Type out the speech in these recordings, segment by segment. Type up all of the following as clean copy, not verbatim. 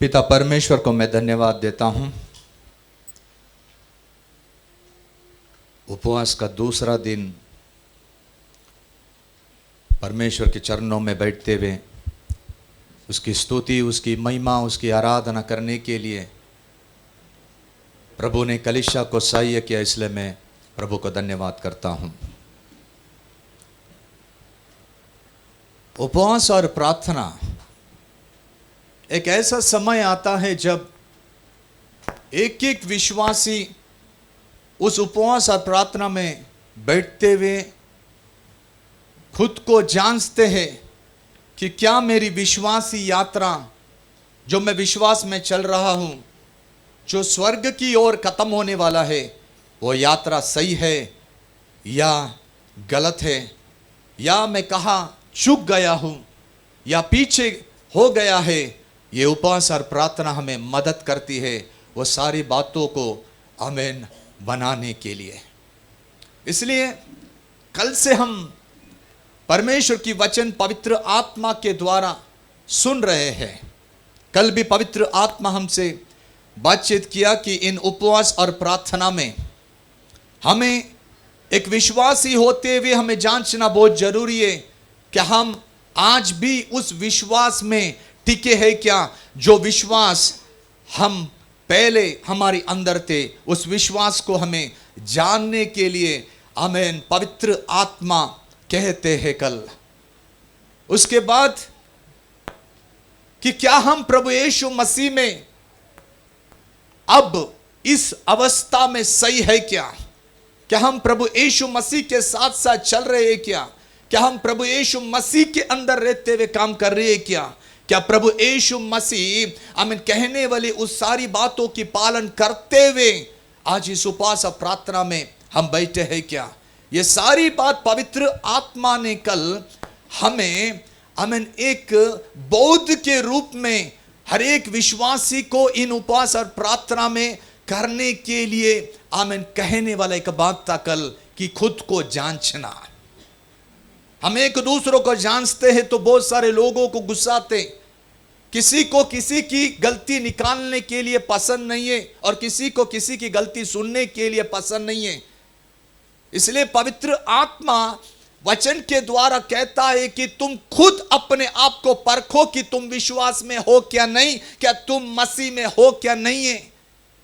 पिता परमेश्वर को मैं धन्यवाद देता हूं। उपवास का दूसरा दिन परमेश्वर के चरणों में बैठते हुए उसकी स्तुति, उसकी महिमा, उसकी आराधना करने के लिए प्रभु ने कलीसिया को सहाय्य किया, इसलिए मैं प्रभु को धन्यवाद करता हूं। उपवास और प्रार्थना एक ऐसा समय आता है जब एक एक विश्वासी उस उपवास और प्रार्थना में बैठते हुए खुद को जांचते हैं कि क्या मेरी विश्वासी यात्रा जो मैं विश्वास में चल रहा हूं, जो स्वर्ग की ओर खत्म होने वाला है, वो यात्रा सही है या गलत है, या मैं कहाँ चूक गया हूं या पीछे हो गया है। ये उपवास और प्रार्थना हमें मदद करती है वो सारी बातों को आमीन बनाने के लिए। इसलिए कल से हम परमेश्वर की वचन पवित्र आत्मा के द्वारा सुन रहे हैं। कल भी पवित्र आत्मा हमसे बातचीत किया कि इन उपवास और प्रार्थना में हमें एक विश्वासी होते हुए हमें जांचना बहुत जरूरी है कि हम आज भी उस विश्वास में टिके हैं क्या। जो विश्वास हम पहले हमारे अंदर थे, उस विश्वास को हमें जानने के लिए आमीन पवित्र आत्मा कहते हैं कल। उसके बाद कि क्या हम प्रभु यीशु मसीह में अब इस अवस्था में सही है क्या हम प्रभु यीशु मसीह के साथ साथ चल रहे हैं क्या हम प्रभु यीशु मसीह के अंदर रहते हुए काम कर रहे हैं क्या प्रभु यीशु मसीह आमीन कहने वाली उस सारी बातों की पालन करते हुए आज इस उपवास और प्रार्थना में हम बैठे हैं क्या। ये सारी बात पवित्र आत्मा ने कल हमें आमीन एक बौद्ध के रूप में हर एक विश्वासी को इन उपवास और प्रार्थना में करने के लिए आमीन कहने वाला एक बात था कल कि खुद को जांचना। हम एक दूसरों को जांचते हैं तो बहुत सारे लोगों को गुस्साते, किसी को किसी की गलती निकालने के लिए पसंद नहीं है और किसी को किसी की गलती सुनने के लिए पसंद नहीं है। इसलिए पवित्र आत्मा वचन के द्वारा कहता है कि तुम खुद अपने आप को परखो कि तुम विश्वास में हो क्या नहीं, क्या तुम मसीह में हो क्या नहीं है।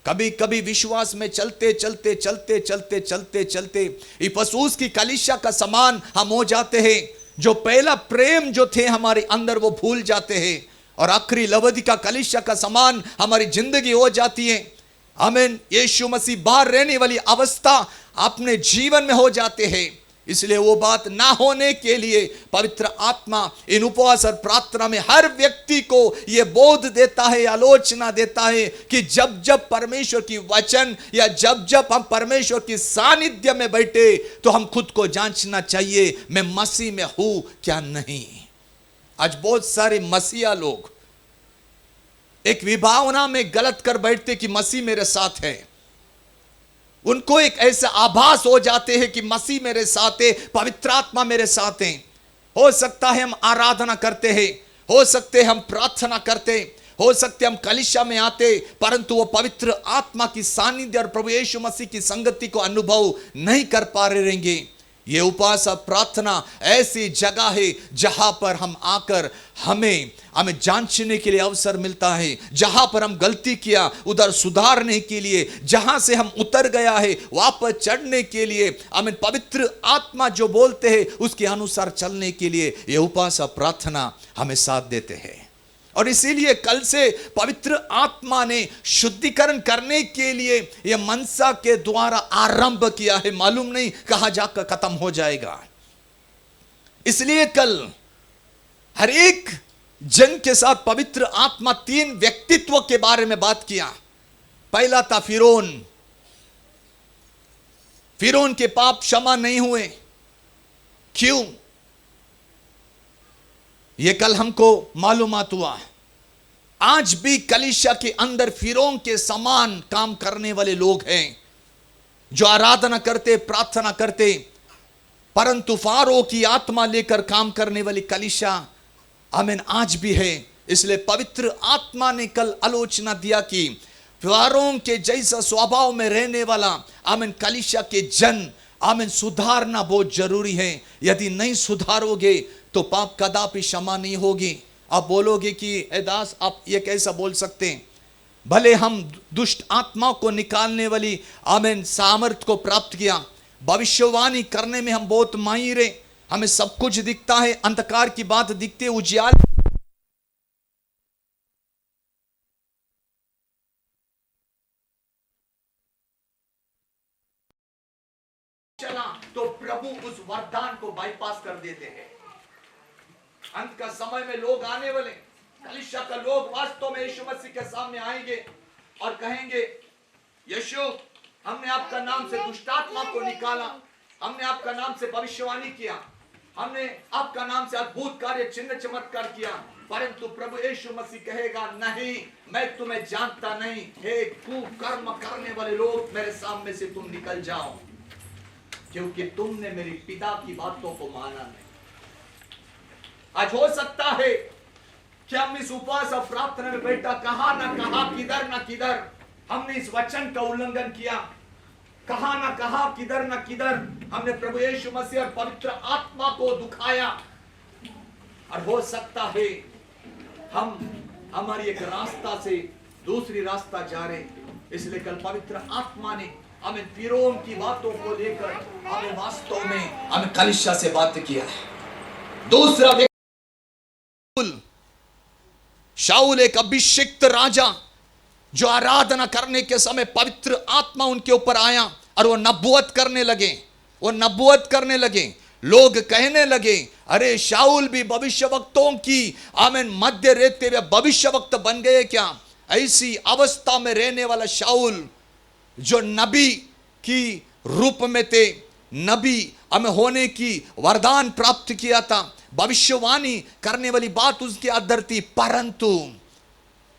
कभी कभी विश्वास में चलते चलते चलते चलते चलते चलते इफिसुस की कलीसिया का समान हम हो जाते हैं। जो पहला प्रेम जो थे हमारे अंदर वो भूल जाते हैं और आखिरी लवोदिका कलीसिया का समान हमारी जिंदगी हो जाती है। आमीन यीशु मसीह बाहर रहने वाली अवस्था अपने जीवन में हो जाते हैं। इसलिए वो बात ना होने के लिए पवित्र आत्मा इन उपवास और प्रार्थना में हर व्यक्ति को ये बोध देता है, आलोचना देता है कि जब जब परमेश्वर की वचन या जब जब हम परमेश्वर की सानिध्य में बैठे तो हम खुद को जांचना चाहिए, मैं मसीह में हूं क्या नहीं। आज बहुत सारे मसीहा लोग एक विभावना में गलत कर बैठते कि मसीह मेरे साथ है। उनको एक ऐसा आभास हो जाते हैं कि मसीह मेरे साथ है, पवित्र आत्मा मेरे साथ है। हो सकता है हम आराधना करते हैं, हो सकते हम प्रार्थना करते, हो सकते हम कलीसिया में आते, परंतु वो पवित्र आत्मा की सानिध्य और प्रभु यीशु मसीह की संगति को अनुभव नहीं कर पा रहे रहेंगे। ये उपवास और प्रार्थना ऐसी जगह है जहां पर हम आकर हमें जांचने के लिए अवसर मिलता है। जहां पर हम गलती किया उधर सुधारने के लिए, जहां से हम उतर गया है वापस चढ़ने के लिए, आमीन पवित्र आत्मा जो बोलते हैं उसके अनुसार चलने के लिए ये उपवास और प्रार्थना हमें साथ देते हैं। और इसीलिए कल से पवित्र आत्मा ने शुद्धिकरण करने के लिए यह मनसा के द्वारा आरंभ किया है। मालूम नहीं कहां जाकर खत्म हो जाएगा। इसलिए कल हर एक जन के साथ पवित्र आत्मा 3 व्यक्तित्व के बारे में बात किया। पहला था फिरौन के पाप क्षमा नहीं हुए। क्यों? ये कल हमको मालूमात हुआ। आज भी कलीसिया के अंदर फिरौन के समान काम करने वाले लोग हैं जो आराधना करते, प्रार्थना करते, परंतु फारो की आत्मा लेकर काम करने वाली कलीसिया आमीन आज भी है। इसलिए पवित्र आत्मा ने कल आलोचना दिया कि फारों के जैसा स्वभाव में रहने वाला आमीन कलीसिया के जन आमीन सुधारना बहुत जरूरी है। यदि नहीं सुधारोगे तो पाप कदापि क्षमा नहीं होगी। आप बोलोगे कि ए दास आप ये कैसा बोल सकते हैं? भले हम दुष्ट आत्मा को निकालने वाली आमीन सामर्थ को प्राप्त किया, भविष्यवाणी करने में हम बहुत माहिर हैं, हमें सब कुछ दिखता है, अंधकार की बात दिखते उजियाल चला तो प्रभु उस वरदान को बाईपास कर देते हैं। अंत का समय में लोग आने वाले, कलीसिया का लोग वास्तव में यीशु मसीह के सामने आएंगे और कहेंगे, यीशु हमने आपका नाम से दुष्टात्मा को निकाला, हमने आपका नाम से भविष्यवाणी किया, हमने आपका नाम से अद्भुत कार्य चिन्ह चमत्कार किया, परंतु प्रभु यीशु मसीह कहेगा नहीं, मैं तुम्हें जानता नहीं, हे कुकर्म करने वाले लोग, मेरे सामने से तुम निकल जाओ, क्योंकि तुमने मेरी पिता की बातों को माना नहीं। आज हो सकता है कि हम इस उपवास और प्रार्थना में बैठा कहा ना कहा, किधर ना किधर हमने इस वचन का उल्लंघन किया, कहा ना कहा, किधर ना किधर हमने प्रभु यीशु मसीह और पवित्र आत्मा को दुखाया। और हो सकता है हम हमारी एक रास्ता से दूसरी रास्ता जा रहे, इसलिए कल पवित्र आत्मा ने हमें फिरौन की बातों को लेकर हमें वास्तव में हमें कलीसिया से बात किया है। दूसरा शाऊल एक अभिषिक्त राजा जो आराधना करने के समय पवित्र आत्मा उनके ऊपर आया और वो नबूवत करने लगे। लोग कहने लगे, अरे शाऊल भी भविष्यवक्तों की आमीन मध्य रहते हुए भविष्यवक्त बन गए क्या? ऐसी अवस्था में रहने वाला शाऊल जो नबी की रूप में थे, नबी हमें होने की वरदान प्राप्त किया था, भविष्यवाणी करने वाली बात उसके अंदर थी, परंतु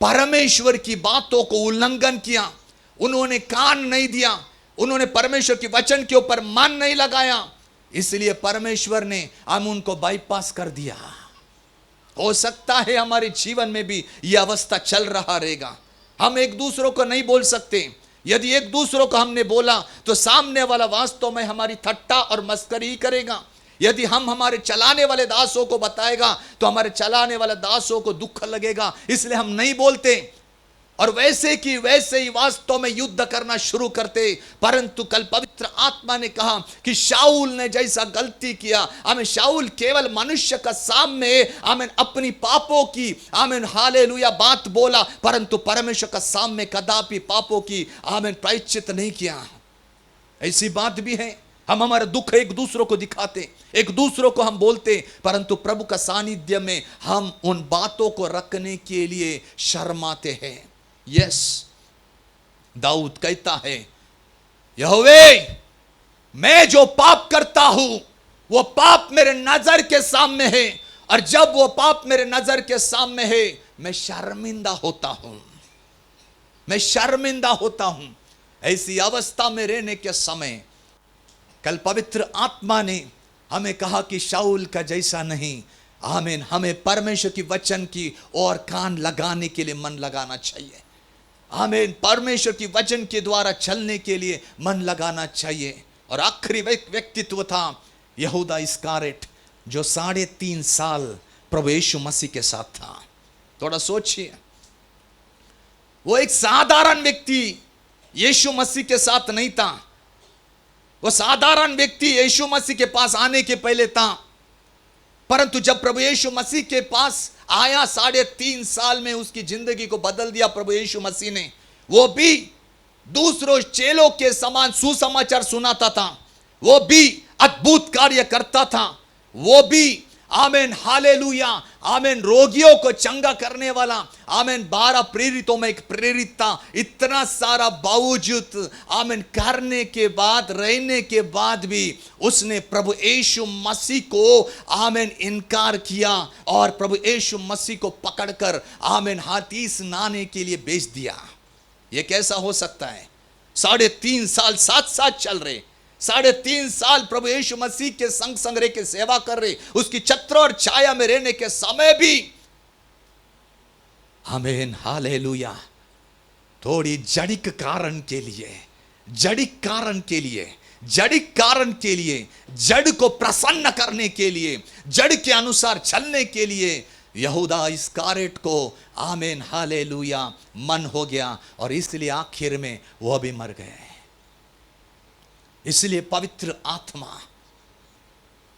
परमेश्वर की बातों को उल्लंघन किया, उन्होंने कान नहीं दिया, उन्होंने परमेश्वर के वचन के ऊपर मन नहीं लगाया, इसलिए परमेश्वर ने हम उनको बाईपास कर दिया। हो सकता है हमारे जीवन में भी यह अवस्था चल रहा रहेगा। हम एक दूसरों को नहीं बोल सकते, यदि एक दूसरों को हमने बोला तो सामने वाला वास्तव में हमारी ठट्टा और मस्करी ही करेगा। यदि हम हमारे चलाने वाले दासों को बताएगा तो हमारे चलाने वाले दासों को दुख लगेगा, इसलिए हम नहीं बोलते और वैसे की वैसे ही वास्तव में युद्ध करना शुरू करते। परंतु कल पवित्र आत्मा ने कहा कि शाऊल ने जैसा गलती किया, आमीन शाऊल केवल मनुष्य का सामने आमीन अपनी पापों की आमीन हालेलुया बात बोला, परंतु परमेश्वर का सामने कदापि पापों की आमीन प्रायश्चित नहीं किया। ऐसी बात भी है, हम हमारा दुख एक दूसरों को दिखाते, एक दूसरों को हम बोलते, परंतु प्रभु का सानिध्य में हम उन बातों को रखने के लिए शर्माते हैं। यस, दाऊद कहता है, यहोवे मैं जो पाप करता हूं वो पाप मेरे नजर के सामने है, और जब वो पाप मेरे नजर के सामने है मैं शर्मिंदा होता हूं, मैं शर्मिंदा होता हूं। ऐसी अवस्था में रहने के समय कल पवित्र आत्मा ने हमें कहा कि शाऊल का जैसा नहीं, आमीन, हमें परमेश्वर की वचन की और कान लगाने के लिए मन लगाना चाहिए। आमीन, परमेश्वर की वचन के द्वारा चलने के लिए मन लगाना चाहिए। और आखिरी व्यक्तित्व था यहूदा इस्करियोत, जो 3.5 साल प्रभु यीशु मसीह के साथ था। थोड़ा सोचिए, वो एक साधारण व्यक्ति यीशु मसीह के साथ नहीं था, वो साधारण व्यक्ति यीशु मसीह के पास आने के पहले था, परंतु जब प्रभु यीशु मसीह के पास आया 3.5 साल में उसकी जिंदगी को बदल दिया प्रभु यीशु मसीह ने। वो भी दूसरों चेलों के समान सुसमाचार सुनाता था, वो भी अद्भुत कार्य करता था, वो भी आमीन हालेलुया आमीन रोगियों को चंगा करने वाला आमीन 12 प्रेरितों में एक प्रेरित था। इतना सारा बावजूद आमीन करने के बाद, रहने के बाद भी उसने प्रभु यीशु मसीह को आमीन इनकार किया और प्रभु यीशु मसीह को पकड़कर आमीन हाथी स्नाने के लिए बेच दिया। यह कैसा हो सकता है? 3.5 साल साथ साथ चल रहे, 3.5 साल प्रभु यीशु मसीह के संग संग रह के सेवा कर रहे, उसकी छत्र और छाया में रहने के समय भी आमीन, हालेलुया। थोड़ी जड़िक कारण के लिए, जड़िक कारण के लिए, जड़िक कारण के लिए, जड़ को प्रसन्न करने के लिए, जड़ के अनुसार चलने के लिए यहूदा इस्कारियोत को, आमीन, हालेलुया, मन हो गया और इसलिए आखिर में वह भी मर गए। इसलिए पवित्र आत्मा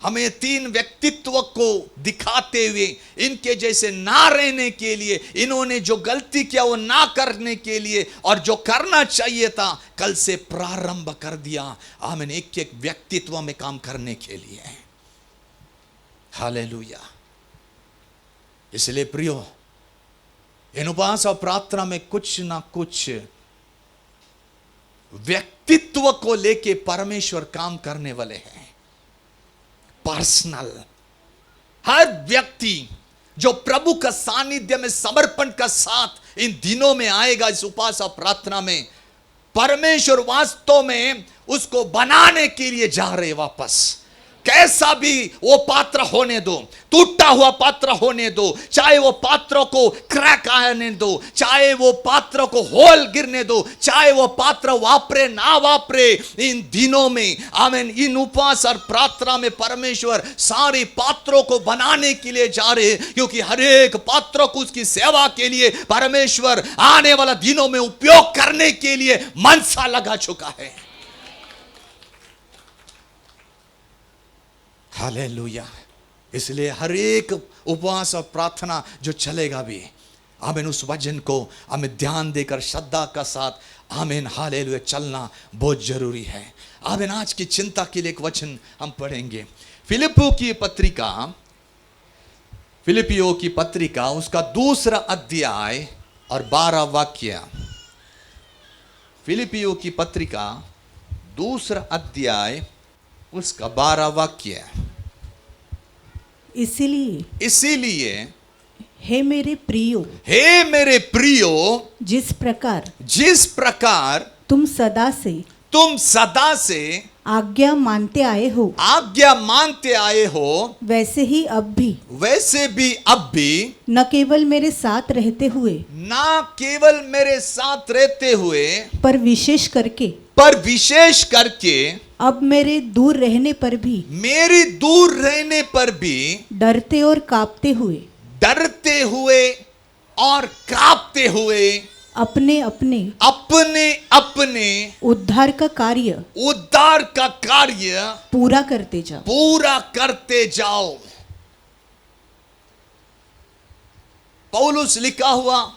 हमें तीन व्यक्तित्व को दिखाते हुए इनके जैसे ना रहने के लिए, इन्होंने जो गलती किया वो ना करने के लिए, और जो करना चाहिए था कल से प्रारंभ कर दिया, आमीन, एक एक व्यक्तित्व में काम करने के लिए। हालेलुया। इसलिए प्रियो, इन उपवास और प्रार्थना में कुछ ना कुछ व्यक्तित्व को लेके परमेश्वर काम करने वाले हैं। पर्सनल, हर व्यक्ति जो प्रभु का सानिध्य में समर्पण का साथ इन दिनों में आएगा, इस उपवास और प्रार्थना में, परमेश्वर वास्तव में उसको बनाने के लिए जा रहे वापस। कैसा भी वो पात्र होने दो, टूटा हुआ पात्र होने दो, चाहे वो पात्रों को क्रैक आने दो, चाहे वो पात्रों को होल गिरने दो, चाहे वो पात्र वापरे ना वापरे, इन दिनों में, आमीन, इन उपवास और प्रार्थना में परमेश्वर सारे पात्रों को बनाने के लिए जा रहे, क्योंकि हर एक पात्रों को उसकी सेवा के लिए परमेश्वर आने वाला दिनों में उपयोग करने के लिए मनसा लगा चुका है। हालेलुया। इसलिए हर एक उपवास और प्रार्थना जो चलेगा भी, आमीन, उस वचन को हमें ध्यान देकर श्रद्धा का साथ, आमीन, हालेलुया, चलना बहुत जरूरी है। आमीन। आज की चिंता के लिए एक वचन हम पढ़ेंगे, फिलिपियों की पत्रिका उसका 2 अध्याय और 12 वाक्य। फिलिपियों की पत्रिका 2 अध्याय उसका 12 वाक्य। इसीलिए हे मेरे प्रियो, जिस प्रकार तुम सदा से आज्ञा मानते आए हो, वैसे भी अब भी न केवल मेरे साथ रहते हुए, पर विशेष करके अब मेरे दूर रहने पर भी डरते और कांपते हुए अपने उद्धार का कार्य पूरा करते जाओ। पौलुस लिखा हुआ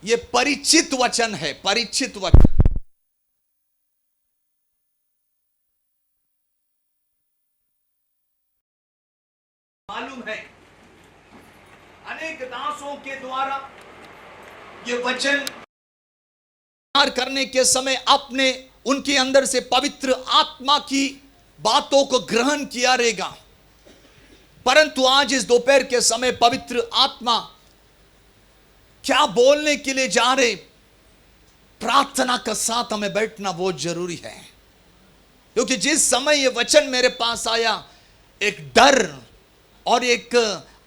ये परिचित वचन है, परिचित वचन। मालूम है अनेक दासों के द्वारा ये वचन करने के समय आपने उनके अंदर से पवित्र आत्मा की बातों को ग्रहण किया रहेगा, परंतु आज इस दोपहर के समय पवित्र आत्मा क्या बोलने के लिए जा रहे, प्रार्थना का साथ हमें बैठना बहुत जरूरी है। क्योंकि जिस समय ये वचन मेरे पास आया, एक डर और एक,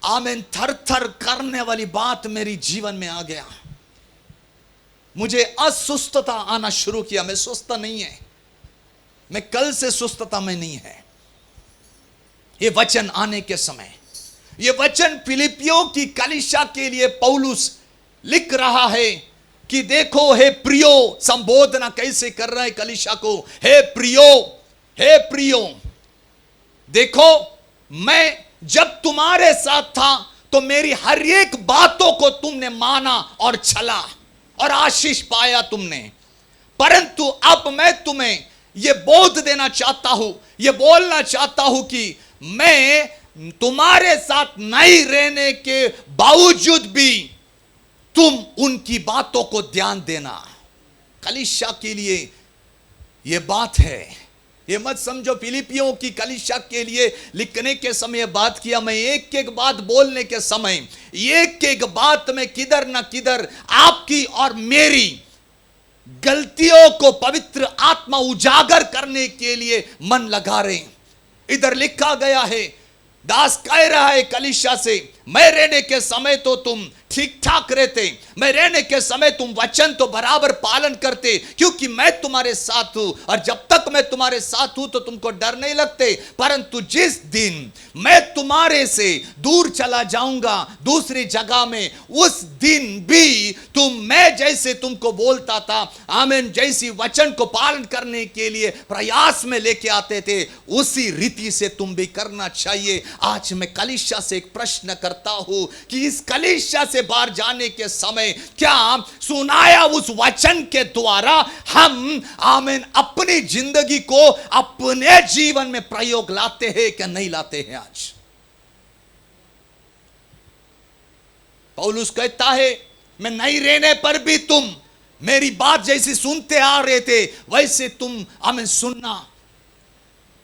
आमीन, थर थर करने वाली बात मेरी जीवन में आ गया। मुझे अस्वस्थता आना शुरू किया। मैं सुस्त नहीं है, मैं कल से सुस्तता में नहीं है। ये वचन आने के समय, ये वचन फिलिपियों की कलीसिया के लिए पौलुस लिख रहा है कि देखो, हे प्रियो, संबोधना कैसे कर रहा है कलीसिया को, हे प्रियो, देखो, मैं जब तुम्हारे साथ था तो मेरी हर एक बातों को तुमने माना और चला और आशीष पाया तुमने, परंतु अब मैं तुम्हें यह बोध देना चाहता हूं, यह बोलना चाहता हूं कि मैं तुम्हारे साथ नहीं रहने के बावजूद भी तुम उनकी बातों को ध्यान देना। कलीसिया के लिए यह बात है। ये मत समझो फिलिपियों की कलीसिया के लिए लिखने के समय बात किया। मैं एक एक बात बोलने के समय, एक एक बात में किधर न किधर आपकी और मेरी गलतियों को पवित्र आत्मा उजागर करने के लिए मन लगा रहे। इधर लिखा गया है, दास कह रहा है कलीसिया से, मैं रहने के समय तो तुम ठीक ठाक रहते, मैं रहने के समय तुम वचन तो बराबर पालन करते, क्योंकि मैं तुम्हारे साथ हूं, और जब तक मैं तुम्हारे साथ हूं तो तुमको डर नहीं लगते। परंतु जिस दिन मैं तुम्हारे से दूर चला जाऊंगा दूसरी जगह में, उस दिन भी तुम मैं जैसे तुमको बोलता था, आमीन, जैसी वचन को पालन करने के लिए प्रयास में लेके आते थे, उसी रीति से तुम भी करना चाहिए। आज मैं कलीसिया से एक प्रश्न करता हूं कि इस कलीसिया से बाहर जाने के समय क्या सुनाया उस वचन के द्वारा हम, आमीन, अपनी जिंदगी को अपने जीवन में प्रयोग लाते हैं क्या नहीं लाते हैं? आज पौलुस कहता है, मैं नहीं रहने पर भी तुम मेरी बात जैसी सुनते आ रहे थे वैसे तुम हमें सुनना।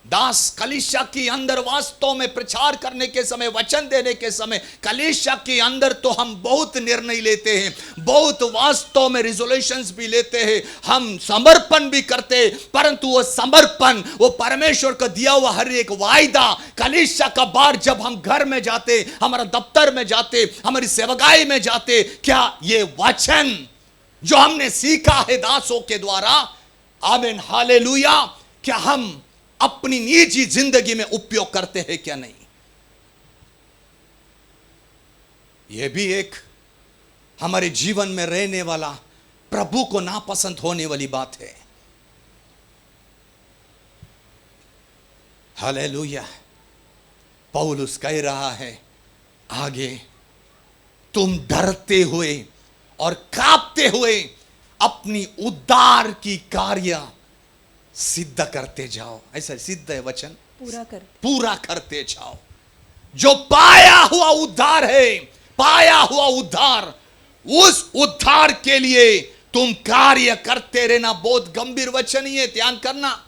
दास कलीसिया के अंदर वास्तव में प्रचार करने के समय, वचन देने के समय, कलीसिया के अंदर तो हम बहुत निर्णय लेते हैं, बहुत वास्तव में रिजोल्यूशंस भी लेते हैं, हम समर्पण भी करते हैं, परंतु वो समर्पण, वो परमेश्वर का दिया हुआ हर एक वायदा कलीसिया का बार जब हम घर में जाते, हमारा दफ्तर में जाते, हमारी सेवकाई में जाते, क्या ये वचन जो हमने सीखा है दासों के द्वारा, आमीन, हालेलुया, क्या हम अपनी निजी जिंदगी में उपयोग करते हैं क्या नहीं? यह भी एक हमारे जीवन में रहने वाला, प्रभु को नापसंद होने वाली बात है। हालेलुया। पौलुस कह रहा है आगे, तुम डरते हुए और कांपते हुए अपनी उद्धार की कार्य सिद्ध करते जाओ। ऐसा सिद्ध है वचन, पूरा करते जाओ। जो पाया हुआ उद्धार है, पाया हुआ उद्धार, उस उद्धार के लिए तुम कार्य करते रहना। बहुत गंभीर वचन ही है, ध्यान करना।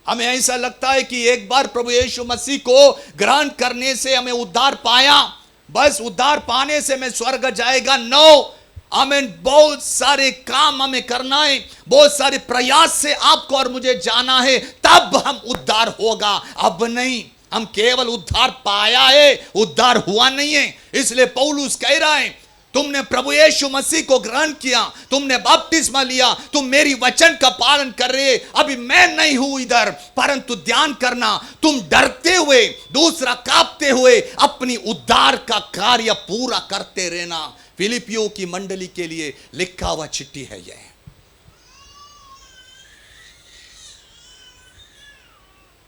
हमें ऐसा लगता है कि एक बार प्रभु यीशु मसीह को ग्रहण करने से हमें उद्धार पाया, बस उद्धार पाने से मैं स्वर्ग जाएगा। नो, आमीन, बहुत सारे काम हमें करना है, बहुत सारे प्रयास से आपको और मुझे जाना है, तब हम उद्धार होगा। अब नहीं, हम केवल उद्धार पाया है, उद्धार हुआ नहीं है। इसलिए पौलुस कह रहा है, तुमने प्रभु यीशु मसीह को ग्रहण किया, तुमने बपतिस्मा लिया, तुम मेरी वचन का पालन कर रहे। अभी मैं नहीं हूं इधर, परंतु ध्यान करना, तुम डरते हुए, दूसरा कांपते हुए अपनी उद्धार का कार्य पूरा करते रहना। फिलिपियों की मंडली के लिए लिखा हुआ चिट्ठी है यह।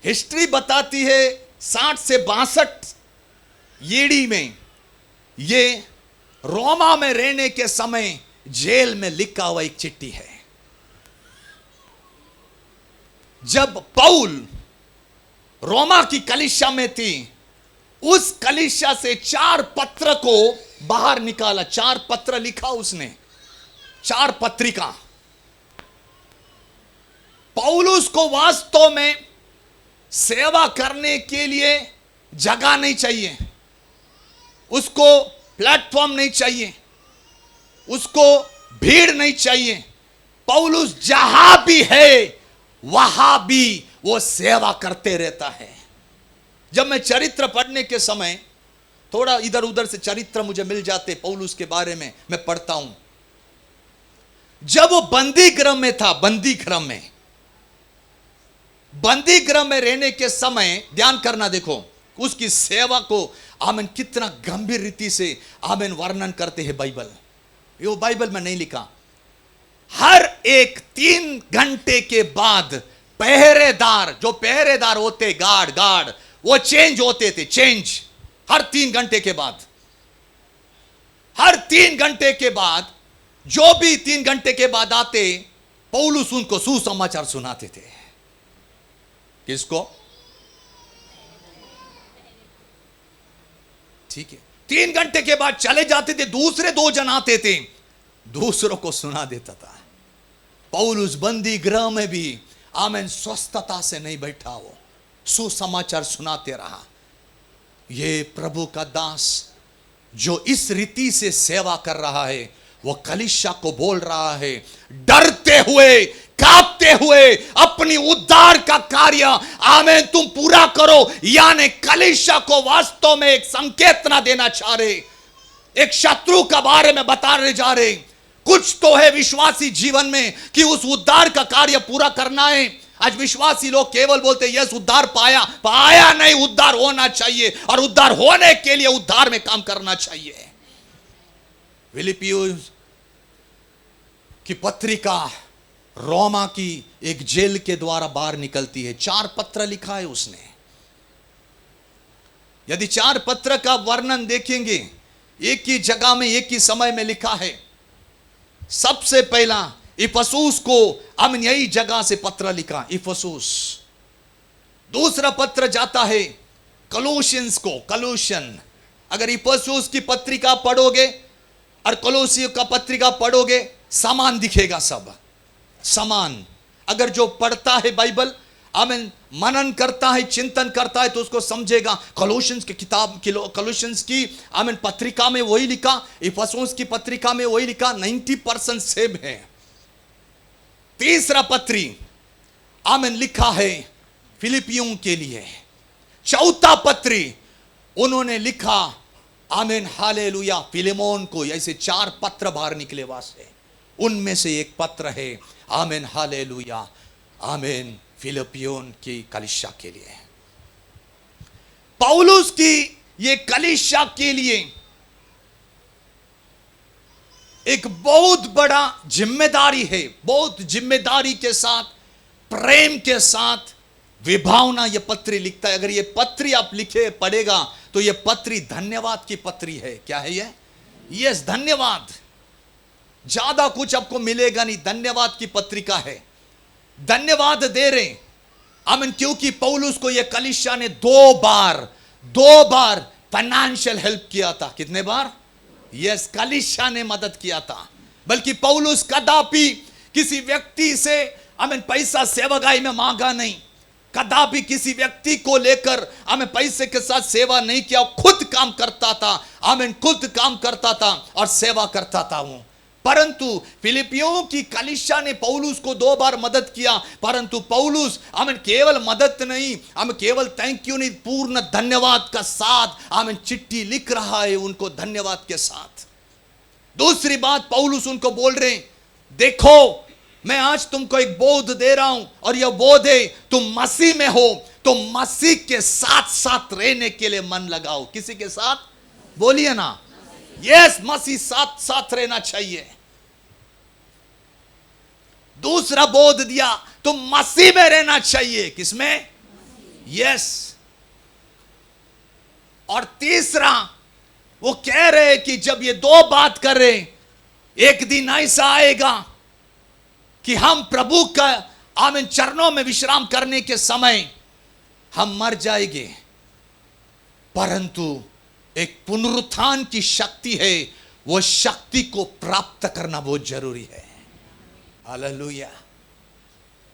हिस्ट्री बताती है 60 से 62 ईडी में ये रोमा में रहने के समय जेल में लिखा हुआ एक चिट्ठी है। जब पौल रोमा की कलीसिया में थी, उस कलीसिया से 4 पत्र को बाहर निकाला। 4 पत्र लिखा उसने, 4 पत्रिका। पौलुस को वास्तव में सेवा करने के लिए जगह नहीं चाहिए, उसको प्लेटफॉर्म नहीं चाहिए, उसको भीड़ नहीं चाहिए। पौलुस जहां भी है वहां भी वो सेवा करते रहता है। जब मैं चरित्र पढ़ने के समय थोड़ा इधर उधर से चरित्र मुझे मिल जाते पौलुस के बारे में, मैं पढ़ता हूं। जब वो बंदी गृह में था, बंदी गृह में रहने के समय ध्यान करना, देखो उसकी सेवा को आमीन कितना गंभीर रीति से आमीन वर्णन करते हैं बाइबल। ये बाइबल में नहीं लिखा। हर एक 3 घंटे के बाद पहरेदार, जो पहरेदार होते, गार्ड, वो चेंज होते थे, चेंज हर 3 घंटे के बाद। हर 3 घंटे के बाद जो भी 3 घंटे के बाद आते, पौलुस उनको सुसमाचार सुनाते थे। किसको? ठीक है, 3 घंटे के बाद चले जाते थे, दूसरे 2 जन आते थे, दूसरों को सुना देता था। पौलुस बंदी गृह में भी आमीन स्वस्थता से नहीं बैठा, वो सुसमाचार सुनाते रहा। ये प्रभु का दास जो इस रीति से सेवा कर रहा है, वो कलीसिया को बोल रहा है, डरते हुए, कांपते हुए अपनी उद्धार का कार्य आमेन तुम पूरा करो। यानी कलीसिया को वास्तव में एक संकेतना देना चाह रहे, एक शत्रु के बारे में बताने जा रहे, कुछ तो है विश्वासी जीवन में कि उस उद्धार का कार्य पूरा करना है। आज विश्वासी लोग केवल बोलते यस उद्धार पाया नहीं, उद्धार होना चाहिए और उद्धार होने के लिए उद्धार में काम करना चाहिए। फिलिपियोस की पत्रिका रोमा की एक जेल के द्वारा बाहर निकलती है, 4 पत्र लिखा है उसने। यदि 4 पत्र का वर्णन देखेंगे, एक ही जगह में एक ही समय में लिखा है। सबसे पहला इफिसुस को हमने यही जगह से पत्र लिखा, इफिसुस। दूसरा पत्र जाता है कलोशियंस को, कलोशियन। अगर इफिसुस की पत्रिका पढ़ोगे और कलोसियों का पत्रिका पढ़ोगे, समान दिखेगा, सब समान। अगर जो पढ़ता है बाइबल, आमीन, मनन करता है, चिंतन करता है, तो उसको समझेगा कलोशियंस की किताब, कलोशियंस की आमीन पत्रिका में वही लिखा, इफिसुस की पत्रिका में वही लिखा, 90% सेम है। तीसरा पत्री आमीन लिखा है फिलिपियों के लिए। चौथा पत्री उन्होंने लिखा आमीन हालेलुया फिलेमोन को। ऐसे 4 पत्र बाहर निकले वहां से, उनमें से एक पत्र है आमीन हालेलुया आमीन फिलिपियोन की कलीसिया के लिए। पौलुस की ये कलीसिया के लिए एक बहुत बड़ा जिम्मेदारी है। बहुत जिम्मेदारी के साथ, प्रेम के साथ, विभावना ये पत्री लिखता है। अगर ये पत्री आप लिखे पढ़ेगा तो ये पत्री धन्यवाद की पत्री है। क्या है ये? यस, धन्यवाद। ज्यादा कुछ आपको मिलेगा नहीं, धन्यवाद की पत्रिका है। धन्यवाद दे रहे आमीन, क्योंकि पौलुस को ये कलीसिया ने 2 बार फाइनेंशियल हेल्प किया था। कितने बार? यस, कलीसिया ने मदद किया था। बल्कि पौलुस कदापि किसी व्यक्ति से आमीन पैसा सेवगाई में मांगा नहीं, कदापि किसी व्यक्ति को लेकर हमें पैसे के साथ सेवा नहीं किया। खुद काम करता था, आमीन, खुद काम करता था और सेवा करता था वो। परंतु फिलिपियों की कलीसिया ने पौलुस को 2 बार मदद किया। परंतु पौलुस आमीन केवल मदद नहीं, हमें केवल थैंक यू नहीं, पूर्ण धन्यवाद का साथ आमीन चिट्ठी लिख रहा है उनको, धन्यवाद के साथ। दूसरी बात पौलुस उनको बोल रहे हैं, देखो मैं आज तुमको एक बोध दे रहा हूं और यह बोध है तुम मसीह में हो तो मसीह के साथ साथ रहने के लिए मन लगाओ। किसी के साथ? बोलिए ना, यस, मसीह साथ साथ रहना चाहिए। दूसरा बोध दिया, तुम मसीह में रहना चाहिए। किसमें? यस। और तीसरा वो कह रहे कि जब ये 2 बात कर रहे, एक दिन ऐसा आएगा कि हम प्रभु का आमीन चरणों में विश्राम करने के समय हम मर जाएंगे, परंतु एक पुनरुत्थान की शक्ति है, वो शक्ति को प्राप्त करना बहुत जरूरी है। हालेलुया।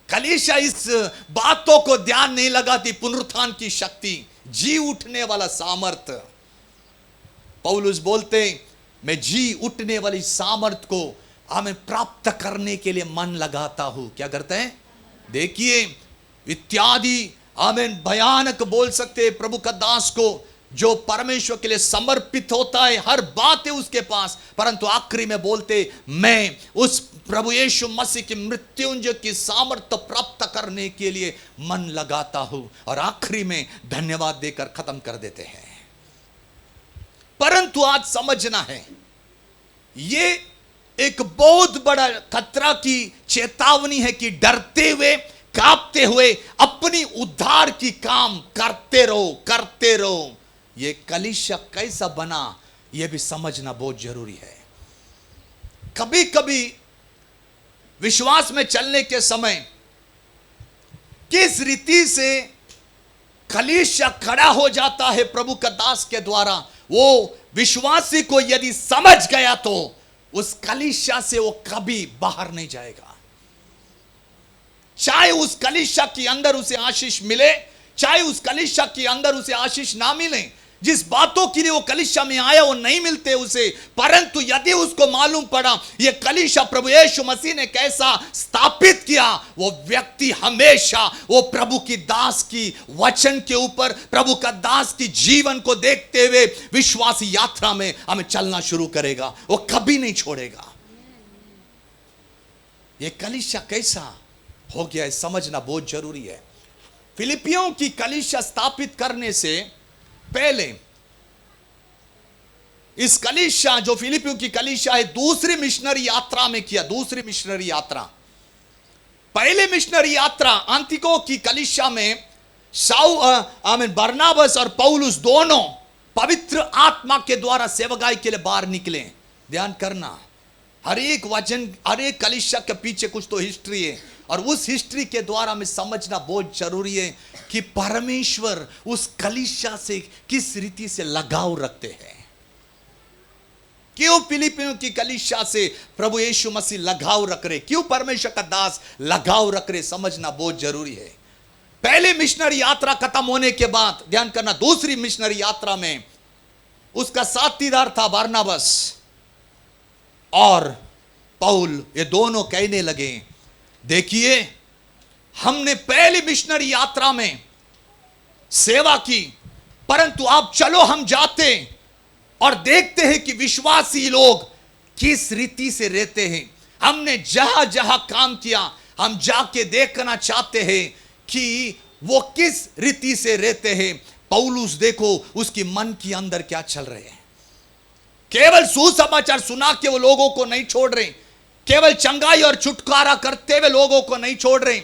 कलीसिया इस बातों को ध्यान नहीं लगाती। पुनरुत्थान की शक्ति, जी उठने वाला सामर्थ। पौलुस बोलते मैं जी उठने वाली सामर्थ को हमें प्राप्त करने के लिए मन लगाता हूं। क्या करते हैं? देखिए इत्यादि आमीन भयानक बोल सकते हैं प्रभु का दास को, जो परमेश्वर के लिए समर्पित होता है, हर बात है उसके पास, परंतु आखिरी में बोलते मैं उस प्रभु यीशु मसीह की मृत्युंजय की सामर्थ्य प्राप्त करने के लिए मन लगाता हूं, और आखिरी में धन्यवाद देकर खत्म कर देते हैं। परंतु आज समझना है, ये एक बहुत बड़ा खतरा की चेतावनी है कि डरते हुए, कांपते हुए अपनी उद्धार की काम करते रहो। ये कलीसिया कैसा बना, यह भी समझना बहुत जरूरी है। कभी कभी विश्वास में चलने के समय किस रीति से कलीसिया खड़ा हो जाता है प्रभु का दास के द्वारा, वो विश्वासी को यदि समझ गया तो उस कलीसिया से वो कभी बाहर नहीं जाएगा। चाहे उस कलीसिया के अंदर उसे आशीष मिले, चाहे उस कलीसिया के अंदर उसे आशीष ना मिले, जिस बातों के लिए वो कलीसिया में आया वो नहीं मिलते उसे, परंतु यदि उसको मालूम पड़ा ये कलीसिया प्रभु यीशु मसीह ने कैसा स्थापित किया, वो व्यक्ति हमेशा वो प्रभु की दास की वचन के ऊपर, प्रभु का दास की जीवन को देखते हुए विश्वासी यात्रा में हमें चलना शुरू करेगा, वो कभी नहीं छोड़ेगा। ये कलीसिया कैसा हो गया है समझना बहुत जरूरी है। फिलिपियों की कलीसिया स्थापित करने से पहले इस कलीसिया जो फिलिपियों की कलीसिया है दूसरी मिशनरी यात्रा में किया। दूसरी मिशनरी यात्रा, पहले मिशनरी यात्रा अंतिको की कलीसिया में बरनाबस और पौलुस दोनों पवित्र आत्मा के द्वारा सेवकाई के लिए बाहर निकले। ध्यान करना, हर एक वचन, हर एक कलीसिया के पीछे कुछ तो हिस्ट्री है, और उस हिस्ट्री के द्वारा हमें समझना बहुत जरूरी है कि परमेश्वर उस कलीसिया से किस रीति से लगाव रखते हैं। क्यों फिलिपियों की कलीसिया से प्रभु यीशु मसीह लगाव रख रहे, क्यों परमेश्वर का दास लगाव रख रहे, समझना बहुत जरूरी है। पहले मिशनरी यात्रा खत्म होने के बाद ध्यान करना, दूसरी मिशनरी यात्रा में उसका साथीदार था बरनबास और पौल। ये दोनों कहने लगे, देखिए हमने पहली मिशनरी यात्रा में सेवा की, परंतु आप चलो हम जाते और देखते हैं कि विश्वासी लोग किस रीति से रहते हैं। हमने जहां जहां काम किया हम जाके देखना चाहते हैं कि वो किस रीति से रहते हैं। पौलुस देखो उसकी मन के अंदर क्या चल रहे हैं। केवल सुसमाचार सुना के वो लोगों को नहीं छोड़ रहे, केवल चंगाई और छुटकारा करते हुए लोगों को नहीं छोड़ रहे,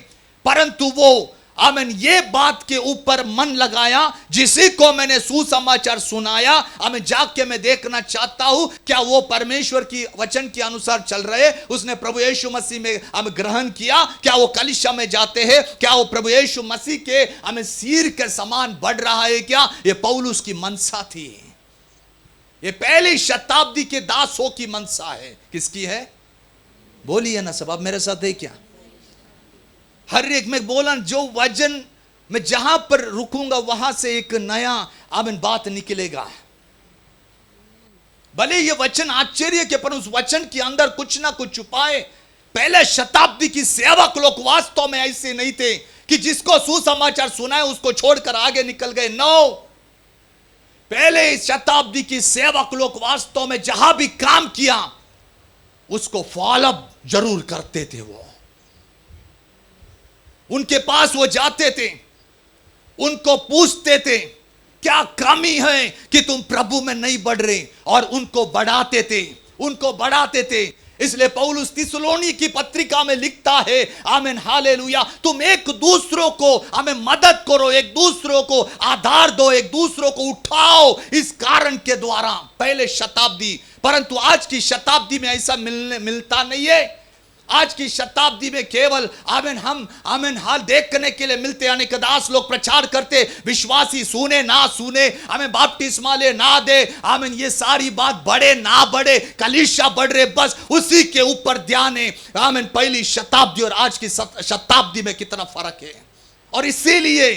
परंतु वो आमीन ये बात के ऊपर मन लगाया, जिसी को मैंने सुसमाचार सुनाया हमें जाके मैं देखना चाहता हूं क्या वो परमेश्वर की वचन के अनुसार चल रहे, उसने प्रभु यीशु मसीह में हमें ग्रहण किया, क्या वो कलीसिया में जाते हैं, क्या वो प्रभु यीशु मसीह के हमें सिर के समान बढ़ रहा है क्या। ये पौलुस की मनसा थी, ये पहली शताब्दी के दासों की मनसा है। किसकी है बोलिए ना सब, आप मेरे साथ है क्या। हर एक में बोला जो वचन मैं जहां पर रुकूंगा वहां से एक नया आमीन बात निकलेगा। भले ये वचन आश्चर्य के, पर उस वचन के अंदर कुछ ना कुछ छुपाए। पहले शताब्दी की सेवक लोग वास्तव में ऐसे नहीं थे कि जिसको सुसमाचार सुनाए उसको छोड़कर आगे निकल गए। नो, पहले शताब्दी की सेवक लोग वास्तव में जहां भी काम किया उसको फॉलो जरूर करते थे। वो उनके पास वो जाते थे, उनको पूछते थे क्या कमी है कि तुम प्रभु में नहीं बढ़ रहे, और उनको बढ़ाते थे, उनको बढ़ाते थे। इसलिए पौलुस थिस्सलुनी की पत्रिका में लिखता है आमीन हालेलुया, तुम एक दूसरों को हमें मदद करो, एक दूसरों को आधार दो, एक दूसरों को उठाओ। इस कारण के द्वारा पहले शताब्दी, परंतु आज की शताब्दी में ऐसा मिलता नहीं है। आज की शताब्दी में केवल आमीन हम आमीन हाल देखने के लिए मिलते, अनेक दास लोग प्रचार करते, विश्वासी सुने ना सुने, हमें बपतिस्मा ले ना दे, आमीन ये सारी बात बढ़े ना बढ़े, कलीसिया बढ़ रहे, बस उसी के ऊपर ध्यान है। आमीन पहली शताब्दी और आज की शताब्दी में कितना फर्क है, और इसीलिए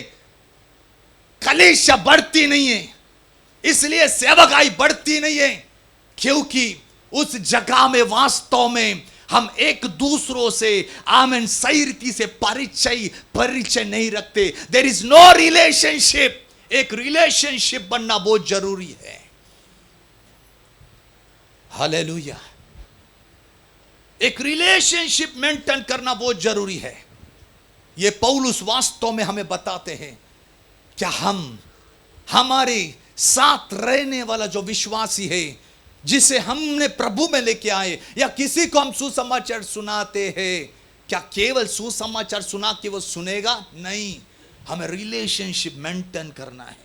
कलीसिया बढ़ती नहीं है, इसलिए सेवकाई बढ़ती नहीं है, क्योंकि उस जगह में वास्तव में हम एक दूसरों से आमीन सही रीति से परिचय नहीं रखते। There is no relationship. एक रिलेशनशिप बनना बहुत जरूरी है। हालेलुया, एक रिलेशनशिप मेंटेन करना बहुत जरूरी है। ये पौलुस वास्तव में हमें बताते हैं क्या हम हमारे साथ रहने वाला जो विश्वासी है, जिसे हमने प्रभु में लेके आए, या किसी को हम सुसमाचार सुनाते हैं, क्या केवल सुसमाचार सुना के वो सुनेगा? नहीं, हमें रिलेशनशिप मेंटेन करना है,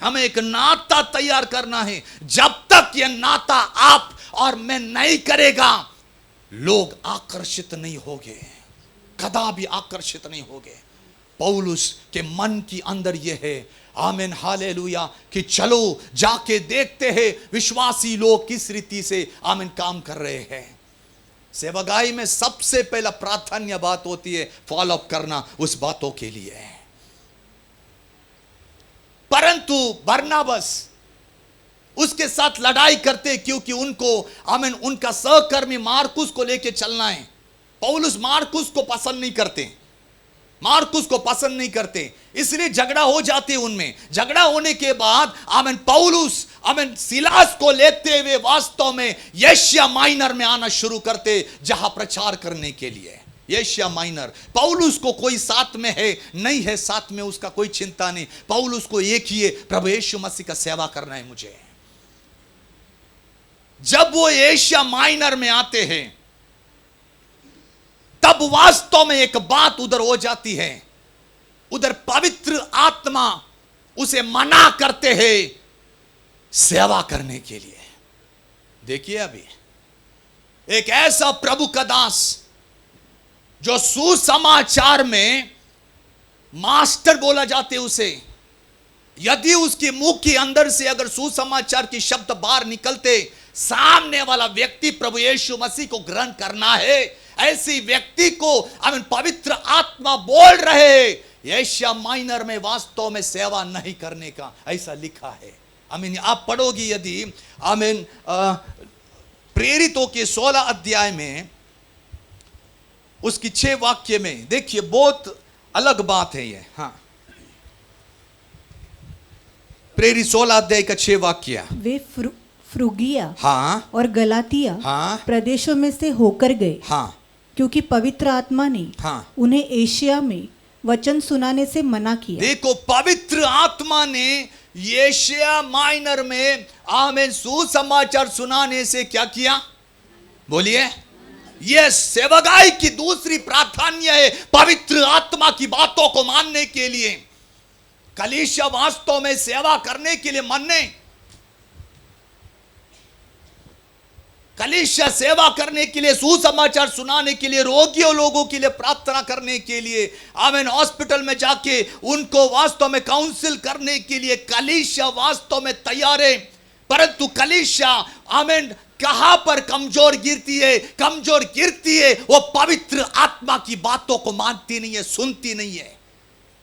हमें एक नाता तैयार करना है। जब तक यह नाता आप और मैं नहीं करेगा, लोग आकर्षित नहीं होंगे, कदापि आकर्षित नहीं होंगे। पौलुस के मन की अंदर यह है आमीन हालेलुया कि चलो जाके देखते हैं विश्वासी लोग किस रीति से आमीन काम कर रहे हैं। सेवकाई में सबसे पहला प्राधान्य बात होती है फॉलो अप करना उस बातों के लिए। परंतु बरनबास उसके साथ लड़ाई करते, क्योंकि उनको आमीन उनका सहकर्मी मार्कुस को लेके चलना है। पौलुस मार्कुस को पसंद नहीं करते, मार्कुस को पसंद नहीं करते, इसलिए झगड़ा हो जाते उनमें। झगड़ा होने के बाद आमीन पौलुस आमीन सिलास को लेते हुए वास्तव में एशिया माइनर में आना शुरू करते, जहां प्रचार करने के लिए। एशिया माइनर, पौलुस को कोई साथ में है नहीं है, साथ में उसका कोई चिंता नहीं। पौलुस को एक ही है, प्रभु यीशु मसीह का सेवा करना है मुझे। जब वो एशिया माइनर में आते हैं तब वास्तव में एक बात उधर हो जाती है, उधर पवित्र आत्मा उसे मना करते हैं सेवा करने के लिए। देखिए अभी एक ऐसा प्रभु का दास जो सुसमाचार में मास्टर बोला जाते उसे, यदि उसके मुंह के अंदर से अगर सुसमाचार के शब्द बाहर निकलते, सामने वाला व्यक्ति प्रभु यीशु मसीह को ग्रहण करना है, ऐसी व्यक्ति को आमीन पवित्र आत्मा बोल रहे एशिया माइनर में वास्तव में सेवा नहीं करने का, ऐसा लिखा है। आमीन आप पढ़ोगी यदि आमीन प्रेरितों के 16 अध्याय में उसकी 6 वाक्य में देखिए, बहुत अलग बात है ये। हाँ, प्रेरित 16 अध्याय का 6 वाक्य। वे फ्रुगिया हाँ और गलातिया हाँ प्रदेशों में से होकर गए, हाँ क्योंकि पवित्र आत्मा ने हाँ उन्हें एशिया में वचन सुनाने से मना किया। देखो, पवित्र आत्मा ने एशिया माइनर में आमीन सुसमाचार सुनाने से क्या किया, बोलिए। यह सेवकाई की दूसरी प्राधान्य है, पवित्र आत्मा की बातों को मानने के लिए। कलीसिया वास्तव में सेवा करने के लिए मानने, कलीसिया सेवा करने के लिए, सुसमाचार सुनाने के लिए, रोगियों लोगों के लिए प्रार्थना करने के लिए, आमीन हॉस्पिटल में जाके उनको वास्तव में काउंसिल करने के लिए कलीसिया वास्तव में तैयार है। परंतु कलीसिया आमीन कहां पर कमजोर गिरती है, वो पवित्र आत्मा की बातों को मानती नहीं है, सुनती नहीं है।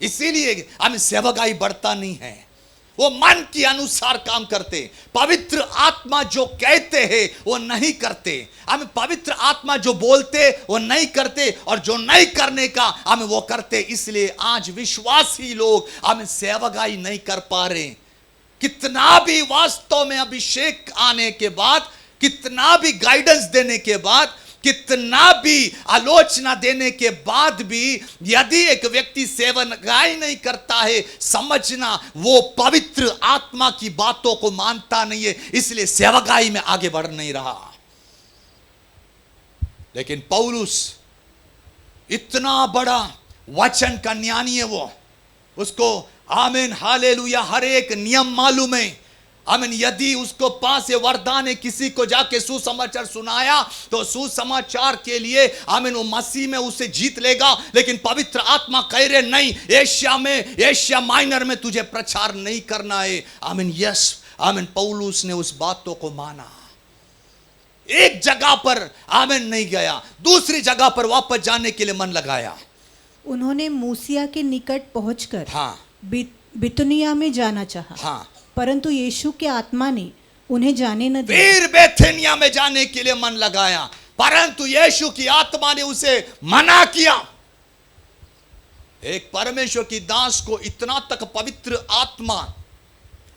इसीलिए हमें सेवकाई बढ़ता नहीं है। वो मन के अनुसार काम करते, पवित्र आत्मा जो कहते हैं वो नहीं करते। हमें पवित्र आत्मा जो बोलते वो नहीं करते, और जो नहीं करने का हमें वो करते। इसलिए आज विश्वासी लोग हमें सेवकाई नहीं कर पा रहे। कितना भी वास्तव में अभिषेक आने के बाद, कितना भी गाइडेंस देने के बाद, कितना भी आलोचना देने के बाद भी यदि एक व्यक्ति सेवकाई नहीं करता है, समझना वो पवित्र आत्मा की बातों को मानता नहीं है, इसलिए सेवकाई में आगे बढ़ नहीं रहा। लेकिन पौलुस इतना बड़ा वचन का ज्ञानी है, वो उसको आमीन हालेलुया हर एक नियम मालूम है। आमीन यदि उसको पास ये वरदान है, किसी को जाके सुसमाचार सुनाया तो सुसमाचार के लिए आमीन वो मसीह में उसे जीत लेगा। लेकिन पवित्र आत्मा कह रहे नहीं, एशिया माइनर में तुझे प्रचार नहीं करना है। आमीन यस, आमीन पौलुस ने उस बातों को माना। एक जगह पर आमीन नहीं गया, दूसरी जगह पर वापस जाने के लिए मन लगाया। उन्होंने मूसिया के निकट पहुंचकर हाँ बितुनिया में जाना चाहा, हाँ, परंतु यीशु के आत्मा ने उन्हें जाने न दिया। फिर बेथेनिया में जाने के लिए मन लगाया, परंतु यीशु की आत्मा ने उसे मना किया। एक परमेश्वर की दास को इतना तक पवित्र आत्मा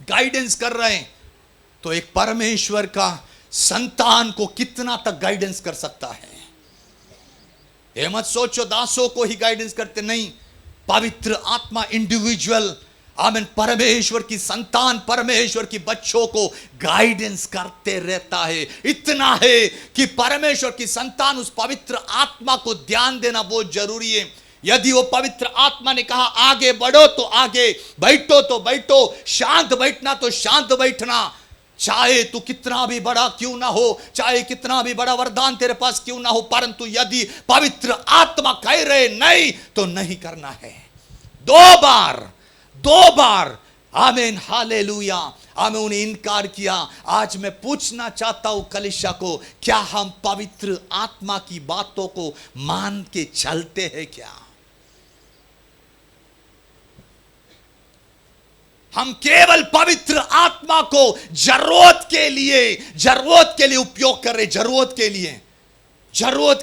गाइडेंस कर रहे हैं, तो एक परमेश्वर का संतान को कितना तक गाइडेंस कर सकता है। ये मत सोचो दासों को ही गाइडेंस करते, नहीं, पवित्र आत्मा इंडिविजुअल आमीन परमेश्वर की संतान, परमेश्वर की बच्चों को गाइडेंस करते रहता है। इतना है कि परमेश्वर की संतान उस पवित्र आत्मा को ध्यान देना बहुत जरूरी है। यदि वो पवित्र आत्मा ने कहा आगे बढ़ो तो आगे, बैठो तो बैठो, शांत बैठना तो शांत बैठना, चाहे तू कितना भी बड़ा क्यों ना हो, चाहे कितना भी बड़ा वरदान तेरे पास क्यों ना हो, परंतु यदि पवित्र आत्मा कह रहे नहीं तो नहीं करना है। दो बार आमीन हालेलुया हमें उन्हें इनकार किया। आज मैं पूछना चाहता हूं कलीसिया को, क्या हम पवित्र आत्मा की बातों को मान के चलते हैं? हम केवल पवित्र आत्मा को जरूरत के लिए उपयोग कर रहे, जरूरत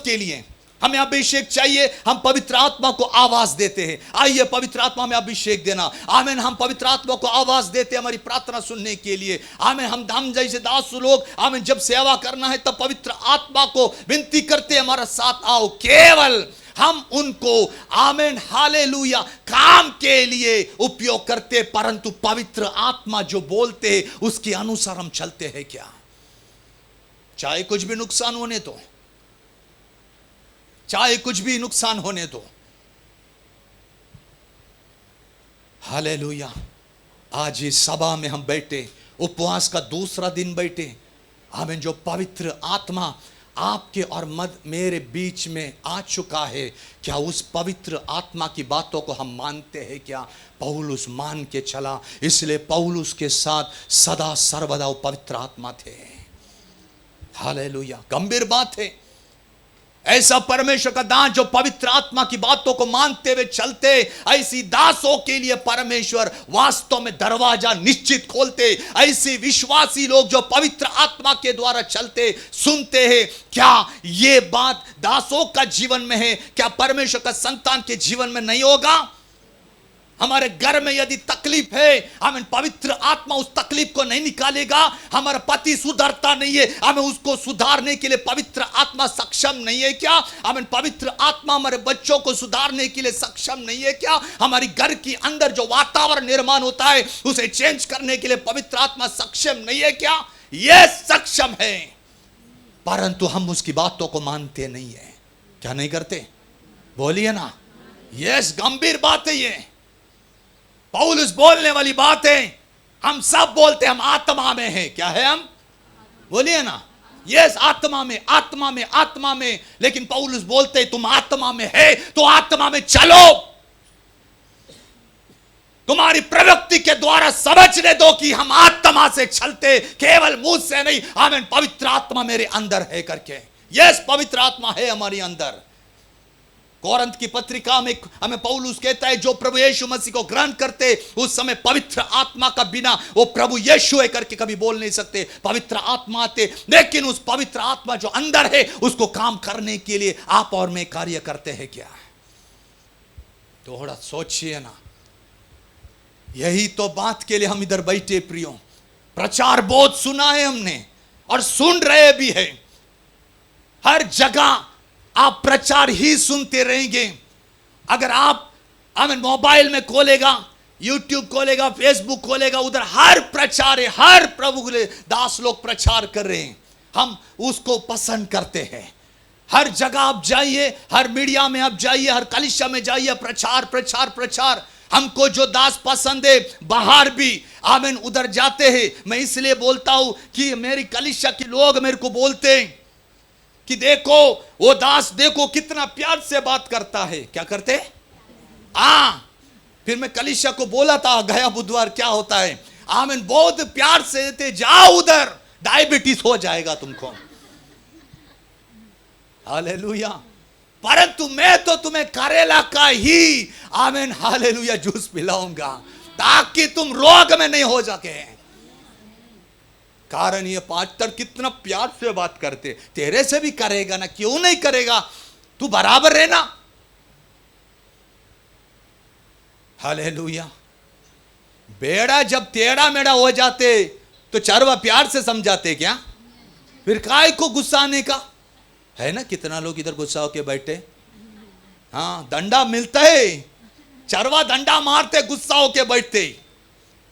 के लिए हमें अभिषेक चाहिए, हम पवित्र आत्मा को आवाज देते हैं, आइए पवित्र आत्मा में अभिषेक देना। आमीन। हम पवित्र आत्मा को आवाज देते हैं हमारी प्रार्थना सुनने के लिए। आमीन। हम जैसे दास लोग, आमीन, जब सेवा करना है तब पवित्र आत्मा को विनती करते हैं, हमारा साथ आओ। केवल हम उनको, आमीन, हालेलुया, काम के लिए उपयोग करते, परंतु पवित्र आत्मा जो बोलते हैं उसके अनुसार हम चलते हैं क्या? चाहे कुछ भी नुकसान होने दो, चाहे कुछ भी नुकसान होने दो। हालेलुया। आज इस सभा में हम बैठे, उपवास का दूसरा दिन बैठे, आमीन, जो पवित्र आत्मा आपके और मेरे बीच में आ चुका है, क्या उस पवित्र आत्मा की बातों को हम मानते हैं क्या? पौलुस मान के चला, इसलिए पौलुस के साथ सदा सर्वदा वो पवित्र आत्मा थे। हालेलुया। गंभीर बात है, ऐसा परमेश्वर का दास जो पवित्र आत्मा की बातों को मानते हुए चलते, ऐसी दासों के लिए परमेश्वर वास्तव में दरवाजा निश्चित खोलते। ऐसे विश्वासी लोग जो पवित्र आत्मा के द्वारा चलते, सुनते हैं। क्या ये बात दासों का जीवन में है? क्या परमेश्वर का संतान के जीवन में नहीं होगा? हमारे घर में यदि तकलीफ है, हमें पवित्र आत्मा उस तकलीफ को नहीं निकालेगा। हमारा पति सुधरता नहीं है, हमें उसको सुधारने के लिए पवित्र आत्मा सक्षम नहीं है क्या? हमें पवित्र आत्मा हमारे बच्चों को सुधारने के लिए सक्षम नहीं है क्या? हमारी घर के अंदर जो वातावरण निर्माण होता है उसे चेंज करने के लिए पवित्र आत्मा सक्षम नहीं है क्या? यह सक्षम है, परंतु हम उसकी बातों को मानते नहीं है। क्या नहीं करते? बोलिए ना। यस, गंभीर बात है ये। पौलुस बोलने वाली बात है। हम सब बोलते हम आत्मा में हैं। क्या है हम? बोलिए ना। यस, आत्मा में, आत्मा में, आत्मा में। लेकिन पौलुस बोलते तुम आत्मा में है तो आत्मा में चलो। तुम्हारी प्रवृत्ति के द्वारा समझने दो कि हम आत्मा से चलते, केवल मुंह से नहीं। आमीन। पवित्र आत्मा मेरे अंदर है करके। यस, पवित्र आत्मा है हमारे अंदर। कोरिन्थ की पत्रिका में हमें पौलुस कहता है जो प्रभु यीशु मसीह को ग्रहण करते उस समय पवित्र आत्मा का बिना वो प्रभु यीशु है करके कभी बोल नहीं सकते। पवित्र आत्मा आते, लेकिन उस पवित्र आत्मा जो अंदर है उसको काम करने के लिए आप और मैं कार्य करते हैं क्या? थोड़ा सोचिए ना। यही तो बात के लिए हम इधर बैठे प्रियो। प्रचार बहुत सुना है हमने और सुन रहे भी है। हर जगह आप प्रचार ही सुनते रहेंगे। अगर आप मोबाइल में खोलेगा, यूट्यूब खोलेगा, फेसबुक खोलेगा, उधर हर प्रचार है, हर प्रभु के दास लोग प्रचार कर रहे हैं। हम उसको पसंद करते हैं। हर जगह आप जाइए, हर मीडिया में आप जाइए, हर कलीसिया में जाइए, प्रचार प्रचार प्रचार। हमको जो दास पसंद है बाहर भी आमीन उधर जाते हैं। मैं इसलिए बोलता हूं कि मेरी कलीसिया के लोग मेरे को बोलते हैं कि देखो वो दास, देखो कितना प्यार से बात करता है। क्या करते? फिर मैं कलीसिया को बोला था गया बुधवार, क्या होता है? आमीन, बहुत प्यार से देते, जाओ उधर, डायबिटीज हो जाएगा तुमको। हालेलुया। परंतु मैं तो तुम्हें करेला का ही आमीन हालेलुया जूस पिलाऊंगा ताकि तुम रोग में नहीं हो सके। कारण ये पास्टर कितना प्यार से बात करते, तेरे से भी करेगा ना, क्यों नहीं करेगा, तू बराबर रहना। हालेलुया। बेड़ा जब टेढ़ा मेढ़ा हो जाते तो चरवा प्यार से समझाते क्या? फिर काय को गुस्सा आने का है ना? कितना लोग इधर गुस्सा होके बैठे। हाँ, दंडा मिलता है, चरवा दंडा मारते, गुस्सा होके बैठते,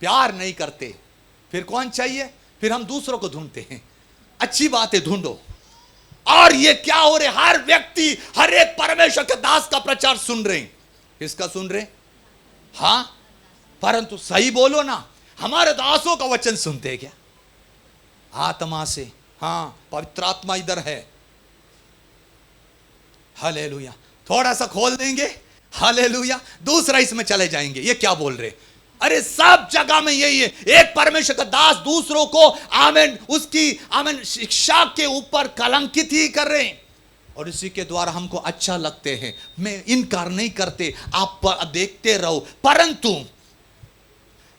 प्यार नहीं करते। फिर कौन चाहिए? फिर हम दूसरों को ढूंढते हैं। अच्छी बात है, ढूंढो। और ये क्या हो रहे, हर व्यक्ति, हर एक परमेश्वर के दास का प्रचार सुन रहे हैं। किसका सुन रहे? हाँ, परंतु सही बोलो ना, हमारे दासों का वचन सुनते हैं क्या? आत्मा से। हाँ, पवित्र आत्मा इधर है। हालेलुया। थोड़ा सा खोल देंगे, हालेलुया, दूसरा इसमें चले जाएंगे। ये क्या बोल रहे? अरे सब जगह में यही है। एक परमेश्वर का दास दूसरों को आमीन उसकी आमीन शिक्षा के ऊपर कलंकित ही कर रहे हैं और इसी के द्वारा हमको अच्छा लगते हैं। मैं इनकार नहीं करते, आप देखते रहो। परंतु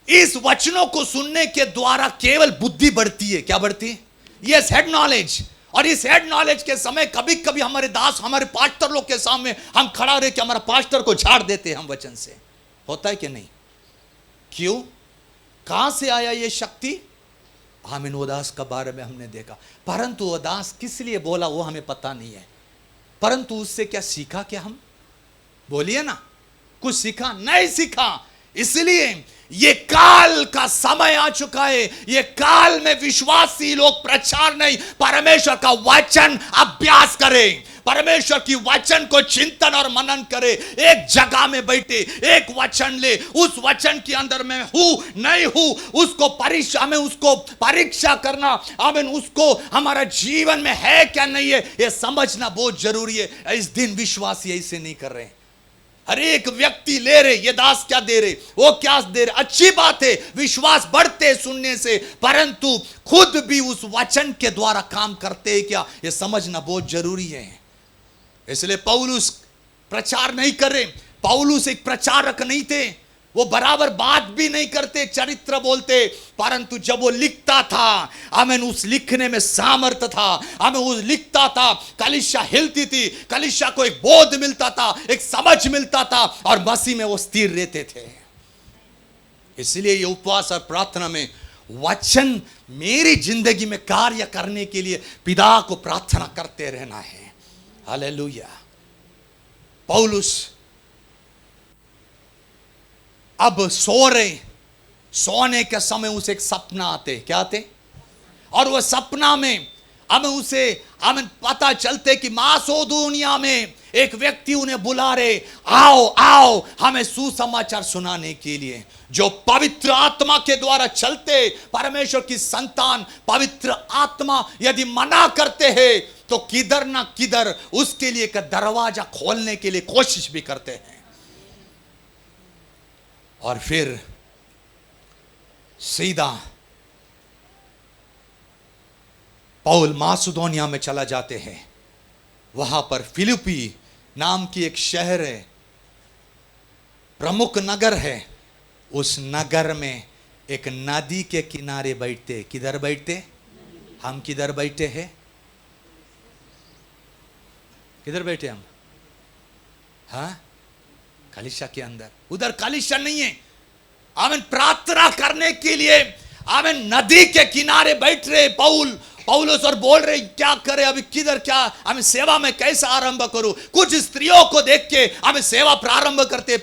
इस वचनों को सुनने के द्वारा केवल बुद्धि बढ़ती है। क्या बढ़ती है? Yes, head knowledge. और इस हेड नॉलेज के समय कभी कभी हमारे दास, हमारे पास्टर लोग के सामने हम खड़ा रहे कि हमारा पास्टर को झाड़ देते हैं हम वचन से। होता है कि नहीं? क्यों? कहां से आया ये शक्ति? आमीन। वो दास के बारे में हमने देखा, परंतु वो दास किस लिए बोला वो हमें पता नहीं है। परंतु उससे क्या सीखा? क्या हम बोलिए ना, कुछ सीखा? नहीं सीखा। इसलिए ये काल का समय आ चुका है। ये काल में विश्वासी लोग प्रचार नहीं, परमेश्वर का वचन अभ्यास करें, परमेश्वर की वचन को चिंतन और मनन करे। एक जगह में बैठे एक वचन ले, उस वचन के अंदर में हूं नहीं हूं उसको परीक्षा करना। आमीन। उसको हमारा जीवन में है क्या नहीं है ये समझना बहुत जरूरी है। इस दिन विश्वासी ऐसे नहीं कर रहे हैं। हर एक व्यक्ति ले रहे, ये दास क्या दे रहे, वो क्या दे रहे, अच्छी बात है, विश्वास बढ़ते सुनने से, परंतु खुद भी उस वचन के द्वारा काम करते हैं क्या, ये समझना बहुत जरूरी है। इसलिए पौलुस प्रचार नहीं कर रहे। पौलुस एक प्रचारक नहीं थे, वो बराबर बात भी नहीं करते, चरित्र बोलते, परंतु जब वो लिखता था, आमीन, उस लिखने में सामर्थ्य था। आमीन, वो लिखता था, कलीसिया हिलती थी, कलीसिया को एक बोध मिलता था, एक समझ मिलता था, और मसीह में वो स्थिर रहते थे। इसलिए ये उपवास और प्रार्थना में वचन मेरी जिंदगी में कार्य करने के लिए पिता को प्रार्थना करते रहना है। हालेलुया। पौलुस अब सो रहे, सोने के समय उसे एक सपना आते। क्या आते? और वह सपना में हमें पता चलते कि मासिदोनिया में एक व्यक्ति उन्हें बुला रहे, आओ आओ हमें सुसमाचार सुनाने के लिए। जो पवित्र आत्मा के द्वारा चलते, परमेश्वर की संतान पवित्र आत्मा यदि मना करते हैं तो किधर ना किधर उसके लिए एक दरवाजा खोलने के लिए कोशिश भी करते हैं। और फिर सीधा पौल मासिदोनिया में चला जाते हैं। वहां पर फिलिप्पी नाम की एक शहर है, प्रमुख नगर है। उस नगर में एक नदी के किनारे बैठते। किधर बैठते? हम किधर बैठे हैं? किधर बैठे हम? हाँ, कलीसिया के अंदर। उधर कलीसिया नहीं है। आमीन। प्रार्थना करने के लिए आमीन नदी के किनारे बैठ रहे पौलुस और बोल रहे क्या करे, अभी किधर क्या हमें सेवा में कैसे आरंभ करूं। कुछ स्त्रियों को देख के हमें सेवा प्रारंभ करते।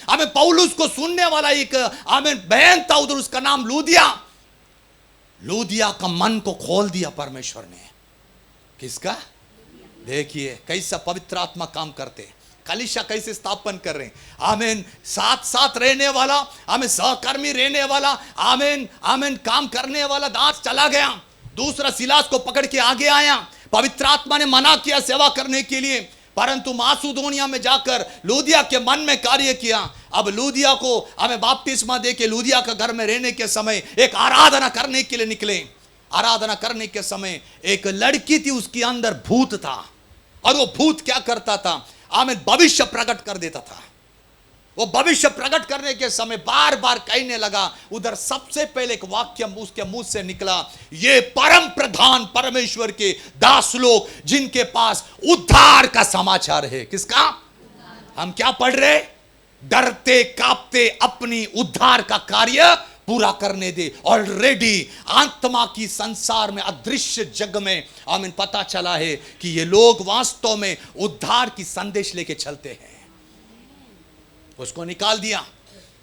हमें पौलुस को सुनने वाला एक आमीन बहन था उधर, उसका नाम लूदिया का मन को खोल दिया परमेश्वर ने। किसका? देखिए कैसा पवित्र आत्मा काम करते, कलीसिया कैसे स्थापन कर रहे हैं। आमीन। साथ साथ रहने वाला, आमीन, सहकर्मी रहने वाला, आमीन आमीन, काम करने वाला दास चला गया, दूसरा सिलास को पकड़ के आगे आया। पवित्र आत्मा ने मना किया सेवा करने के लिए, परंतु मासिदोनिया में जाकर लूदिया के मन में कार्य किया। अब लूदिया को हमें बपतिस्मा दे के लूदिया का घर में रहने के समय एक आराधना करने के लिए निकले। आराधना करने के समय एक लड़की थी, उसके अंदर भूत था, और वो भूत क्या करता था, आमीन, भविष्य प्रकट कर देता था। वो भविष्य प्रकट करने के समय बार बार कहने लगा। उधर सबसे पहले एक वाक्य उसके मुंह से निकला, ये परम प्रधान परमेश्वर के दास लोग जिनके पास उद्धार का समाचार है। किसका? हम क्या पढ़ रहे? डरते कांपते अपनी उद्धार का कार्य पूरा करने दे। ऑलरेडी आत्मा की संसार में, अदृश्य जग में आमीन पता चला है कि ये लोग वास्तव में उद्धार की संदेश लेके चलते हैं। उसको निकाल दिया।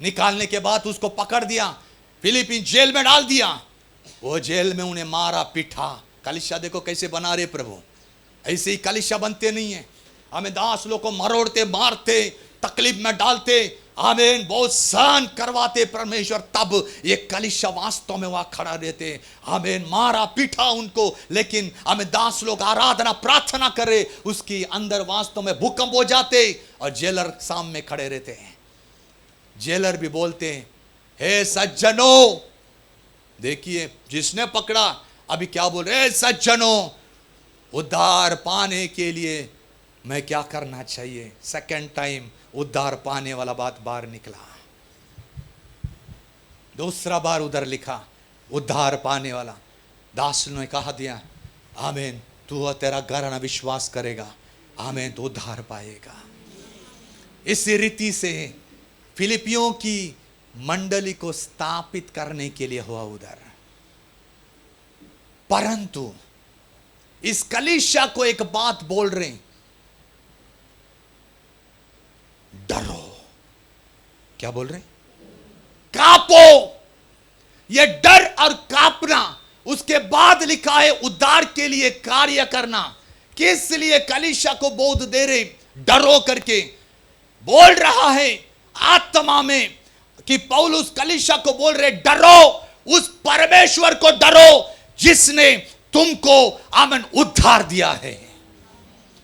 निकालने के बाद उसको पकड़ दिया, फिलिप्पी जेल में डाल दिया। वो जेल में उन्हें मारा पीटा। कलीसिया देखो कैसे बना रहे प्रभु, ऐसे ही कलीसिया बनते नहीं है। हमें दास लोग को मरोड़ते, मारते, तकलीफ में डालते, आमीन, बहुत सहन करवाते परमेश्वर, तब ये कलीसिया वास्तव में वहां खड़ा रहते। आमीन। मारा पीटा उनको, लेकिन हमें दास लोग आराधना प्रार्थना करे, उसकी अंदर वास्तव में भूकंप हो जाते और जेलर सामने खड़े रहते हैं। जेलर भी बोलते हैं, हे सज्जनों, देखिए जिसने पकड़ा अभी क्या बोल रहे, सज्जनों, उद्धार पाने के लिए मैं क्या करना चाहिए। सेकंड टाइम उद्धार पाने वाला बात बाहर निकला। दूसरा बार उधर लिखा उद्धार पाने वाला। दास ने कहा दिया, आमीन, तू और तेरा घर ना विश्वास करेगा, आमीन, तो उद्धार पाएगा। इस रीति से फिलिपियों की मंडली को स्थापित करने के लिए हुआ उधर। परंतु इस कलीसिया को एक बात बोल रहे, डरो। क्या बोल रहे? कांपो। ये डर और कांपना, उसके बाद लिखा है उद्धार के लिए कार्य करना। किस लिए कलीसिया को बोध दे रहे? डरो करके बोल रहा है आत्मा में कि पौलुस कलीसिया को बोल रहे, डरो, उस परमेश्वर को डरो जिसने तुमको आमन उद्धार दिया है।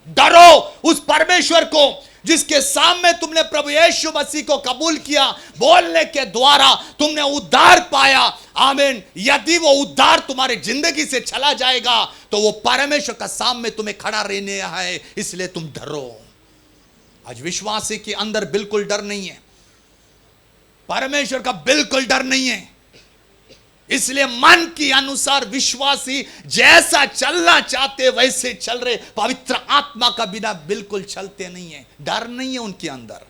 डरो उस परमेश्वर को जिसके सामने तुमने प्रभु यीशु मसीह को कबूल किया, बोलने के द्वारा तुमने उद्धार पाया। आमीन। यदि वो उद्धार तुम्हारे जिंदगी से चला जाएगा तो वो परमेश्वर का सामने तुम्हें खड़ा रहने है, इसलिए तुम डरो। आज विश्वासी के अंदर बिल्कुल डर नहीं है, परमेश्वर का बिल्कुल डर नहीं है, इसलिए मन के अनुसार विश्वासी जैसा चलना चाहते वैसे चल रहे, पवित्र आत्मा का बिना बिल्कुल चलते नहीं है। डर नहीं है उनके अंदर,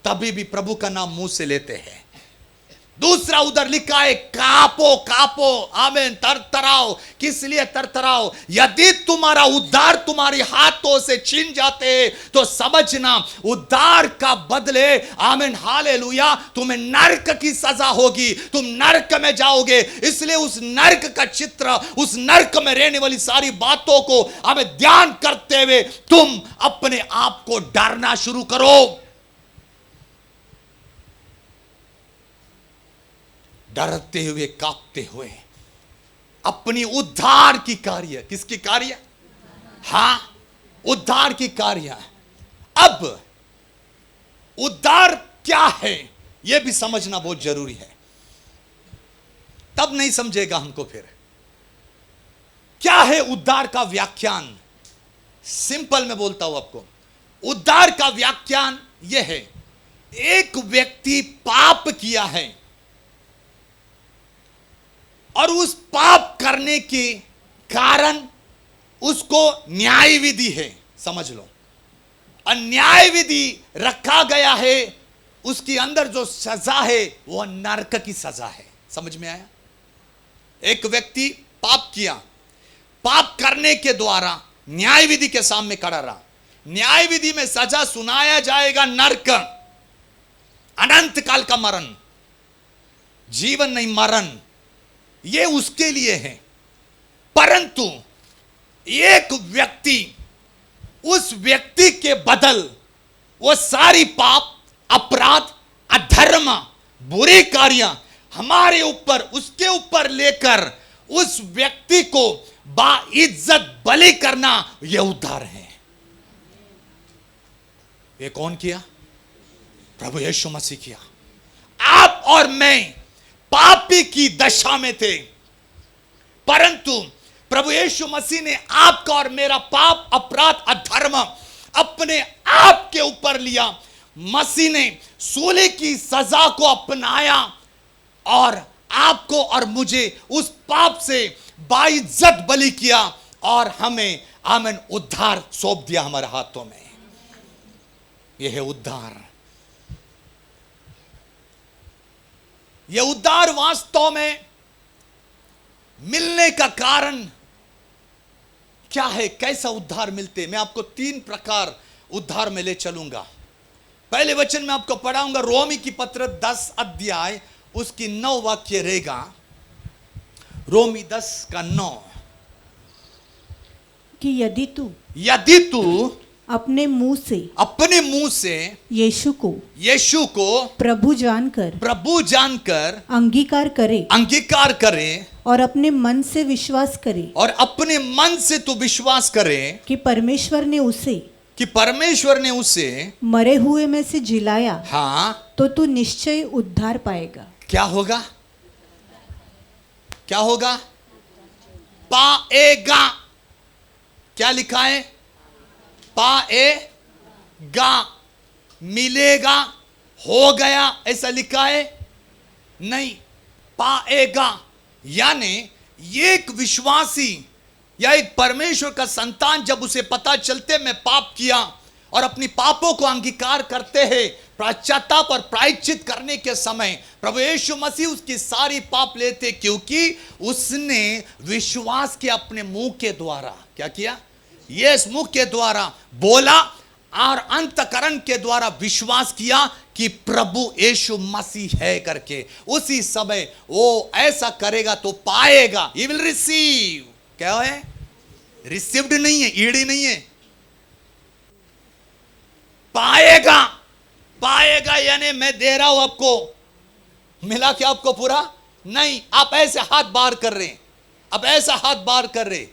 तभी भी प्रभु का नाम मुंह से लेते हैं। दूसरा उधर लिखा है कापो कापो, आमीन, तरतराओ। किस लिए तरतराओ? यदि तुम्हारा उद्धार तुम्हारे हाथों से छीन जाते तो समझना उद्धार का बदले, आमीन, हालेलुया, तुम्हें नरक की सजा होगी, तुम नरक में जाओगे। इसलिए उस नरक का चित्र, उस नरक में रहने वाली सारी बातों को हमें ध्यान करते हुए तुम अपने आप को डरना शुरू करो। डरते हुए, कांपते हुए अपनी उद्धार की कार्य, किसकी कार्य? हां, उद्धार की कार्य। अब उद्धार क्या है यह भी समझना बहुत जरूरी है, तब नहीं समझेगा हमको। फिर क्या है उद्धार का व्याख्यान? सिंपल में बोलता हूं आपको, उद्धार का व्याख्यान यह है, एक व्यक्ति पाप किया है और उस पाप करने के कारण उसको न्याय विधि है, समझ लो, और न्याय विधि रखा गया है, उसके अंदर जो सजा है वह नरक की सजा है। समझ में आया? एक व्यक्ति पाप किया, पाप करने के द्वारा न्याय विधि के सामने खड़ा रहा, न्याय विधि में सजा सुनाया जाएगा नरक, अनंत काल का मरण, जीवन नहीं मरण, ये उसके लिए है। परंतु एक व्यक्ति, उस व्यक्ति के बदल वो सारी पाप, अपराध, अधर्म, बुरे कार्य हमारे ऊपर, उसके ऊपर लेकर उस व्यक्ति को बाइज्जत बलि करना, यह उद्धार है। ये कौन किया? प्रभु यीशु मसीह किया। आप और मैं पापी की दशा में थे, परंतु प्रभु यीशु मसीह ने आपका और मेरा पाप, अपराध, अधर्म अपने आप के ऊपर लिया। मसीह ने सूली की सजा को अपनाया और आपको और मुझे उस पाप से बाइज्जत बलि किया और हमें आमीन उद्धार सौंप दिया हमारे हाथों में। यह है उद्धार। यह उद्धार वास्तव में मिलने का कारण क्या है? कैसा उद्धार मिलते? मैं आपको 3 प्रकार उद्धार में ले चलूंगा। पहले वचन में आपको पढ़ाऊंगा, रोमी की पत्र 10 अध्याय उसकी 9 वाक्य रहेगा। रोमी 10 का 9 कि यदि तू अपने मुंह से यीशु को प्रभु जानकर अंगीकार करे और अपने मन से विश्वास करे कि परमेश्वर ने उसे मरे हुए में से जिलाया, हाँ, तो तू निश्चय उद्धार पाएगा। क्या होगा? क्या होगा? पाएगा। क्या लिखा है? पाएगा, मिलेगा, हो गया, ऐसा लिखा है। नहीं पाएगा। यानी एक विश्वासी या एक परमेश्वर का संतान जब उसे पता चलते मैं पाप किया और अपनी पापों को अंगीकार करते हैं, पश्चाताप और प्रायश्चित करने के समय प्रभु यीशु मसीह उसकी सारी पाप लेते, क्योंकि उसने विश्वास किया अपने मुंह के द्वारा। क्या किया? यस, मुंह के द्वारा बोला और अंतकरण के द्वारा विश्वास किया कि प्रभु यीशु मसीह है करके। उसी समय वो ऐसा करेगा तो पाएगा। He will receive. क्या है? रिसीव्ड नहीं है, ईडी नहीं है, पाएगा। पाएगा यानी मैं दे रहा हूं आपको, मिला क्या आपको पूरा? नहीं, आप ऐसे हाथ बाहर कर रहे हैं, आप ऐसा हाथ बाहर कर रहे,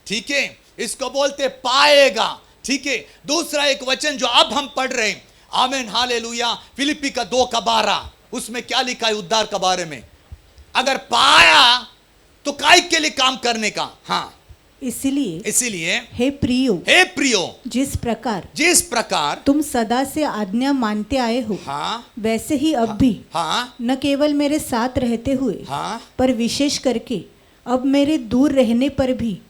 ठीक है, इसको बोलते पाएगा। ठीक है, दूसरा एक वचन जो अब हम पढ़ रहे हैं, आमीन हालेलुया, फिलिप्पी का 2:12, उसमें क्या लिखा है उद्धार के बारे में? अगर पाया तो काय के लिए काम करने का? हाँ, इसीलिए हे प्रियो, जिस प्रकार तुम सदा से आज्ञा मानते आए हो, हाँ, वैसे ही अब भी, हाँ, न केवल मेरे साथ रहते हुए, हाँ, पर विशेष करके अब मेरे दूर रहने पर भी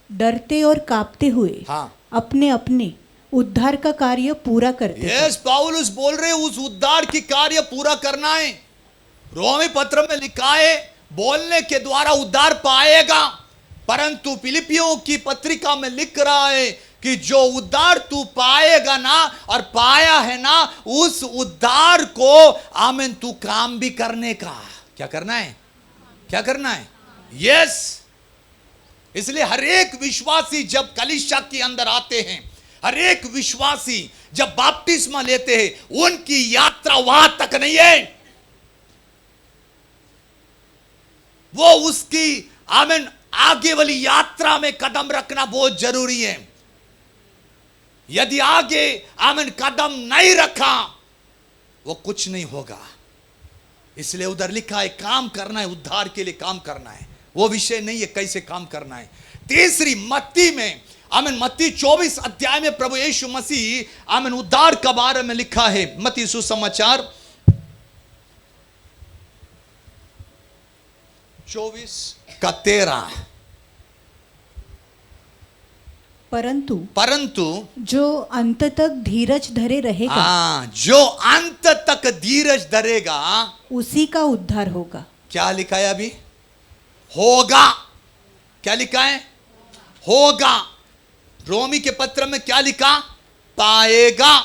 डरते और कांपते हुए, हाँ, अपने अपने उद्धार का कार्य पूरा करते। यस, पौलुस बोल रहे उस उद्धार की कार्य पूरा करना है। रोमी पत्र में लिखा है बोलने के द्वारा उद्धार पाएगा, परंतु फिलिपियों की पत्रिका में लिख रहा है कि जो उद्धार तू पाएगा ना और पाया है ना, उस उद्धार को आमीन तू काम भी करने का। क्या करना है? क्या करना है? यस, इसलिए हर एक विश्वासी जब कलीसिया के अंदर आते हैं, हर एक विश्वासी जब बपतिस्मा लेते हैं, उनकी यात्रा वहां तक नहीं है, वो उसकी आमीन आगे वाली यात्रा में कदम रखना बहुत जरूरी है। यदि आगे आमीन कदम नहीं रखा वो कुछ नहीं होगा। इसलिए उधर लिखा है काम करना है, उद्धार के लिए काम करना है, वो विषय नहीं है कैसे काम करना है। तीसरी मत्ती में आमीन मत्ती 24 अध्याय में प्रभु यीशु मसीह आमीन उद्धार के बारे में लिखा है। मत्ती सुसमाचार 24:13, परंतु जो अंत तक धीरज धरे रहेगा, जो अंत तक धीरज धरेगा उसी का उद्धार होगा। क्या लिखा है अभी? होगा। क्या लिखा है? होगा। रोमी के पत्र में क्या लिखा? पाएगा,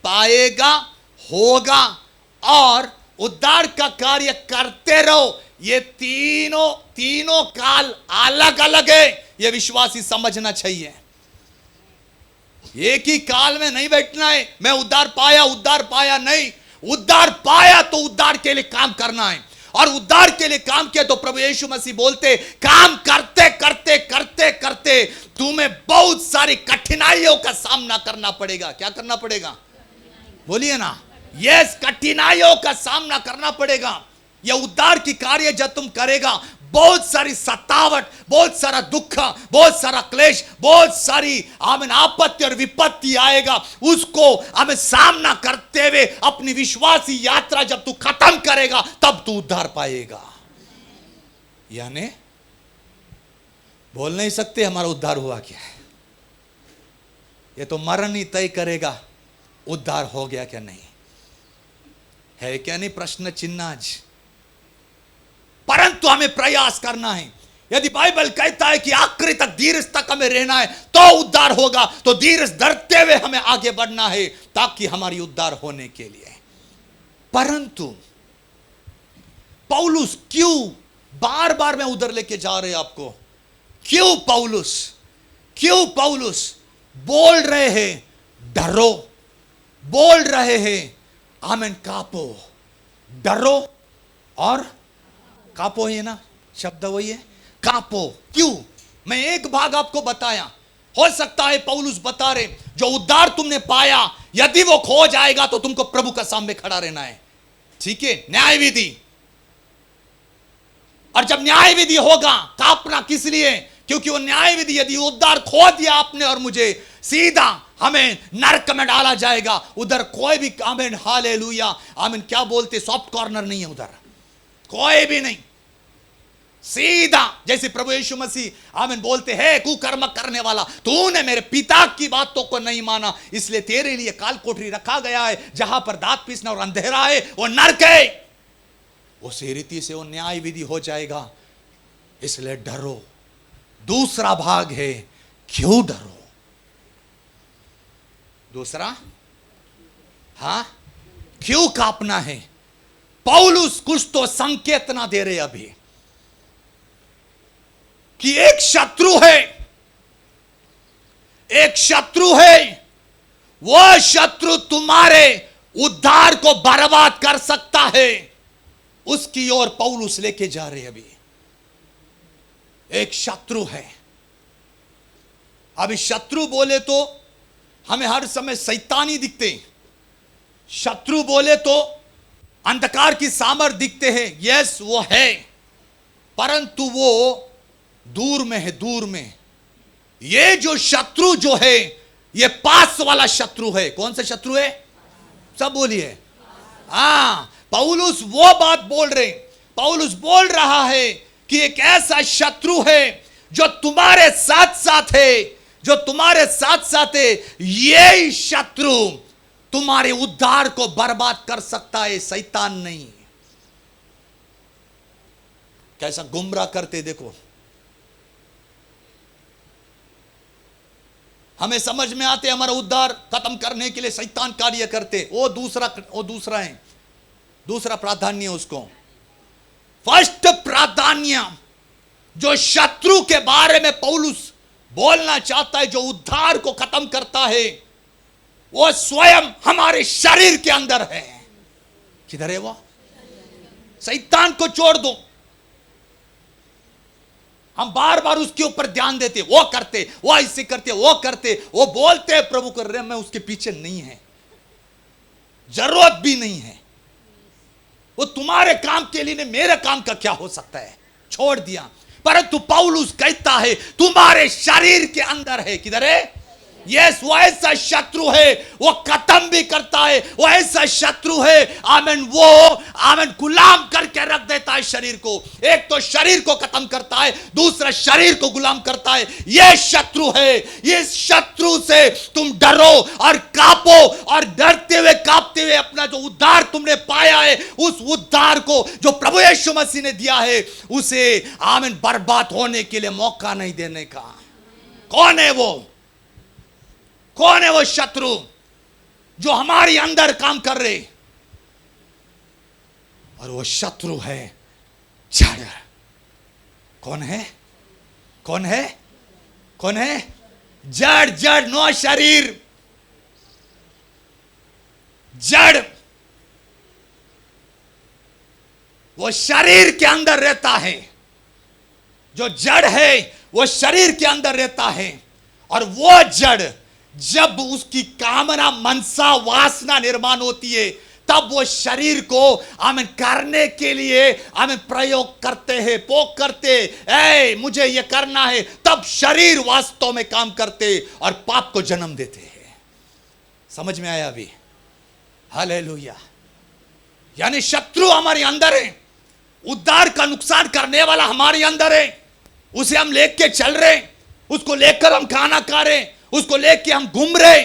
पाएगा, होगा और उद्धार का कार्य करते रहो। ये तीनों काल अलग अलग है, ये विश्वासी समझना चाहिए। एक ही काल में नहीं बैठना है, मैं उद्धार पाया नहीं। उद्धार पाया तो उद्धार के लिए काम करना है, और उद्धार के लिए काम किया तो प्रभु यीशु मसीह बोलते काम करते करते करते करते तुम्हें बहुत सारी कठिनाइयों का सामना करना पड़ेगा। क्या करना पड़ेगा? बोलिए ना। यस, कठिनाइयों का सामना करना पड़ेगा। यह उद्धार की कार्य जब तुम करेगा, बहुत सारी सतावट, बहुत सारा दुख, बहुत सारा क्लेश, बहुत सारी आमीन आपत्ति और विपत्ति आएगा, उसको हमें सामना करते हुए अपनी विश्वासी यात्रा जब तू खत्म करेगा तब तू उद्धार पाएगा। यानी बोल नहीं सकते हमारा उद्धार हुआ क्या है, ये तो मरण ही तय करेगा उद्धार हो गया क्या नहीं है। क्या नहीं? प्रश्न चिन्ह आज। परंतु हमें प्रयास करना है। यदि बाइबल कहता है कि आखिरी तक धीरज तक हमें रहना है तो उद्धार होगा, तो धीरज धरते हुए हमें आगे बढ़ना है ताकि हमारी उद्धार होने के लिए। परंतु पौलुस क्यों बार बार मैं उधर लेके जा रहे आपको, क्यों पौलुस बोल रहे हैं डरो, बोल रहे हैं आमीन कापो, डरो और कापो है ना, शब्द वही है, कापो। क्यों? मैं एक भाग आपको बताया। हो सकता है पौलुस बता रहे जो उद्धार तुमने पाया यदि वो खो जाएगा तो तुमको प्रभु का सामने खड़ा रहना है। ठीक है, न्याय विधि। और जब न्याय विधि होगा कापना किस लिए? क्योंकि वो न्याय विधि यदि उद्धार खो दिया आपने और मुझे, सीधा हमें नरक में डाला जाएगा। उधर कोई भी आमीन हालेलुया आमीन क्या बोलते, सॉफ्ट कॉर्नर नहीं है उधर। कोई भी नहीं। सीधा जैसे प्रभु यीशु मसीह आमीन बोलते हैं, कुकर्म करने वाला, तूने मेरे पिता की बातों को नहीं माना, इसलिए तेरे लिए काल कोठरी रखा गया है, जहां पर दांत पीसना और अंधेरा है, वो नरक है। उसी रीति से वो न्याय विधि हो जाएगा, इसलिए डरो। दूसरा भाग है, क्यों डरो? दूसरा, हां, क्यों कांपना है? पौलुस कुछ तो संकेत ना दे रहे अभी कि एक शत्रु है, एक शत्रु है, वो शत्रु तुम्हारे उद्धार को बर्बाद कर सकता है, उसकी ओर पौलुस लेके जा रहे अभी। एक शत्रु है। अभी शत्रु बोले तो हमें हर समय शैतानी दिखते हैं, शत्रु बोले तो अंधकार की सामर्थ दिखते हैं, यस वो है, परंतु वो दूर में है, दूर में। ये जो शत्रु जो है, ये पास वाला शत्रु है। कौन सा शत्रु है? सब बोलिए। पौलुस वो बात बोल रहे, पौलुस बोल रहा है कि एक ऐसा शत्रु है जो तुम्हारे साथ साथ है, जो तुम्हारे साथ साथ है। यही शत्रु तुम्हारे उद्धार को बर्बाद कर सकता है, शैतान नहीं। कैसा गुमराह करते देखो। हमें समझ में आते हमारा उद्धार खत्म करने के लिए शैतान कार्य करते, वो दूसरा है, दूसरा प्राधान्य उसको। फर्स्ट प्राधान्य जो शत्रु के बारे में पौलुस बोलना चाहता है, जो उद्धार को खत्म करता है, वो स्वयं हमारे शरीर के अंदर है। किधर है वो? शैतान को छोड़ दो। हम बार बार उसके ऊपर ध्यान देते, वो करते, वो ऐसे करते, वो करते, वो बोलते हैं प्रभु कर रहे, मैं उसके पीछे नहीं है, जरूरत भी नहीं है। वो तुम्हारे काम के लिए, मेरे काम का क्या हो सकता है, छोड़ दिया। परंतु पौलुस कहता है तुम्हारे शरीर के अंदर है। किधर है? यस, वो ऐसा शत्रु है, वो खत्म भी करता है। वो ऐसा शत्रु है, आमेन, वो आमेन गुलाम करके रख देता है शरीर को। एक तो शरीर को खत्म करता है, दूसरा शरीर को गुलाम करता है। ये शत्रु है। ये शत्रु से तुम डरो और कांपो, और डरते हुए कांपते हुए अपना जो उद्धार तुमने पाया है, उस उद्धार को जो प्रभु यीशु मसीह ने दिया है, उसे आमेन बर्बाद होने के लिए मौका नहीं देने का। कौन है वो? कौन है वो शत्रु जो हमारे अंदर काम कर रहे? और वो शत्रु है जड़। कौन है? कौन है? कौन है? जड़। जड़, नो शरीर, जड़। वो शरीर के अंदर रहता है। जो जड़ है वो शरीर के अंदर रहता है, और वो जड़ जब उसकी कामना, मनसा, वासना निर्माण होती है, तब वो शरीर को आमीन करने के लिए आमीन प्रयोग करते हैं, पोक करते, ऐ मुझे ये करना है। तब शरीर वास्तव में काम करते और पाप को जन्म देते हैं। समझ में आया अभी? हालेलुया। यानी शत्रु हमारे अंदर है, उद्धार का नुकसान करने वाला हमारे अंदर है। उसे हम लेके चल रहे, उसको लेकर हम खाना खा रहे, उसको लेके हम घूम रहे।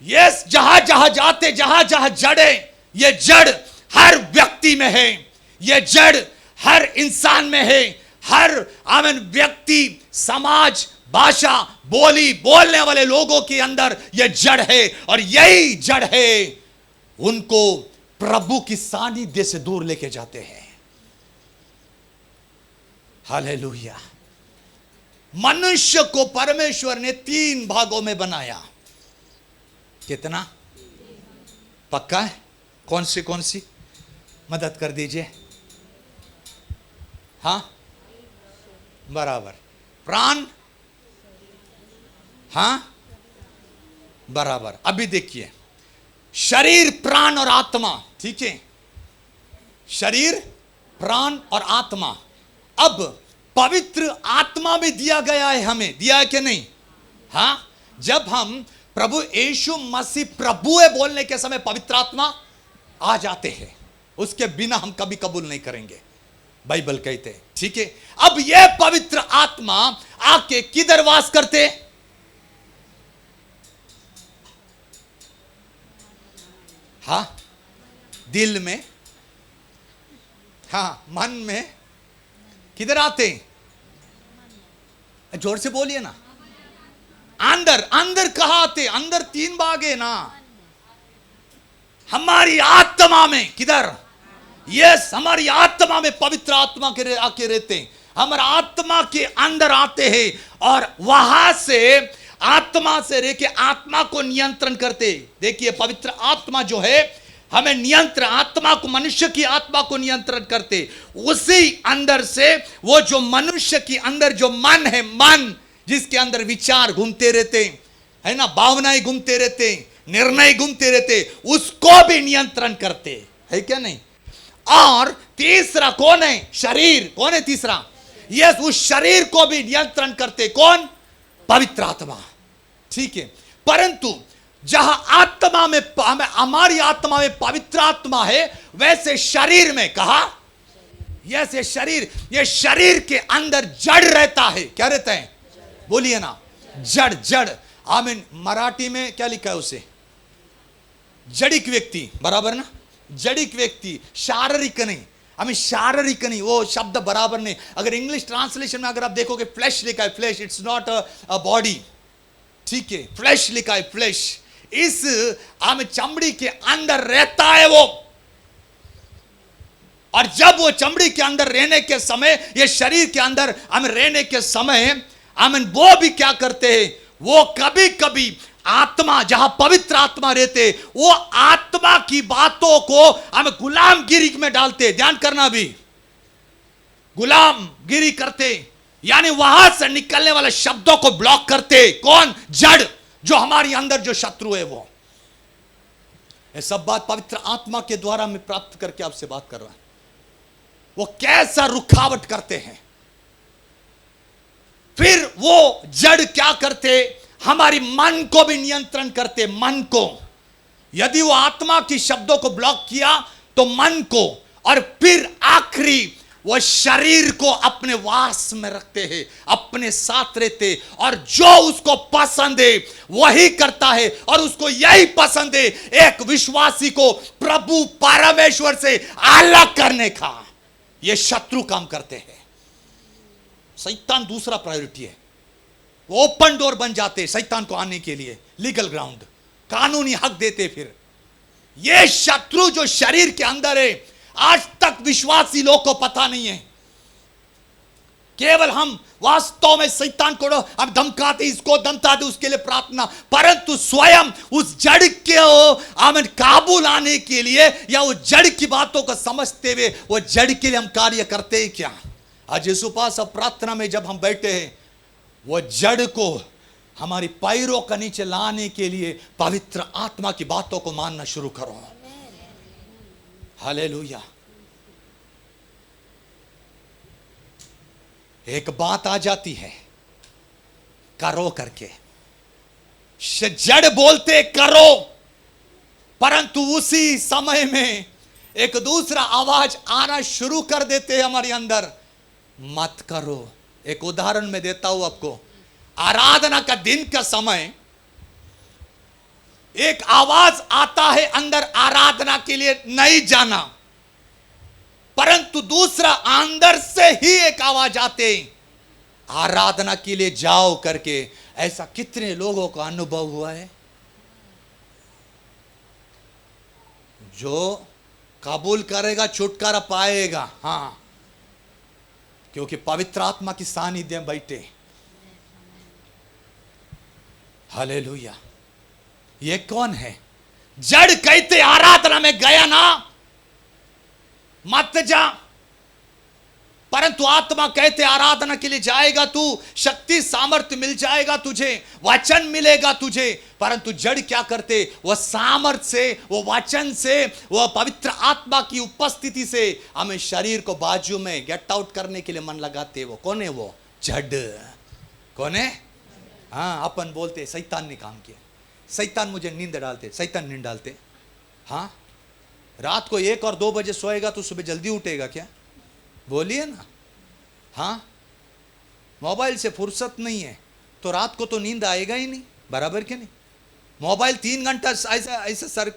यस, जहां जहां जाते, जहां जहां जड़े, ये जड़ हर व्यक्ति में है, ये जड़ हर इंसान में है। हर आमीन व्यक्ति, समाज, भाषा, बोली बोलने वाले लोगों के अंदर ये जड़ है, और यही जड़ है उनको प्रभु की सानिध्य से दूर लेके जाते हैं। हालेलुया। मनुष्य को परमेश्वर ने 3 भागों में बनाया। कितना? पक्का है? कौन सी मदद कर दीजिए। हाँ, बराबर। प्राण, हाँ, बराबर। अभी देखिए, शरीर, प्राण और आत्मा, ठीक है? शरीर, प्राण और आत्मा। अब पवित्र आत्मा में दिया गया है, हमें दिया है कि नहीं? हाँ, जब हम प्रभु यीशु मसीह प्रभु है बोलने के समय पवित्र आत्मा आ जाते हैं। उसके बिना हम कभी कबूल नहीं करेंगे, बाइबल कहते हैं। ठीक है, अब यह पवित्र आत्मा आके किधर वास करते? हाँ, दिल में, हाँ मन में। किधर आते? जोर से बोलिए ना। अंदर, अंदर कहाँ आते? अंदर 3 भाग है ना, हमारी आत्मा में। किधर? यस, हमारी आत्मा में पवित्र आत्मा के आके रहते हैं, हमारा आत्मा के अंदर आते हैं और वहां से आत्मा से रह के आत्मा को नियंत्रण करते। देखिए, पवित्र आत्मा जो है हमें नियंत्रण, आत्मा को, मनुष्य की आत्मा को नियंत्रण करते। उसी अंदर से वो जो मनुष्य के अंदर जो मन है, मन जिसके अंदर विचार घूमते रहते है ना, भावनाएं घूमते रहते, निर्णय घूमते रहते, उसको भी नियंत्रण करते है क्या नहीं? और तीसरा कौन है? शरीर। कौन है तीसरा? यस, उस शरीर को भी नियंत्रण करते। कौन? पवित्र आत्मा। ठीक है, परंतु जहां आत्मा में, हमारी आत्मा में पवित्र आत्मा है, वैसे शरीर में कहा? यस, ये शरीर के अंदर जड़ रहता है। क्या रहता है? बोलिए ना, जड़। जड़, आमीन। मराठी में क्या लिखा है उसे? जड़िक व्यक्ति, बराबर ना? जड़िक व्यक्ति, शारीरिक नहीं, हमें शारीरिक नहीं, वो शब्द बराबर नहीं। अगर इंग्लिश ट्रांसलेशन में अगर आप देखोगे, फ्लैश लिखा है, flash, it's not a body. ठीक है, फ्लैश लिखा है, फ्लैश। इस हमें चमड़ी के अंदर रहता है वो, और जब वो चमड़ी के अंदर रहने के समय, ये शरीर के अंदर हमें रहने के समय, हमें वो भी क्या करते हैं? वो कभी कभी आत्मा, जहां पवित्र आत्मा रहते, वो आत्मा की बातों को हम गुलामगिरी में डालते। ध्यान करना, भी गुलामगिरी करते, यानी वहां से निकलने वाले शब्दों को ब्लॉक करते। कौन? जड़, जो हमारी अंदर जो शत्रु है वो। ये सब बात पवित्र आत्मा के द्वारा मैं प्राप्त करके आपसे बात कर रहा हूं। वो कैसा रुकावट करते हैं, फिर वो जड़ क्या करते? हमारी मन को भी नियंत्रण करते। मन को, यदि वो आत्मा की शब्दों को ब्लॉक किया तो मन को, और फिर आखिरी वो शरीर को अपने वास में रखते हैं, अपने साथ रहते, और जो उसको पसंद है वही करता है। और उसको यही पसंद है, एक विश्वासी को प्रभु परमेश्वर से अलग करने का। ये शत्रु काम करते हैं। शैतान दूसरा प्रायोरिटी है, वो ओपन डोर बन जाते शैतान को आने के लिए, लीगल ग्राउंड, कानूनी हक देते। फिर ये शत्रु जो शरीर के अंदर है, आज तक विश्वासी लोग को पता नहीं है। केवल हम वास्तव में शैतान को हम धमकाते, इसको धमकाते, उसके लिए प्रार्थना, परंतु स्वयं उस जड़ के हमें काबू लाने के लिए, या उस जड़ की बातों को समझते हुए वो जड़ के लिए हम कार्य करते हैं क्या? आज इस उपास प्रार्थना में जब हम बैठे हैं, वो जड़ को हमारी पैरों के नीचे लाने के लिए पवित्र आत्मा की बातों को मानना शुरू करो। हालेलुया। एक बात आ जाती है, करो करके। जड़ बोलते करो, परंतु उसी समय में एक दूसरा आवाज आना शुरू कर देते हैं हमारे अंदर, मत करो। एक उदाहरण मैं देता हूं आपको। आराधना का दिन का समय एक आवाज आता है अंदर आराधना के लिए नहीं जाना, परंतु दूसरा अंदर से ही एक आवाज आते आराधना के लिए जाओ करके। ऐसा कितने लोगों का अनुभव हुआ है? जो कबूल करेगा छुटकारा पाएगा। हाँ, क्योंकि पवित्र आत्मा की सानिध्य में बैठे। हालेलुया। ये कौन है? जड़ कहते आराधना में गया ना मत जा, परंतु आत्मा कहते आराधना के लिए जाएगा तू, शक्ति सामर्थ्य मिल जाएगा तुझे, वचन मिलेगा तुझे। परंतु जड़ क्या करते? वह सामर्थ्य से, वो वचन से, वह पवित्र आत्मा की उपस्थिति से हमें शरीर को बाजू में गेट आउट करने के लिए मन लगाते। वो कौन है? वो जड़। कौन है? हाँ, अपन बोलते शैतान ने काम किया, शैतान मुझे नींद डालते, शैतान नींद डालते। हाँ, रात को 1 और 2 बजे सोएगा तो सुबह जल्दी उठेगा क्या? बोलिए ना। हाँ, मोबाइल से फुर्सत नहीं है तो रात को तो नींद आएगा ही नहीं, बराबर के नहीं? मोबाइल 3 घंटा ऐसा ऐसा सर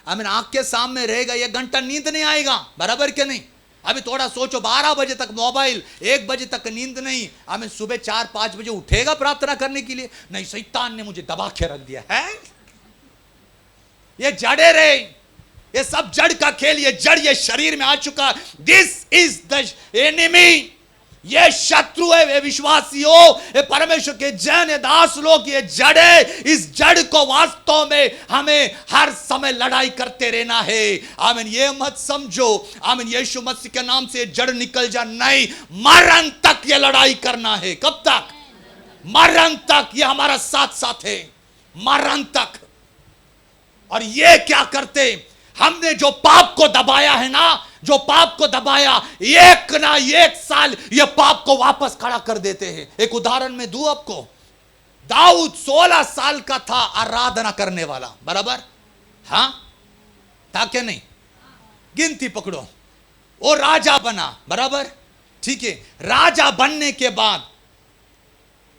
आंख के सामने रहेगा, 1 घंटा नींद नहीं आएगा, बराबर के नहीं? अभी थोड़ा सोचो, 12 बजे तक मोबाइल, 1 बजे तक नींद नहीं, सुबह 4-5 बजे उठेगा प्रार्थना करने के लिए? नहीं, शैतान ने मुझे दबा के रख दिया है। ये जड़े रे, ये सब जड़ का खेल, ये जड़ ये शरीर में आ चुका। दिस इज द एनिमी, ये शत्रु है। वे विश्वासियों, ये परमेश्वर के जन दास लोग, ये जड़े, इस जड़ को वास्तव में हमें हर समय लड़ाई करते रहना है। आमीन। ये मत समझो आमीन यीशु मसीह के नाम से जड़ निकल जा, नहीं, मरण तक ये लड़ाई करना है। कब तक? मरण तक। ये हमारा साथ साथ है, मरण तक। और ये क्या करते? हमने जो पाप को दबाया है ना, जो पाप को दबाया, 1 ना 1 साल ये पाप को वापस खड़ा कर देते हैं। एक उदाहरण में दूं आपको। दाऊद 16 साल का था आराधना करने वाला, बराबर? हाँ, था क्या नहीं? गिनती पकड़ो। वो राजा बना, बराबर? ठीक है। राजा बनने के बाद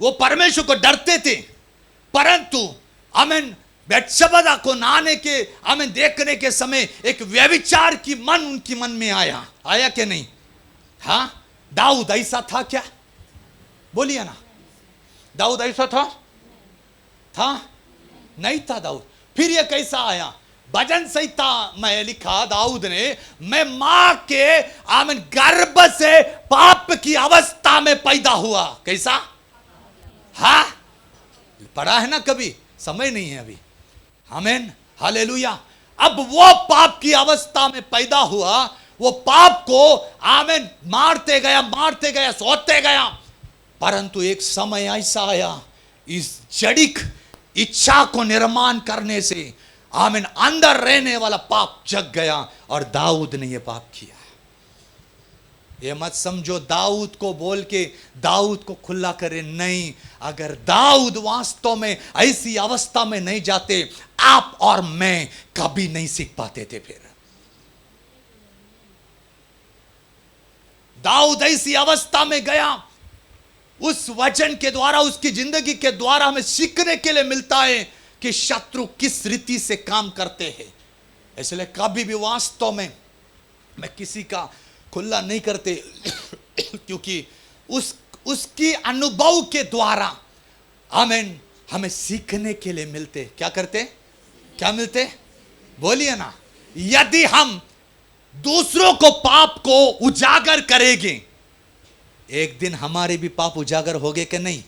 वो परमेश्वर को डरते थे, परंतु आमीन बेत्शेबा को नहाने के आमीन देखने के समय एक व्यभिचार की मन उनकी मन में आया कि नहीं? हाँ, दाऊद ऐसा था क्या? बोलिए ना। दाऊद ऐसा था? नहीं था दाऊद। फिर ये कैसा आया? भजन संहिता में लिखा दाऊद ने, मैं मां के आमीन गर्भ से पाप की अवस्था में पैदा हुआ। कैसा? हाँ, पढ़ा है ना कभी? समय नहीं है अभी। आमीन, हालेलुया। अब वो पाप की अवस्था में पैदा हुआ, वो पाप को आमीन मारते गया, सोते गया, परंतु एक समय ऐसा आया, इस जड़िक इच्छा को निर्माण करने से आमीन अंदर रहने वाला पाप जग गया और दाऊद ने ये पाप किया। ये मत समझो दाऊद को बोल के दाऊद को खुला करे, नहीं। अगर दाऊद वास्तव में ऐसी अवस्था में नहीं जाते, आप और मैं कभी नहीं सीख पाते थे। फिर दाऊद ऐसी अवस्था में गया, उस वचन के द्वारा, उसकी जिंदगी के द्वारा हमें सीखने के लिए मिलता है कि शत्रु किस रीति से काम करते हैं। इसलिए कभी भी वास्तव में मैं किसी का खुला नहीं करते क्योंकि उसकी अनुभव के द्वारा आमीन हमें सीखने के लिए मिलते। क्या करते? क्या मिलते? बोलिए ना। यदि हम दूसरों को पाप को उजागर करेंगे, एक दिन हमारे भी पाप उजागर होंगे कि नहीं?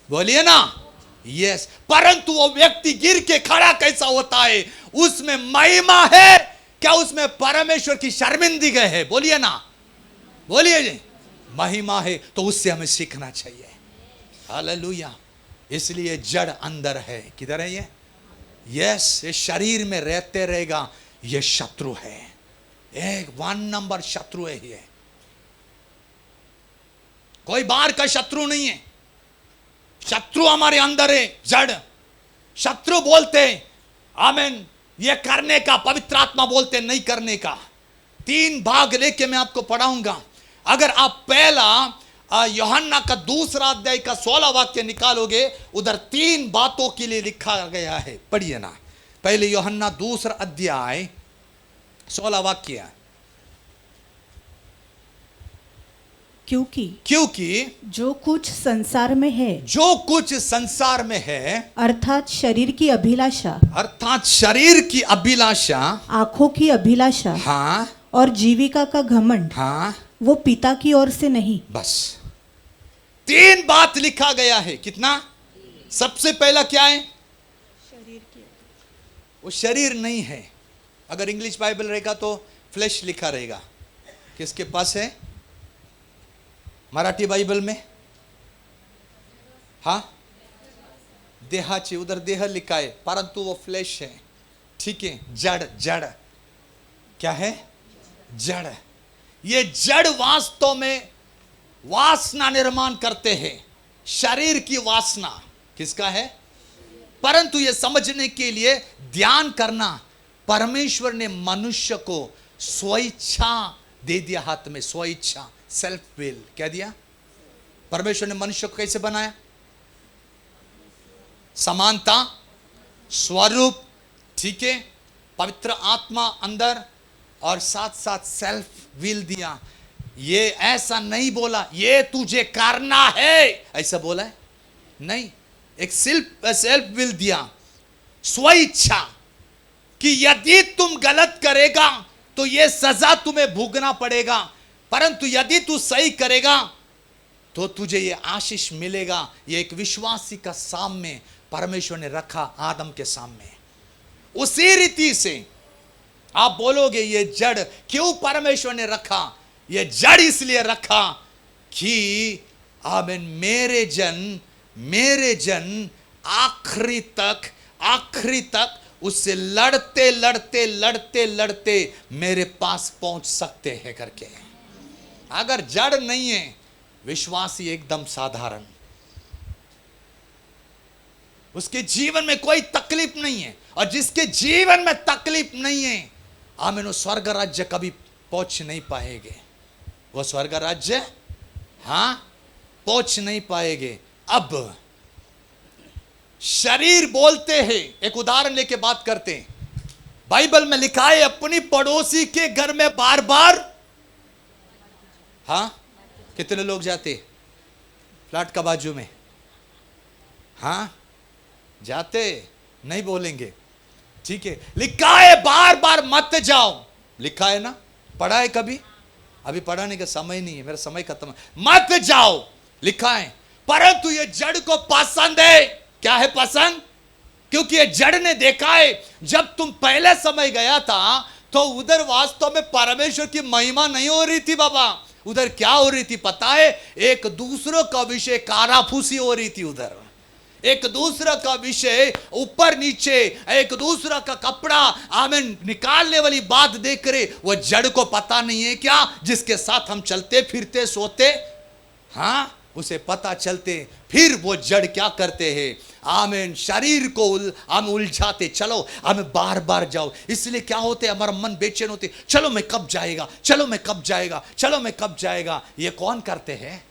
बोलिए ना। यस। परंतु वो व्यक्ति गिर के खड़ा कैसा होता है? उसमें महिमा है क्या? उसमें परमेश्वर की शर्मिंदगी है? बोलिए ना, बोलिए जी। महिमा है, तो उससे हमें सीखना चाहिए। हालेलुया। इसलिए जड़ अंदर है। किधर है ये? यस, ये शरीर में रहते रहेगा। ये शत्रु है, एक 1 नंबर शत्रु है। ये कोई बाहर का शत्रु नहीं है, शत्रु हमारे अंदर है। जड़ शत्रु बोलते आमीन ये करने का, पवित्र आत्मा बोलते नहीं करने का। 3 भाग लेके मैं आपको पढ़ाऊंगा। अगर आप पहला यूहन्ना का 2 अध्याय का 16 वाक्य निकालोगे, उधर 3 बातों के लिए लिखा गया है। पढ़िए ना। पहले यूहन्ना 2 अध्याय 16 वाक्य। क्योंकि जो कुछ संसार में है, अर्थात शरीर की अभिलाषा, आंखों की अभिलाषा, हाँ, और जीविका का घमंड, हाँ, वो पिता की ओर से नहीं। बस 3 बात लिखा गया है। कितना? सबसे पहला क्या है? शरीर की। वो शरीर नहीं है। अगर इंग्लिश बाइबल रहेगा तो फ्लेश लिखा रहेगा। किसके पास है? मराठी बाइबल में? हाँ, देहाची, उधर देह लिखा है, परंतु वो फ्लेश है। ठीक है। जड़ क्या है? जड़। ये जड़ वास्तव में वासना निर्माण करते हैं। शरीर की वासना किसका है? परंतु ये समझने के लिए ध्यान करना, परमेश्वर ने मनुष्य को स्वेच्छा दे दिया हाथ में, स्वेच्छा, सेल्फ विल। क्या दिया? परमेश्वर ने मनुष्य को कैसे बनाया? समानता, स्वरूप, ठीक है, पवित्र आत्मा अंदर, और साथ साथ सेल्फ विल दिया। ये ऐसा नहीं बोला ये तुझे करना है, ऐसा बोला है नहीं। एक सेल्फ विल दिया, स्वेच्छा, कि यदि तुम गलत करेगा तो ये सजा तुम्हें भोगना पड़ेगा, परंतु यदि तू सही करेगा तो तुझे ये आशीष मिलेगा। ये एक विश्वासी का सामने परमेश्वर ने रखा, आदम के सामने। उसी रीति से आप बोलोगे ये जड़ क्यों परमेश्वर ने रखा? ये जड़ इसलिए रखा कि आमीन, मेरे जन आखिरी तक उससे लड़ते मेरे पास पहुंच सकते हैं करके। अगर जड़ नहीं है, विश्वासी एकदम साधारण, उसके जीवन में कोई तकलीफ नहीं है, और जिसके जीवन में तकलीफ नहीं है, आमीन, वो स्वर्ग राज्य कभी पहुंच नहीं पाएंगे। वो स्वर्ग राज्य पहुंच नहीं पाएंगे। अब शरीर बोलते हैं, एक उदाहरण लेके बात करते हैं। बाइबल में लिखा है अपनी पड़ोसी के घर में बार बार, कितने लोग जाते फ्लैट का बाजू में? जाते नहीं बोलेंगे, ठीक है। लिखा है बार बार मत जाओ, लिखा है ना? पढ़ा है कभी? अभी पढ़ाने का समय नहीं है, मेरा समय खत्म है। मत जाओ लिखा है, परंतु ये जड़ को पसंद है। क्या है पसंद? क्योंकि ये जड़ ने देखा है जब तुम पहले समय गया था तो उधर वास्तव में परमेश्वर की महिमा नहीं हो रही थी बाबा। उधर क्या हो रही थी पता है? एक दूसरों का विषय काराफूसी हो रही थी। उधर एक दूसरा का विषय ऊपर नीचे, एक दूसरा का कपड़ा आमीन निकालने वाली बात देख रहे। वो जड़ को पता नहीं है क्या? जिसके साथ हम चलते फिरते सोते, उसे पता चलते। फिर वो जड़ क्या करते हैं? आमीन, शरीर को हम उलझाते, चलो हमें बार बार जाओ। इसलिए क्या होते, हमारा मन बेचैन होते, चलो मैं कब जाएगा, चलो मैं कब जाएगा, चलो मैं कब जाएगा। ये कौन करते हैं?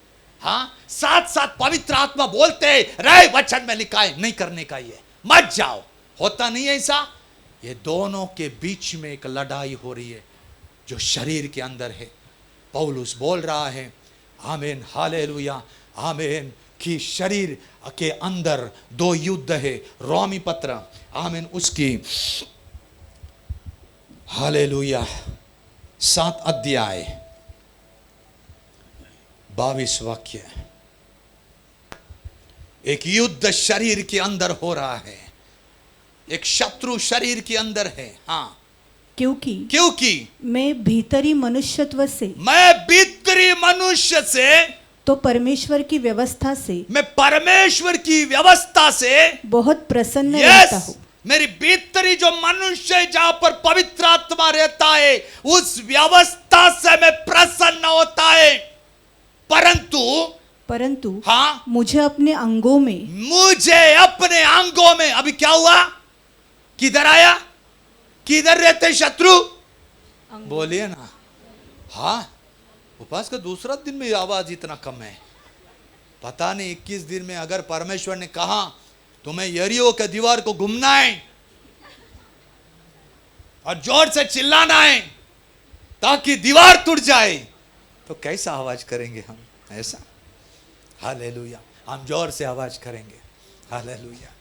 साथ साथ पवित्र आत्मा बोलते हैं रे वचन में लिखा है नहीं करने का, ये मत जाओ। होता नहीं है ऐसा। ये दोनों के बीच में एक लड़ाई हो रही है जो शरीर के अंदर है। पौलुस बोल रहा है आमीन, हालेलुया, आमीन, कि शरीर के अंदर दो युद्ध है। रोमी पत्र आमीन उसकी हालेलुया 7 अध्याय 22 वाक्य। एक युद्ध शरीर के अंदर हो रहा है, एक शत्रु शरीर के अंदर है। क्योंकि मैं भीतरी मनुष्यत्व से तो परमेश्वर की व्यवस्था से, मैं परमेश्वर की व्यवस्था से बहुत प्रसन्न रहता हूँ। मेरी भीतरी जो मनुष्य है जहां पर पवित्र आत्मा रहता है उस व्यवस्था से मैं प्रसन्न होता है। परंतु मुझे अपने अंगों में अभी क्या हुआ? किधर आया? किधर रहते शत्रु? बोलिए ना। उपवास का दूसरा दिन में आवाज इतना कम है, पता नहीं 21 दिन में अगर परमेश्वर ने कहा तुम्हें यरीहो के दीवार को घूमना है और जोर से चिल्लाना है ताकि दीवार टूट जाए, तो कैसा आवाज करेंगे हम? ऐसा? हालेलुया, हम जोर से आवाज करेंगे। हालेलुया,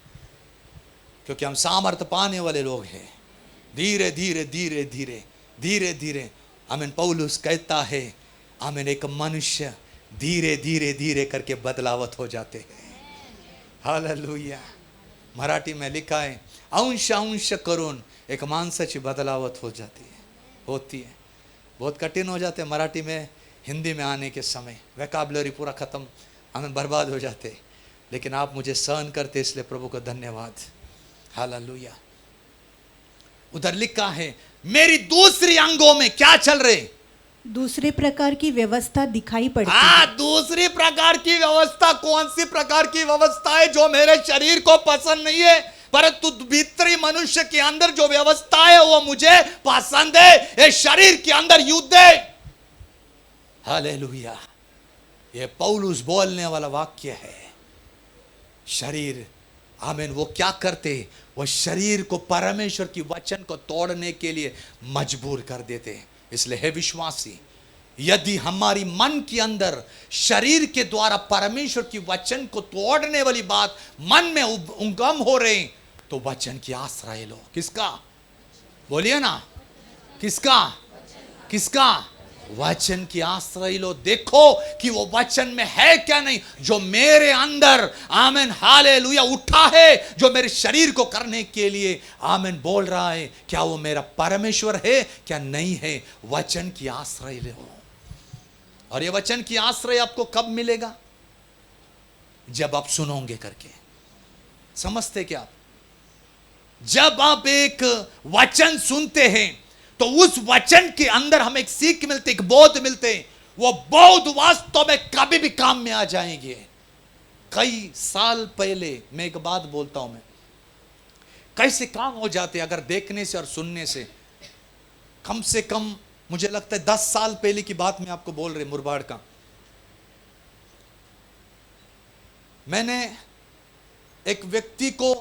क्योंकि हम सामर्थ पाने वाले लोग हैं। धीरे धीरे धीरे धीरे धीरे धीरे आमीन। पौलुस कहता है आमीन, एक मनुष्य धीरे धीरे धीरे करके बदलावत हो जाते हैं। हालेलुया। मराठी में लिखा है अंश अंश करून एक माणसाची बदलावत हो जाती है, होती है। बहुत कठिन हो जाते हैं मराठी में, हिंदी में आने के समय वोकैबुलरी पूरा खत्म, हमें बर्बाद हो जाते। लेकिन आप मुझे सहन करते, इसलिए प्रभु को धन्यवाद। हालेलुया। उधर लिखा है मेरी दूसरी अंगों में क्या चल रहे? दूसरे प्रकार की व्यवस्था दिखाई पड़ती है। दूसरी प्रकार की व्यवस्था। कौन सी प्रकार की व्यवस्था है? जो मेरे शरीर को पसंद नहीं है, परंतु भीतरी मनुष्य के अंदर जो व्यवस्था है वो मुझे पसंद है। ये शरीर के अंदर युद्ध है। हालेलुया। ये पौलुस बोलने वाला वाक्य है। शरीर, आमीन, वो क्या करते? वो शरीर को परमेश्वर की वचन को तोड़ने के लिए मजबूर कर देते। इसलिए हे विश्वासी, यदि हमारी मन के अंदर शरीर के द्वारा परमेश्वर की वचन को तोड़ने वाली बात मन में उगम हो रहे, तो वचन की आश्रय लो। किसका? बोलिए ना, किसका? किसका? वचन की आश्रय लो। देखो कि वो वचन में है क्या नहीं, जो मेरे अंदर, आमीन, हालेलुया, उठा है, जो मेरे शरीर को करने के लिए, आमीन, बोल रहा है, क्या वो मेरा परमेश्वर है क्या नहीं है। वचन की आश्रय लो। और ये वचन की आश्रय आपको कब मिलेगा? जब आप सुनोगे करके। समझते क्या आप? जब आप एक वचन सुनते हैं तो उस वचन के अंदर हमें एक सीख मिलती, एक बोध मिलते, वो बोध वास्तव में कभी भी काम में आ जाएंगे। कई साल पहले मैं एक बात बोलता हूं, मैं कैसे काम हो जाते अगर देखने से और सुनने से। कम से कम मुझे लगता है 10 साल पहले की बात मैं आपको बोल रहे, मुरबाड़ का। मैंने एक व्यक्ति को,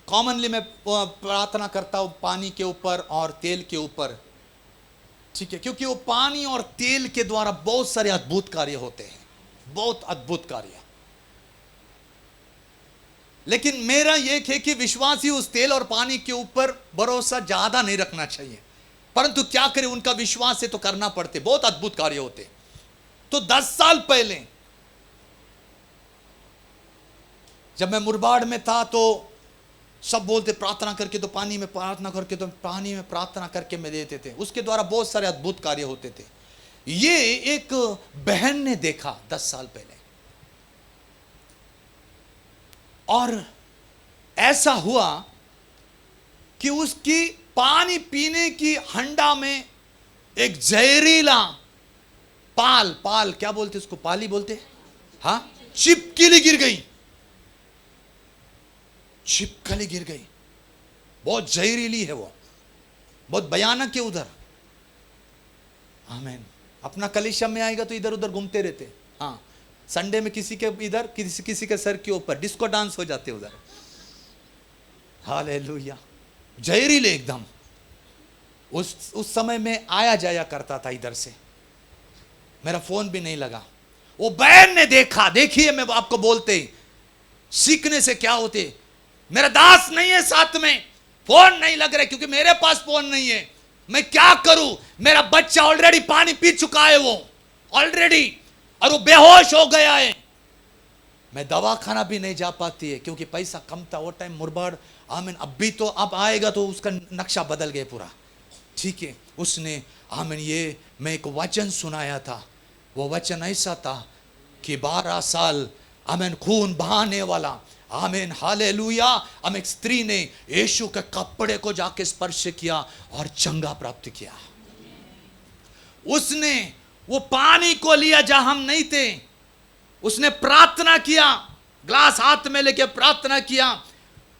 कॉमनली मैं प्रार्थना करता हूं पानी के ऊपर और तेल के ऊपर, ठीक है, क्योंकि वो पानी और तेल के द्वारा बहुत सारे अद्भुत कार्य होते हैं, बहुत अद्भुत कार्य। लेकिन मेरा यह है कि विश्वासी उस तेल और पानी के ऊपर भरोसा ज्यादा नहीं रखना चाहिए, परंतु क्या करें, उनका विश्वास से तो करना पड़ते, बहुत अद्भुत कार्य होते। तो 10 साल पहले जब मैं मुरबाड़ में था तो सब बोलते प्रार्थना करके तो पानी में, प्रार्थना करके तो पानी में, प्रार्थना करके में देते थे, उसके द्वारा बहुत सारे अद्भुत कार्य होते थे। ये एक बहन ने देखा 10 साल पहले, और ऐसा हुआ कि उसकी पानी पीने की हंडा में एक जहरीला पाल क्या बोलते उसको, पाली बोलते, हाँ, छिपकली गिर गई। छिपकली गिर गई, बहुत जहरीली है वो, बहुत भयानक है उधर। आमीन। अपना कलीसिया में आएगा तो इधर उधर घूमते रहते, हाँ, संडे में किसी के इधर, किसी के सर के ऊपर डिस्को डांस हो जाते उधर। हालेलुया। जहरीले एकदम। उस समय में आया जाया करता था इधर से, मेरा फोन भी नहीं लगा। वो बहन ने देखा। देखिए, मैं आपको बोलते सीखने से क्या होते, मेरा दास नहीं है साथ में, फोन नहीं लग रहा क्योंकि मेरे पास फोन नहीं है, मैं क्या करूं, मेरा बच्चा ऑलरेडी पानी पी चुका है, वो ऑलरेडी, और वो बेहोश हो गया है। मैं दवाखाना भी नहीं जा पाती है क्योंकि पैसा कम था वो टाइम, मुरबाड़। आमीन। अभी तो अब आएगा तो उसका नक्शा बदल गया पूरा, ठीक है। उसने, आमीन, ये मैं एक वचन सुनाया था, वो वचन ऐसा था कि 12 साल, आमीन, खून बहाने वाला, आमीन, हालेलुया, हम एक स्त्री ने यीशु के कपड़े को जाके स्पर्श किया और चंगा प्राप्त किया। उसने वो पानी को लिया जहां हम नहीं थे, उसने प्रार्थना किया, ग्लास हाथ में लेके प्रार्थना किया,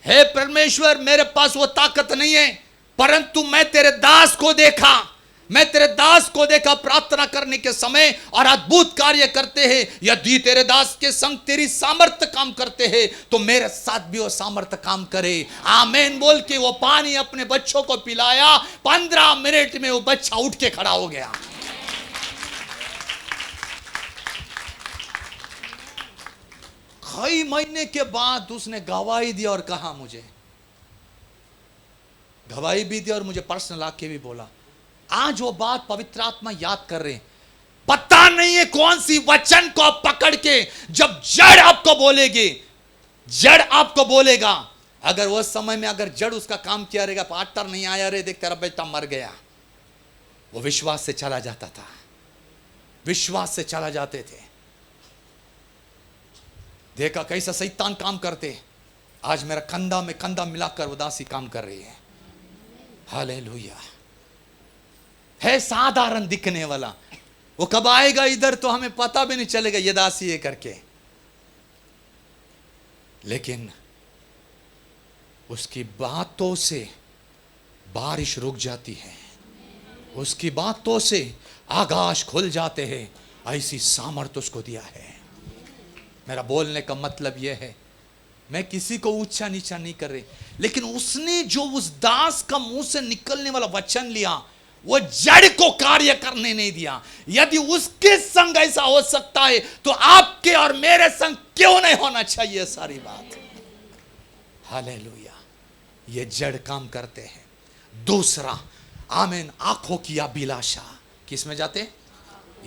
हे परमेश्वर, मेरे पास वो ताकत नहीं है, परंतु मैं तेरे दास को देखा, मैं तेरे दास को देखा प्रार्थना करने के समय और अद्भुत कार्य करते हैं। यदि तेरे दास के संग तेरी सामर्थ्य काम करते हैं तो मेरे साथ भी वो सामर्थ्य काम करे। आमीन बोल के वो पानी अपने बच्चों को पिलाया। 15 मिनट में वो बच्चा उठ के खड़ा हो गया। कई महीने के बाद उसने गवाही दी और कहा, मुझे गवाही भी दी और मुझे पर्सनल आके भी बोला। आज वो बात पवित्र आत्मा याद कर रहे हैं। पता नहीं है कौन सी वचन को आप पकड़ के, जब जड़ आपको बोलेगी, जड़ आपको बोलेगा, अगर वो समय में अगर जड़ उसका काम किया रहेगा, पार्टनर नहीं आया रे, देख तेरा बेटा मर गया, वो विश्वास से चला जाता था, विश्वास से चला जाते थे। देखा कैसा शैतान काम करते। आज मेरा कंधा में कंधा मिलाकर उदासी काम कर रही है। हालेलुया। है साधारण दिखने वाला, वो कब आएगा इधर तो हमें पता भी नहीं चलेगा ये दासी है करके। लेकिन उसकी बातों से बारिश रुक जाती है, उसकी बातों से आकाश खुल जाते हैं। ऐसी सामर्थ्य उसको दिया है। मेरा बोलने का मतलब यह है, मैं किसी को ऊंचा नीचा नहीं कर रही, लेकिन उसने जो उस दास का मुंह से निकलने वाला वचन लिया, वो जड़ को कार्य करने नहीं दिया। यदि उसके संग ऐसा हो सकता है तो आपके और मेरे संग क्यों नहीं होना चाहिए सारी बात। हालेलुया। ये जड़ काम करते हैं। दूसरा, आमीन, आंखों की अभिलाषा। किस में जाते?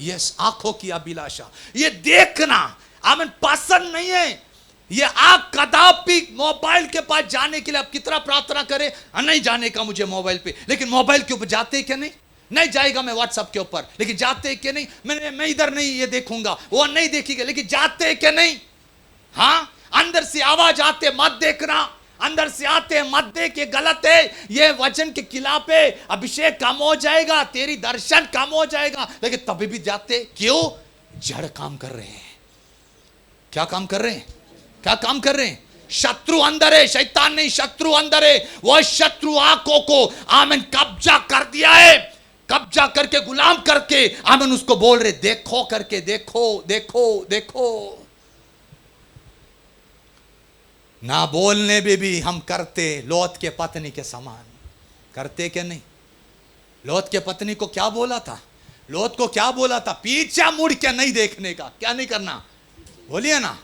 यस, आंखों की अभिलाषा। ये देखना आमीन पसंद नहीं है। ये आप कदापि मोबाइल के पास जाने के लिए आप कितना प्रार्थना करें, नहीं जाने का मुझे मोबाइल पे, लेकिन मोबाइल के ऊपर जाते क्या नहीं? नहीं जाएगा मैं व्हाट्सएप के ऊपर, लेकिन जाते क्या नहीं? मैं इधर नहीं ये देखूंगा, वो नहीं देखेगा, लेकिन जाते क्या नहीं? हाँ, अंदर से आवाज आते मत देखना, अंदर से आते मत देख, ये गलत है, ये वचन के खिलाफ है, अभिषेक कम हो जाएगा, तेरी दर्शन कम हो जाएगा, लेकिन तभी भी जाते। क्यों? जड़ काम कर रहे हैं। क्या काम कर रहे हैं? क्या काम कर रहे हैं? शत्रु अंदर है, शैतान नहीं, शत्रु अंदर है। वो शत्रु आंखों को आमीन कब्जा कर दिया है, कब्जा करके गुलाम करके आमीन उसको बोल रहे देखो करके, देखो देखो देखो। ना बोलने भी हम करते लौत के पत्नी के समान। करते क्या नहीं? लौत के पत्नी को क्या बोला था? लौत को क्या बोला था? पीछे मुड़ के नहीं देखने का। क्या नहीं करना? बोलिए ना,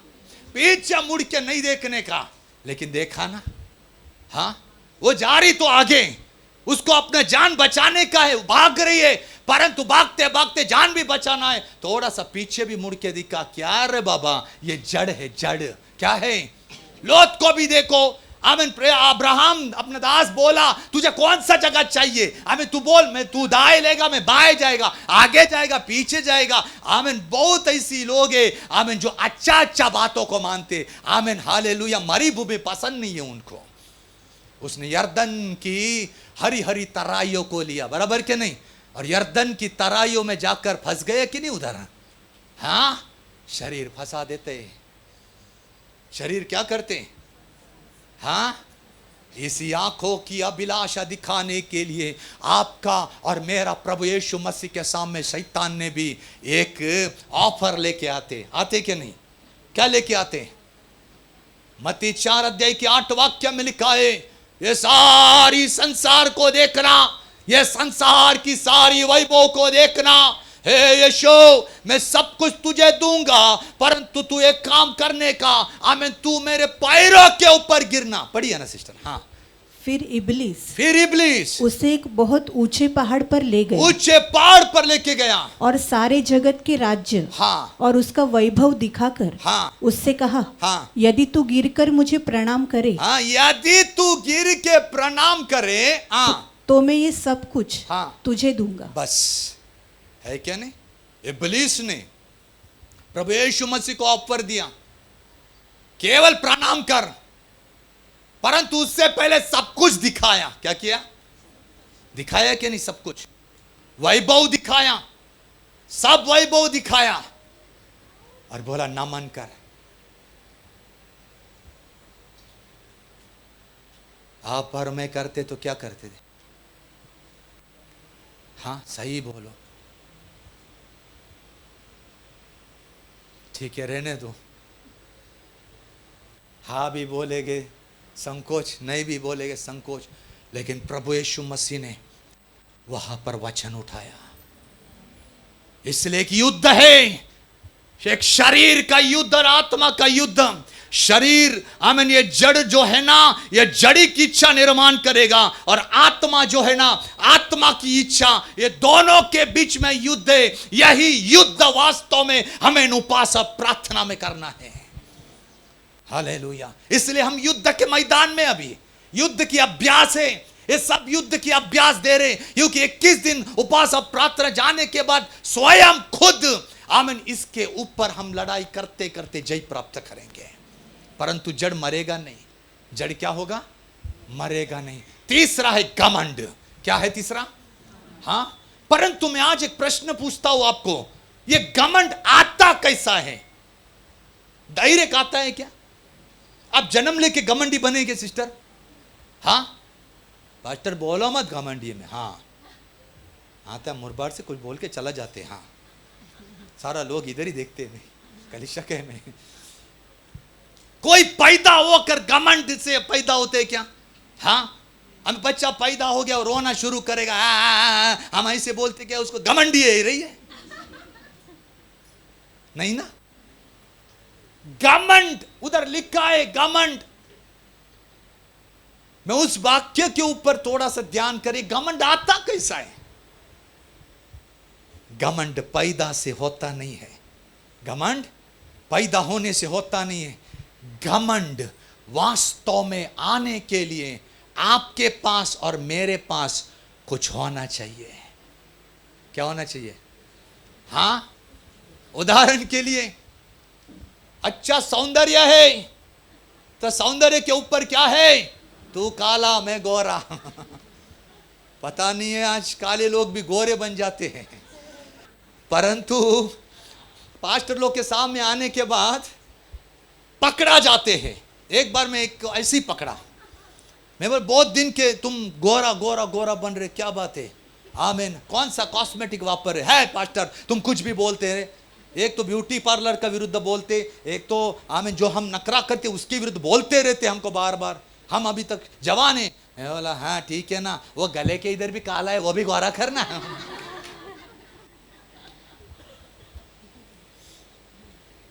पीछे मुड़ के नहीं देखने का। लेकिन देखा ना, हाँ, वो जा रही तो आगे, उसको अपना जान बचाने का है, भाग रही है, परंतु भागते भागते जान भी बचाना है, थोड़ा सा पीछे भी मुड़ के दिखा। क्या रे बाबा, ये जड़ है। जड़ क्या है? लोत को भी देखो, आमीन, अब्राहम अपना दास बोला तुझे कौन सा जगह चाहिए? आमीन, तू बोल, मैं, तू दाएं लेगा, मैं बाएं जाएगा, आगे जाएगा, पीछे जाएगा। आमीन, बहुत ऐसी लोग हैं आमीन जो अच्छा अच्छा बातों को मानते। आमीन, हालेलुया। मरी भूमि पसंद नहीं है उनको। उसने यर्दन की हरी हरी तराइयों को लिया, बराबर के नहीं? और यर्दन की तराइयों में जाकर फंस गए कि नहीं उधर? हाँ, शरीर फंसा देते। शरीर क्या करते? हाँ, इसी आंखों की अभिलाषा दिखाने के लिए आपका और मेरा प्रभु यीशु मसीह के सामने शैतान ने भी एक ऑफर लेके आते क्या नहीं? क्या लेके आते? मत्ती 4 अध्याय के 8 वाक्य में लिखा है, ये सारी संसार को देखना, ये संसार की सारी वैभव को देखना। हे यीशु, मैं सब कुछ तुझे दूंगा, परंतु तू एक काम करने का, आमीन, तू मेरे पैरों के ऊपर गिरना। पढ़िए ना सिस्टर। हाँ, फिर इब्लीस उसे एक बहुत ऊंचे पहाड़ पर ले गया, ऊंचे पहाड़ पर लेके गया, और सारे जगत के राज्य, हाँ, और उसका वैभव दिखाकर, हाँ, उससे कहा, हाँ, यदि तू गिरकर मुझे प्रणाम करे, हाँ, यदि तू गिर के प्रणाम करे, हाँ, तो मैं ये सब कुछ, हाँ, तुझे दूंगा। बस है क्या नहीं? इब्लीस ने प्रभु यीशु मसीह को ऑफर दिया, केवल प्रणाम कर, परंतु उससे पहले सब कुछ दिखाया। क्या किया? दिखाया कि नहीं? सब कुछ वैभव दिखाया, सब वैभव दिखाया, और बोला नमन कर। आप और मैं करते तो क्या करते थे? हाँ, सही बोलो। ठीक है, रहने दो। हाँ भी बोलेगे संकोच, नहीं भी बोलेगे संकोच, लेकिन प्रभु यीशु मसीह ने वहां पर वचन उठाया। इसलिए एक युद्ध है, एक शरीर का युद्ध और आत्मा का युद्ध। शरीर आमीन, ये जड़ जो है ना, ये जड़ी की इच्छा निर्माण करेगा, और आत्मा जो है ना, आत्मा की इच्छा, ये दोनों के बीच में युद्ध है। यही युद्ध वास्तव में हमें उपासना प्रार्थना में करना है। हालेलुया। इसलिए हम युद्ध के मैदान में अभी युद्ध की अभ्यास है, ये सब युद्ध की अभ्यास दे रहे हैं, क्योंकि 21 दिन उपासना प्रार्थना जाने के बाद स्वयं खुद आमीन इसके ऊपर हम लड़ाई करते करते जय प्राप्त करेंगे। परंतु जड़ मरेगा नहीं। जड़ क्या होगा? मरेगा नहीं। तीसरा है घमंड। क्या है तीसरा? हाँ, परंतु मैं आज एक प्रश्न पूछता हूं आपको, ये घमंड आता कैसा है? डायरेक्ट आता है क्या? आप जन्म लेके घमंडी बनेंगे सिस्टर? हाँ पास्टर बोलो मत घमंडी में, हाँ आता मुरबाड़ से कुछ बोल के चला जाते, हाँ सारा लोग इधर ही देखते नहीं, कलिशा के में कोई पैदा होकर घमंड से पैदा होते क्या? हाँ हम बच्चा पैदा हो गया और रोना शुरू करेगा, हम ऐसे बोलते क्या उसको घमंडी है रही है? नहीं ना, घमंड उधर लिखा है घमंड। मैं उस वाक्य के ऊपर थोड़ा सा ध्यान करें, घमंड आता कैसा है? घमंड पैदा से होता नहीं है, घमंड पैदा होने से होता नहीं है। घमंड वास्तव में आने के लिए आपके पास और मेरे पास कुछ होना चाहिए। क्या होना चाहिए? हाँ उदाहरण के लिए अच्छा सौंदर्य है तो सौंदर्य के ऊपर क्या है? तू काला मैं गोरा पता नहीं है आज काले लोग भी गोरे बन जाते हैं, परंतु पास्टर लोग के सामने आने के बाद पकड़ा जाते हैं। एक बार मैं एक ऐसी पकड़ा, मैं बोल बहुत दिन के तुम गोरा गोरा गोरा बन रहे, क्या बात है? आमीन। कौन सा कॉस्मेटिक वापर है पास्टर? तुम कुछ भी बोलते रहे, एक तो ब्यूटी पार्लर का विरुद्ध बोलते, एक तो आमीन जो हम नकरा करते उसके विरुद्ध बोलते रहते हमको बार बार। हम अभी तक जवान है। मैं बोला हाँ ठीक है ना, वो गले के इधर भी काला है वो भी गोरा करना।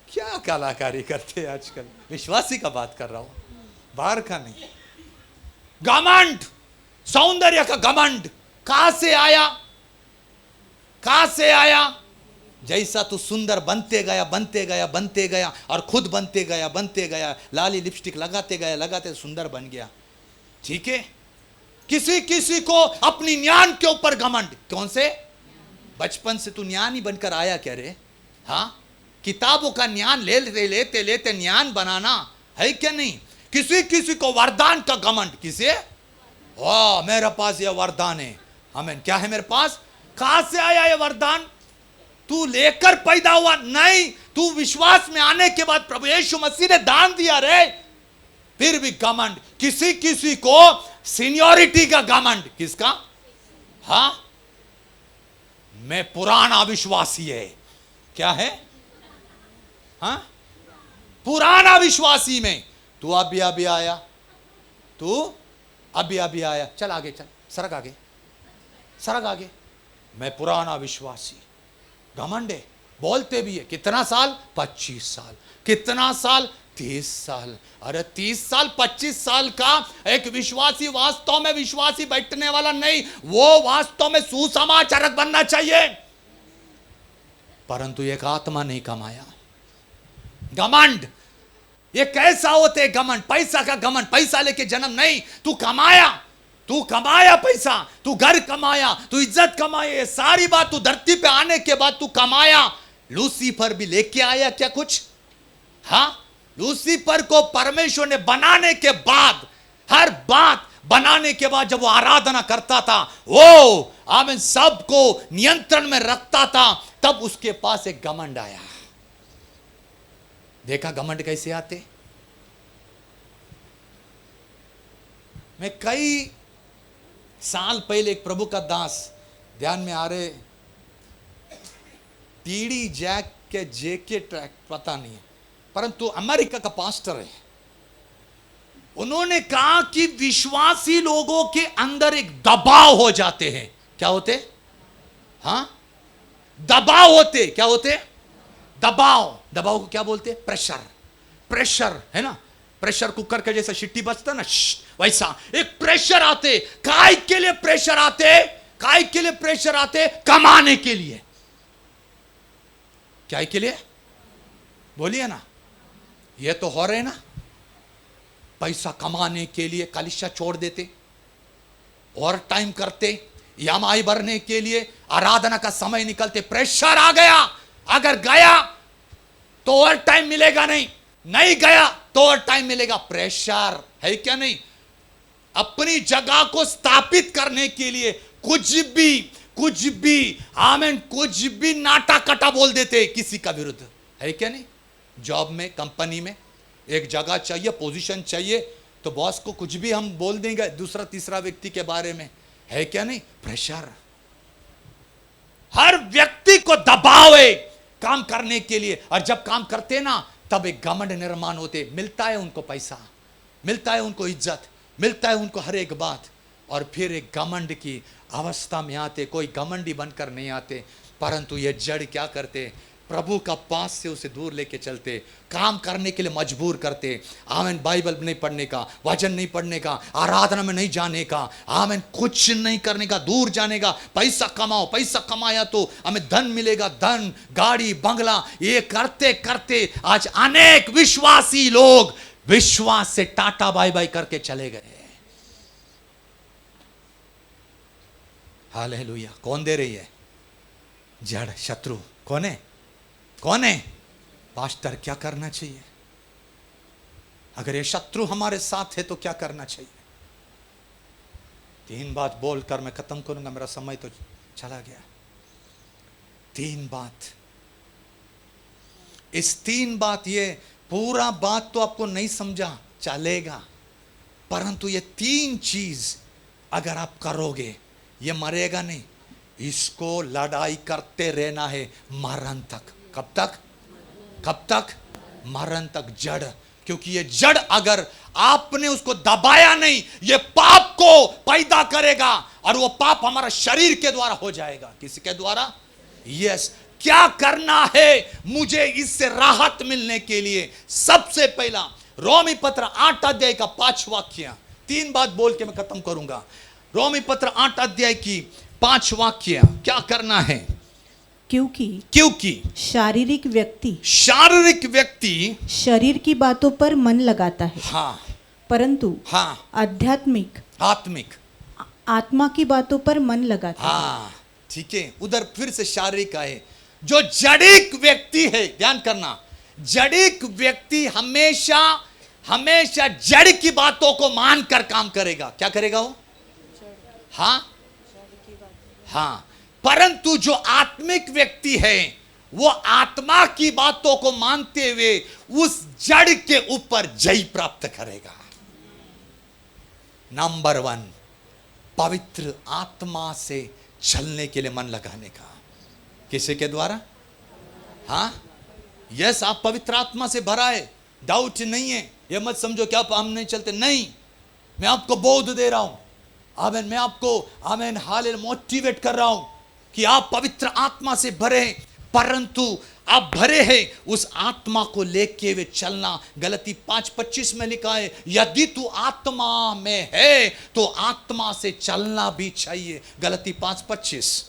क्या कलाकारी करते आजकल, विश्वासी का बात कर रहा हूं, बाहर का नहीं। घमंड, सौंदर्य का घमंड कहां से आया? कहां से आया? जैसा तू सुंदर बनते गया बनते गया बनते गया और खुद बनते गया बनते गया, लाली लिपस्टिक लगाते गया लगाते सुंदर बन गया। ठीक है, किसी किसी को अपनी ज्ञान के ऊपर घमंड। कौन से? बचपन से तू ज्ञानी बनकर आया क्या रे? हाँ किताबों का ज्ञान लेते लेते लेते ज्ञान बनाना है क्या नहीं? किसी किसी को वरदान का घमंड। किसे? वाह मेरे पास ये वरदान है, आमीन। क्या है मेरे पास? कहां से आया ये वरदान? तू लेकर पैदा हुआ नहीं, तू विश्वास में आने के बाद प्रभु यीशु मसीह ने दान दिया रे। फिर भी घमंड, किसी किसी को सीनियरिटी का घमंड। किसका? हाँ मैं पुराना विश्वासी है। क्या है? हाँ पुराना विश्वासी में तू अभी अभी आया, तू अभी अभी आया, चल आगे चल, सरक आगे सरक आगे। मैं पुराना विश्वासी, घमंड है। बोलते भी है कितना साल? 25 साल। कितना साल? 30 साल। अरे 30 साल 25 साल का एक विश्वासी वास्तव में विश्वासी बैठने वाला नहीं, वो वास्तव में सुसमाचारक बनना चाहिए, परंतु एक आत्मा नहीं कमाया। घमंड ये कैसा होते? घमंड पैसा का घमंड। पैसा लेके जन्म नहीं, तू कमाया, तू कमाया पैसा, तू घर कमाया, तू इज्जत कमाया, ये सारी बात तू धरती पे आने के बाद तू कमाया। लूसीफर भी लेके आया क्या कुछ? हाँ लूसीफर को परमेश्वर ने बनाने के बाद, हर बात बनाने के बाद जब वो आराधना करता था, वो आमीन सबको नियंत्रण में रखता था, तब उसके पास एक घमंड आया। देखा घमंड कैसे आते? मैं कई साल पहले एक प्रभु का दास ध्यान में आ रहे, टीडी जैक के जेके ट्रैक पता नहीं है, परंतु अमेरिका का पास्टर है। उन्होंने कहा कि विश्वासी लोगों के अंदर एक दबाव हो जाते हैं। क्या होते? हाँ दबाव होते। क्या होते? दबाव। दबाव को क्या बोलते? प्रेशर। प्रेशर है ना, प्रेशर कुकर का जैसा शिट्टी बजता ना, वैसा एक प्रेशर आते। काय के लिए प्रेशर आते? काय के लिए प्रेशर आते? कमाने के लिए। क्या के लिए? बोलिए ना, ये तो हो रहे ना, पैसा कमाने के लिए कलिशा छोड़ देते, और टाइम करते, ईएमआई भरने के लिए आराधना का समय निकलते। प्रेशर आ गया, अगर गया तो और टाइम मिलेगा नहीं, नहीं गया तो और टाइम मिलेगा। प्रेशर है क्या नहीं? अपनी जगह को स्थापित करने के लिए कुछ भी आमीन कुछ भी नाटा कटा बोल देते किसी का विरुद्ध, है क्या नहीं? जॉब में, कंपनी में एक जगह चाहिए, पोजीशन चाहिए, तो बॉस को कुछ भी हम बोल देंगे दूसरा तीसरा व्यक्ति के बारे में, है क्या नहीं? प्रेशर। हर व्यक्ति को दबाव है काम करने के लिए, और जब काम करते ना तब एक घमंड निर्माण होते, मिलता है उनको पैसा, मिलता है उनको इज्जत, मिलता है उनको हर एक बात, और फिर एक घमंड की अवस्था में आते। कोई घमंडी बनकर नहीं आते, परंतु ये जड़ क्या करते? प्रभु का पास से उसे दूर लेके चलते, काम करने के लिए मजबूर करते। आमीन। बाइबल नहीं पढ़ने का, वचन नहीं पढ़ने का, आराधना में नहीं जाने का, आमीन, कुछ नहीं करने का, दूर जाने का। पैसा कमाओ, पैसा कमाया तो हमें धन मिलेगा, धन, गाड़ी, बंगला। ये करते करते आज अनेक विश्वासी लोग विश्वास से टाटा बाय बाय करके चले गए। हालेलुया। कौन दे रही है? जड़, शत्रु। कौन है? कौन है? पास्टर। क्या करना चाहिए? अगर ये शत्रु हमारे साथ है तो क्या करना चाहिए? 3 बात बोलकर मैं खत्म करूंगा, मेरा समय तो चला गया। 3 बात। इस 3 बात, ये पूरा बात तो आपको नहीं समझा चलेगा, परंतु ये 3 चीज अगर आप करोगे, ये मरेगा नहीं, इसको लड़ाई करते रहना है मरण तक। कब तक? कब तक? मरण तक। जड़, क्योंकि ये जड़ अगर आपने उसको दबाया नहीं, ये पाप को पैदा करेगा, और वो पाप हमारा शरीर के द्वारा हो जाएगा। किसके द्वारा? यस। क्या करना है मुझे इससे राहत मिलने के लिए? सबसे पहला रोमी पत्र 8 अध्याय का 5 वाक्य। 3 बात बोल के मैं खत्म करूंगा। रोमी पत्र 8 अध्याय की 5 वाक्य। क्या करना है? क्योंकि शारीरिक व्यक्ति शरीर की बातों पर मन लगाता है, हाँ, परंतु हाँ, आत्मिक आत्मा की बातों पर मन लगाता है। हाँ, ठीक है। उधर फिर से शारीरिक आए। जो जड़िक व्यक्ति है, ध्यान करना, जड़िक व्यक्ति हमेशा जड़ की बातों को मानकर काम करेगा। क्या करेगा वो? हाँ, हाँ। परंतु जो आत्मिक व्यक्ति है वो आत्मा की बातों को मानते हुए उस जड़ के ऊपर जय प्राप्त करेगा। नंबर 1, पवित्र आत्मा से चलने के लिए मन लगाने का। किसी के द्वारा? हाँ, यस, आप पवित्र आत्मा से भरा है, डाउट नहीं है। ये मत समझो कि आप हम नहीं चलते, नहीं, मैं आपको बोध दे रहा हूं। आमीन। मैं आपको आमीन हालेलुया मोटिवेट कर रहा हूं कि आप पवित्र आत्मा से भरे हैं, परंतु आप भरे हैं उस आत्मा को लेके हुए चलना। गलती 5:25 में लिखा है, यदि तू आत्मा में है तो आत्मा से चलना भी चाहिए। गलती 5:25।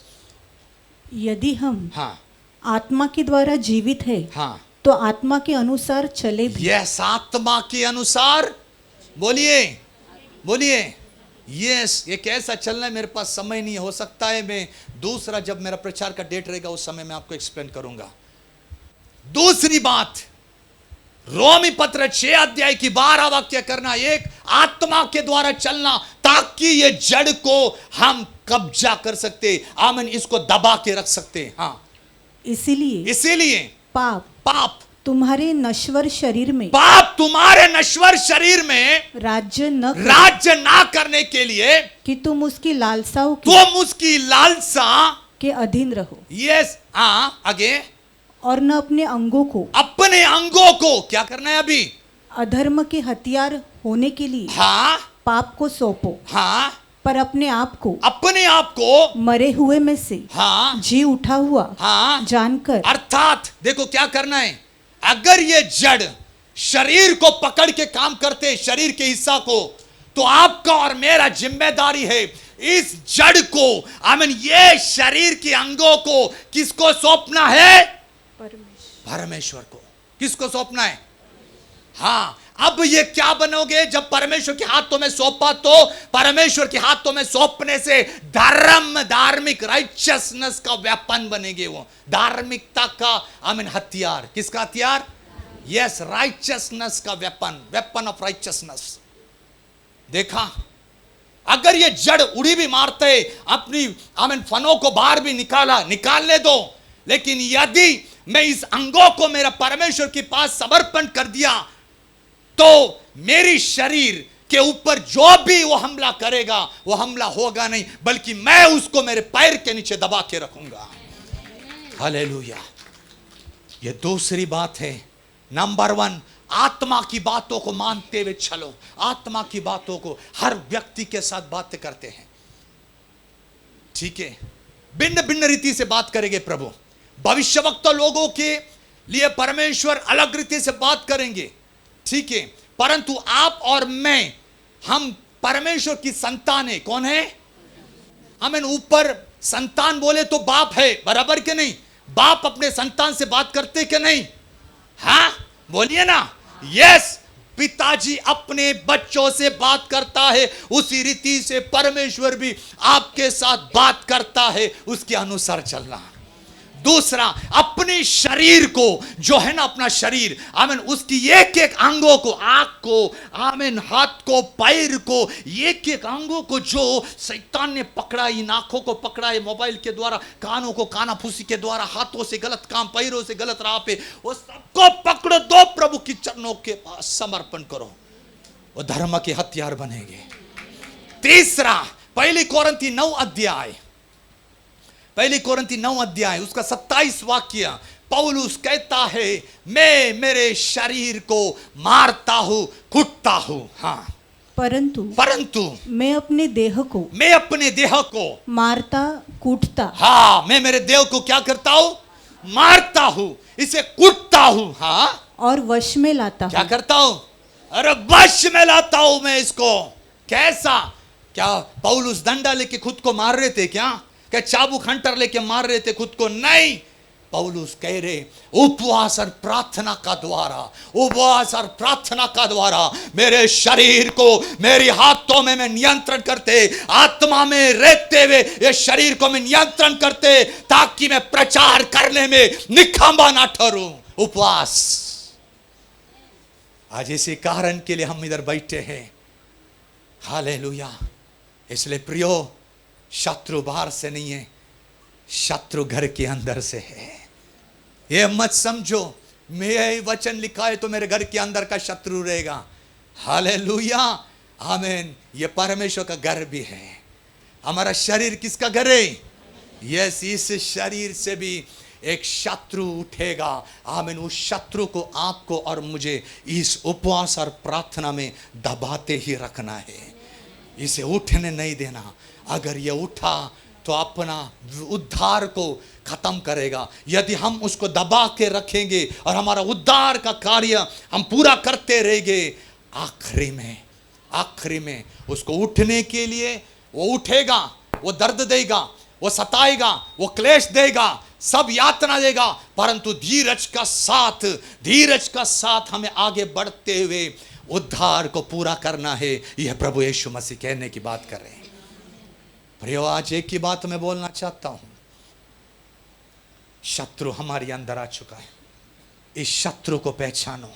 यदि हम हाँ, आत्मा के द्वारा जीवित है, हाँ, तो आत्मा के अनुसार चले भी। यस, आत्मा के अनुसार। बोलिए, बोलिए। यस, ये कैसा चलना है? मेरे पास समय नहीं हो सकता है, मैं दूसरा जब मेरा प्रचार का डेट रहेगा उस समय मैं आपको एक्सप्लेन करूंगा। दूसरी बात, रोमी पत्र 6 अध्याय की 12 वाक्य करना। एक, आत्मा के द्वारा चलना ताकि ये जड़ को हम कब्जा कर सकते, आमीन, इसको दबा के रख सकते। हाँ, इसीलिए पाप तुम्हारे नश्वर शरीर में राज्य न करने के लिए कि तुम उसकी लालसा के अधीन रहो। यस, हाँ, आगे। और न अपने अंगों को क्या करना है अभी? अधर्म के हथियार होने के लिए, हाँ, पाप को सौंपो। हाँ, पर अपने आप को मरे हुए में से, हाँ, जी उठा हुआ, हाँ, जानकर। अर्थात देखो क्या करना है। अगर ये जड़ शरीर को पकड़ के काम करते, शरीर के हिस्सा को, तो आपका और मेरा जिम्मेदारी है इस जड़ को, आमीन, ये शरीर के अंगों को किसको सौंपना है? परमेश्वर को। किसको सौंपना है? हाँ। अब ये क्या बनोगे? जब परमेश्वर के हाथों में सौंपा तो परमेश्वर के हाथों में सौंपने से धार्मिक राइचियसनेस का वेपन बनेंगे। वो धार्मिकता का आमीन हथियार। किसका हथियार? यस, राइचियसनेस का वेपन ऑफ राइचियसनेस। देखा, अगर ये जड़ उड़ी भी मारते, अपनी आमीन फनों को बाहर भी निकालने दो, लेकिन यदि मैं इस अंगों को मेरा परमेश्वर के पास समर्पण कर दिया तो मेरी शरीर के ऊपर जो भी वो हमला करेगा वो हमला होगा नहीं, बल्कि मैं उसको मेरे पैर के नीचे दबा के रखूंगा। हालेलुया। ये दूसरी बात है। नंबर 1, आत्मा की बातों को मानते हुए चलो। आत्मा की बातों को हर व्यक्ति के साथ बातें करते हैं, ठीक है, भिन्न भिन्न रीति से बात करेंगे प्रभु। भविष्यवक्ता लोगों के लिए परमेश्वर अलग रीति से बात करेंगे, ठीक है, परंतु आप और मैं, हम परमेश्वर की संतान है। कौन है? हमें ऊपर संतान बोले तो बाप है, बराबर के नहीं? बाप अपने संतान से बात करते कि नहीं? हाँ बोलिए ना। यस, पिताजी अपने बच्चों से बात करता है, उसी रीति से परमेश्वर भी आपके साथ बात करता है, उसके अनुसार चलना। दूसरा, अपने शरीर को जो है ना, अपना शरीर, आमीन, उसकी एक एक अंगों को, आंख को, आमीन, हाथ को, पैर को, एक एक अंगों को जो शैतान ने पकड़ा, इन आंखों को पकड़ा है मोबाइल के द्वारा, कानों को कानाफूसी के द्वारा, हाथों से गलत काम, पैरों से गलत राह पे, वो सबको पकड़ो, दो प्रभु की चरणों के पास समर्पण करो, वो धर्म के हथियार बनेंगे। तीसरा, पहली कोरिन्थी 9 अध्याय, पहली कोरिन्थी 9 अध्याय उसका 27 वाक्य, पौलुस कहता है, मैं मेरे शरीर को मारता हूं, कूटता हूं। हाँ, परंतु मैं अपने देह को मारता, कूटता। हाँ, मैं मेरे देह को क्या करता हूं? मारता हूं, इसे कूटता हूं। हाँ, और वश में लाता हूं। क्या करता हूं? अरे वश में लाता हूं मैं इसको। कैसा? क्या पौलुस डंडा लेके खुद को मार रहे थे क्या? क्या चाबुक हंटर लेके मार रहे थे खुद को? नहीं, पौलुस कह रहे, उपवास और प्रार्थना का द्वारा, उपवास और प्रार्थना का द्वारा मेरे शरीर को मेरे हाथों में मैं नियंत्रण करते, आत्मा में रहते हुए ये शरीर को मैं नियंत्रण करते, ताकि मैं प्रचार करने में निखंबा ना ठहरूं। उपवास। आज इसी कारण के लिए हम इधर बैठे हैं। हालेलुया। इसलिए प्रियो, शत्रु बाहर से नहीं है, शत्रु घर के अंदर से है। ये मत समझो मेरे वचन लिखा है तो मेरे घर के अंदर का शत्रु रहेगा। हालेलुया, आमीन। ये परमेश्वर का घर भी है। हमारा शरीर किसका घर है? यस, इस शरीर से भी एक शत्रु उठेगा। आमीन। उस शत्रु को आपको और मुझे इस उपवास और प्रार्थना में दबाते ही रखना है, इसे उठने नहीं देना। अगर ये उठा तो अपना उद्धार को खत्म करेगा। यदि हम उसको दबा के रखेंगे और हमारा उद्धार का कार्य हम पूरा करते रहेंगे, आखिरी में उसको उठने के लिए वो उठेगा, वो दर्द देगा, वो सताएगा, वो क्लेश देगा, सब यातना देगा, परंतु धीरज का साथ हमें आगे बढ़ते हुए उद्धार को पूरा करना है। यह प्रभु यीशु मसीह कहने की बात कर रहे हैं। प्रियो, आज एक ही बात मैं बोलना चाहता हूं, शत्रु हमारे अंदर आ चुका है। इस शत्रु को पहचानो,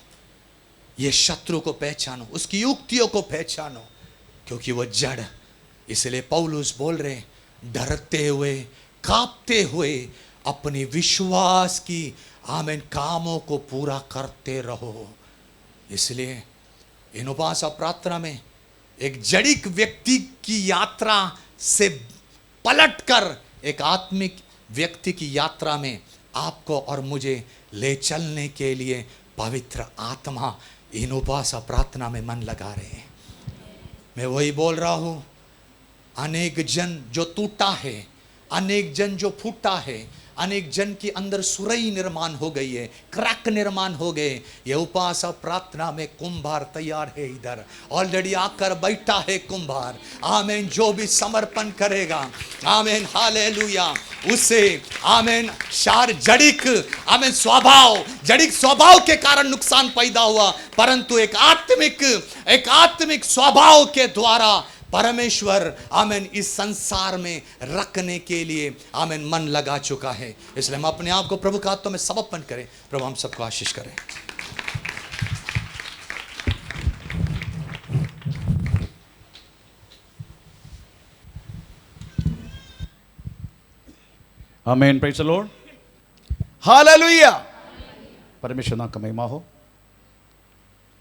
ये शत्रु को पहचानो, उसकी युक्तियों को पहचानो, क्योंकि वो जड़। इसलिए पौलुस बोल रहे, डरते हुए, कांपते हुए अपने विश्वास की आमीन कामों को पूरा करते रहो। इसलिए इन उपवास और प्रार्थना में एक जड़िक व्यक्ति की यात्रा से पलटकर एक आत्मिक व्यक्ति की यात्रा में आपको और मुझे ले चलने के लिए पवित्र आत्मा इन उपवास और प्रार्थना में मन लगा रहे हैं। मैं वही बोल रहा हूं, अनेक जन जो टूटा है, अनेक जन जो फूटा है, अनेक जन के अंदर सुरई निर्माण हो गई है, क्रैक निर्माण हो गए। ये उपवास और प्रार्थना में कुंभार तैयार है, इधर ऑलरेडी आकर बैठा है कुंभार। आमीन। जो भी समर्पण करेगा, आमीन, हालेलुया, उसे आमीन जड़िक आमीन जड़िक स्वभाव के कारण नुकसान पैदा हुआ, परंतु एक आत्मिक स्वभाव के द्वारा परमेश्वर आमीन इस संसार में रखने के लिए आमीन मन लगा चुका है। इसलिए हम अपने आप को प्रभु के हाथों में समर्पण करें। प्रभु हम सबको आशीष करें। आमीन। Praise the Lord. हालेलुया। परमेश्वर नाम का महिमा हो।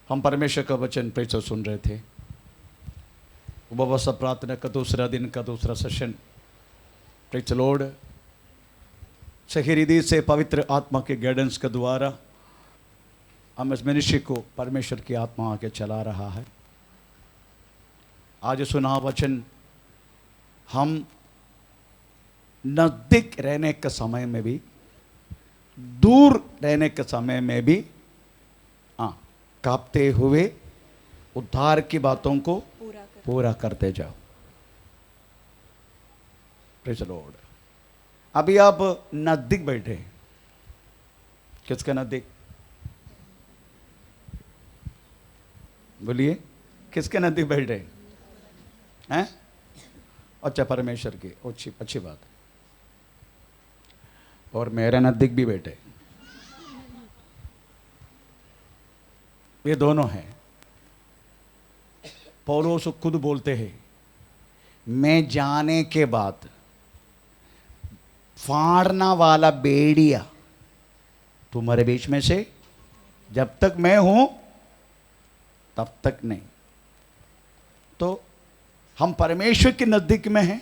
हम परमेश्वर का वचन प्रेज़ सुन रहे थे। उपवास प्रार्थना का दूसरा दिन का दूसरा सेशन। Praise the Lord. सही रीति से पवित्र आत्मा के गाइडेंस के द्वारा हम इस मिनिस्ट्री को परमेश्वर की आत्मा आके चला रहा है। आज सुना वचन हम नजदीक रहने के समय में भी, दूर रहने के समय में भी कांपते हुए उद्धार की बातों को पूरा करते जाओ। Praise the Lord. अभी आप नजदीक बैठे, किसके नजदीक? बोलिए, किसके नजदीक बैठे हैं? अच्छा, परमेश्वर की। अच्छी बात। और मेरे नजदीक भी बैठे, ये दोनों हैं। पौलुस खुद बोलते हैं, मैं जाने के बाद फाड़ना वाला बेड़िया तुम्हारे बीच में से जब तक मैं हूं तब तक नहीं। तो हम परमेश्वर के नजदीक में हैं।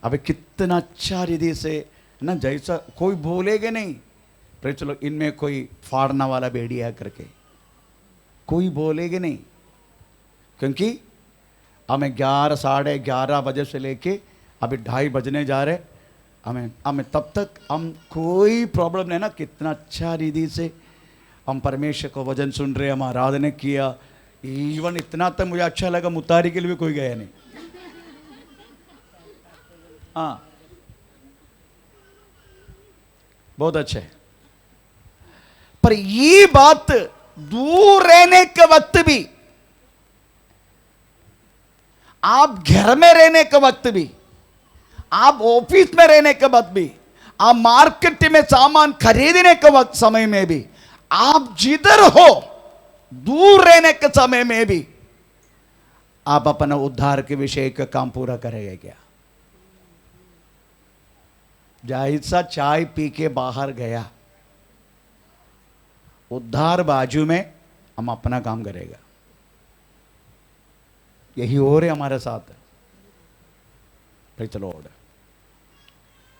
अब कितना अच्छा रीति से ना, जैसा कोई बोलेगा नहीं, पर चलो इनमें कोई फाड़ना वाला बेड़िया करके कोई बोलेगा नहीं, क्योंकि हमें 11 साढ़े 11 बजे से लेके अभी 2:30 बजने जा रहे। हमें तब तक हम कोई प्रॉब्लम नहीं ना। कितना अच्छा रीति से हम परमेश्वर को वचन सुन रहे, हम आराधना किया। इवन इतना तो मुझे अच्छा लगा, मुतारी के लिए भी कोई गया नहीं। हाँ, बहुत अच्छा है। पर ये बात दूर रहने के वक्त भी, आप घर में रहने के वक्त भी, आप ऑफिस में रहने के वक्त भी, आप मार्केट में सामान खरीदने के वक्त समय में भी, आप जिधर हो दूर रहने के समय में भी आप अपना उद्धार के विषय का काम पूरा करेंगे क्या? जाहिर सा चाय पी के बाहर गया, उद्धार बाजू में, हम अपना काम करेगा। यही हो रहे हमारे साथ। Praise the Lord.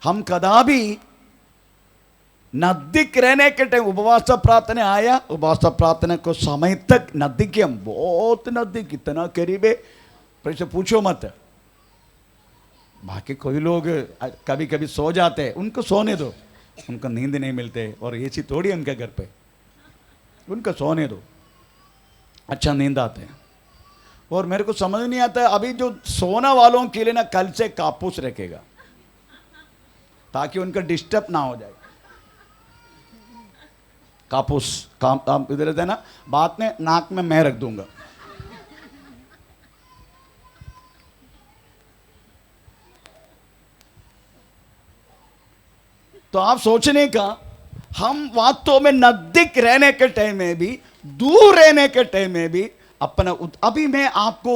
हम कदापि नजदीक रहने के टाइम उपवास प्रार्थना आया, उपवास प्रार्थना को समय तक नजदीक, हम बहुत नजदीक, इतना करीब है, पर पूछो मत। बाकी कोई लोग कभी कभी सो जाते हैं, उनको सोने दो, उनको नींद नहीं मिलते और एसी थोड़ी है उनके घर पे, उनको सोने दो, अच्छा नींद आते हैं। और मेरे को समझ नहीं आता है, अभी जो सोना वालों के लिए ना कल से कापूस रखेगा ताकि उनका डिस्टर्ब ना हो जाए। कापूस काम इधर देना, बात में नाक में मैं रख दूंगा। तो आप सोचने का, हम वास्तव में नजदीक रहने के टाइम में भी, दूर रहने के टाइम में भी अपना अभी मैं आपको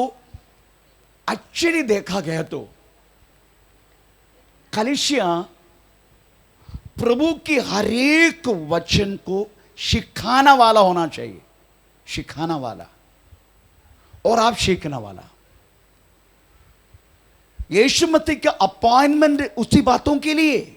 एक्चुअली देखा गया तो कलीसिया प्रभु की हर एक वचन को सिखाना वाला होना चाहिए, सिखाना वाला, और आप सीखने वाला। यीशु मसीह का अपॉइंटमेंट उसी बातों के लिए।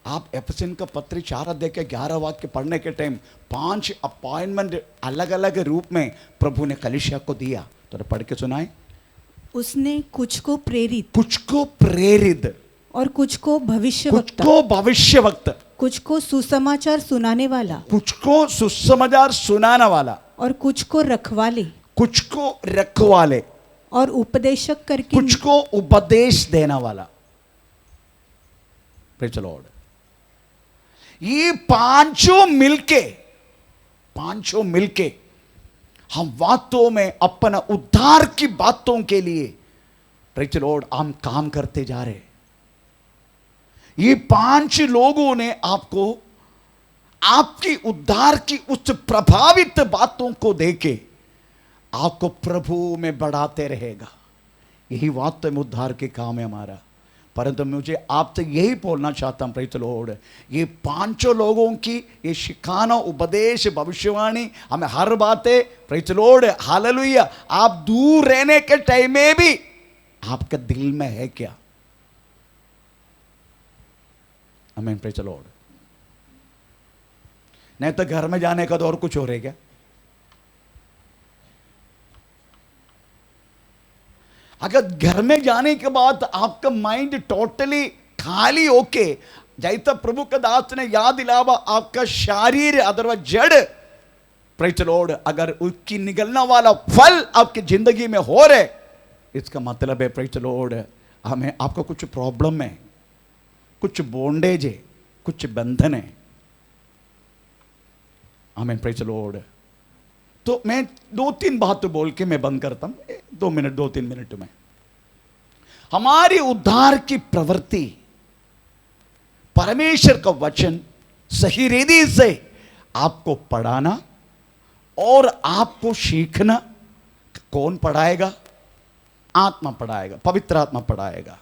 आप एफेसियन का पत्र 4 अध्याय के 11 वाक्य पढ़ने के टाइम 5 अपॉइंटमेंट अलग अलग रूप में प्रभु ने कलीसिया को दिया। तो पढ़ के सुनाए। उसने कुछ को प्रेरित और कुछ को भविष्यवक्ता, कुछ को सुसमाचार सुनाने वाला, और कुछ को रखवाले, और उपदेशक करके, कुछ को उपदेश देना वाला। Praise the Lord. ये पांचों मिलके हम वास्तव में अपना उद्धार की बातों के लिए, प्रेज़ द लॉर्ड, हम काम करते जा रहे। ये 5 लोगों ने आपको आपकी उद्धार की उस प्रभावित बातों को देके आपको प्रभु में बढ़ाते रहेगा। यही वास्तव में उद्धार के काम है हमारा। परंतु मुझे आपसे यही बोलना चाहता हूं, प्रेज़ द लॉर्ड, ये पांचों लोगों की ये शिखाना, उपदेश, भविष्यवाणी, हमें हर बातें, प्रेज़ द लॉर्ड, हालेलुया, आप दूर रहने के टाइम में भी आपके दिल में है क्या? आमीन, प्रेज़ द लॉर्ड। नहीं तो घर में जाने का तो और कुछ हो रहा है क्या? अगर घर में जाने के बाद आपका माइंड टोटली खाली होके, जैसा प्रभु का दास ने याद दिलावा, आपका शरीर अथवा जड़, प्रेज़ द लॉर्ड, अगर उसकी निकलने वाला फल आपकी जिंदगी में हो रहे, इसका मतलब है प्रेज़ द लॉर्ड, हमें आपका कुछ प्रॉब्लम है, कुछ बॉन्डेज है, कुछ बंधन है। आमीन, प्रेज़ द लॉर्ड। तो मैं 2-3 बात बोल के मैं बंद करता हूं, 2-3 मिनट में। हमारी उद्धार की प्रवृत्ति, परमेश्वर का वचन सही रीति से आपको पढ़ाना और आपको सीखना, कौन पढ़ाएगा? आत्मा पढ़ाएगा, पवित्र आत्मा पढ़ाएगा।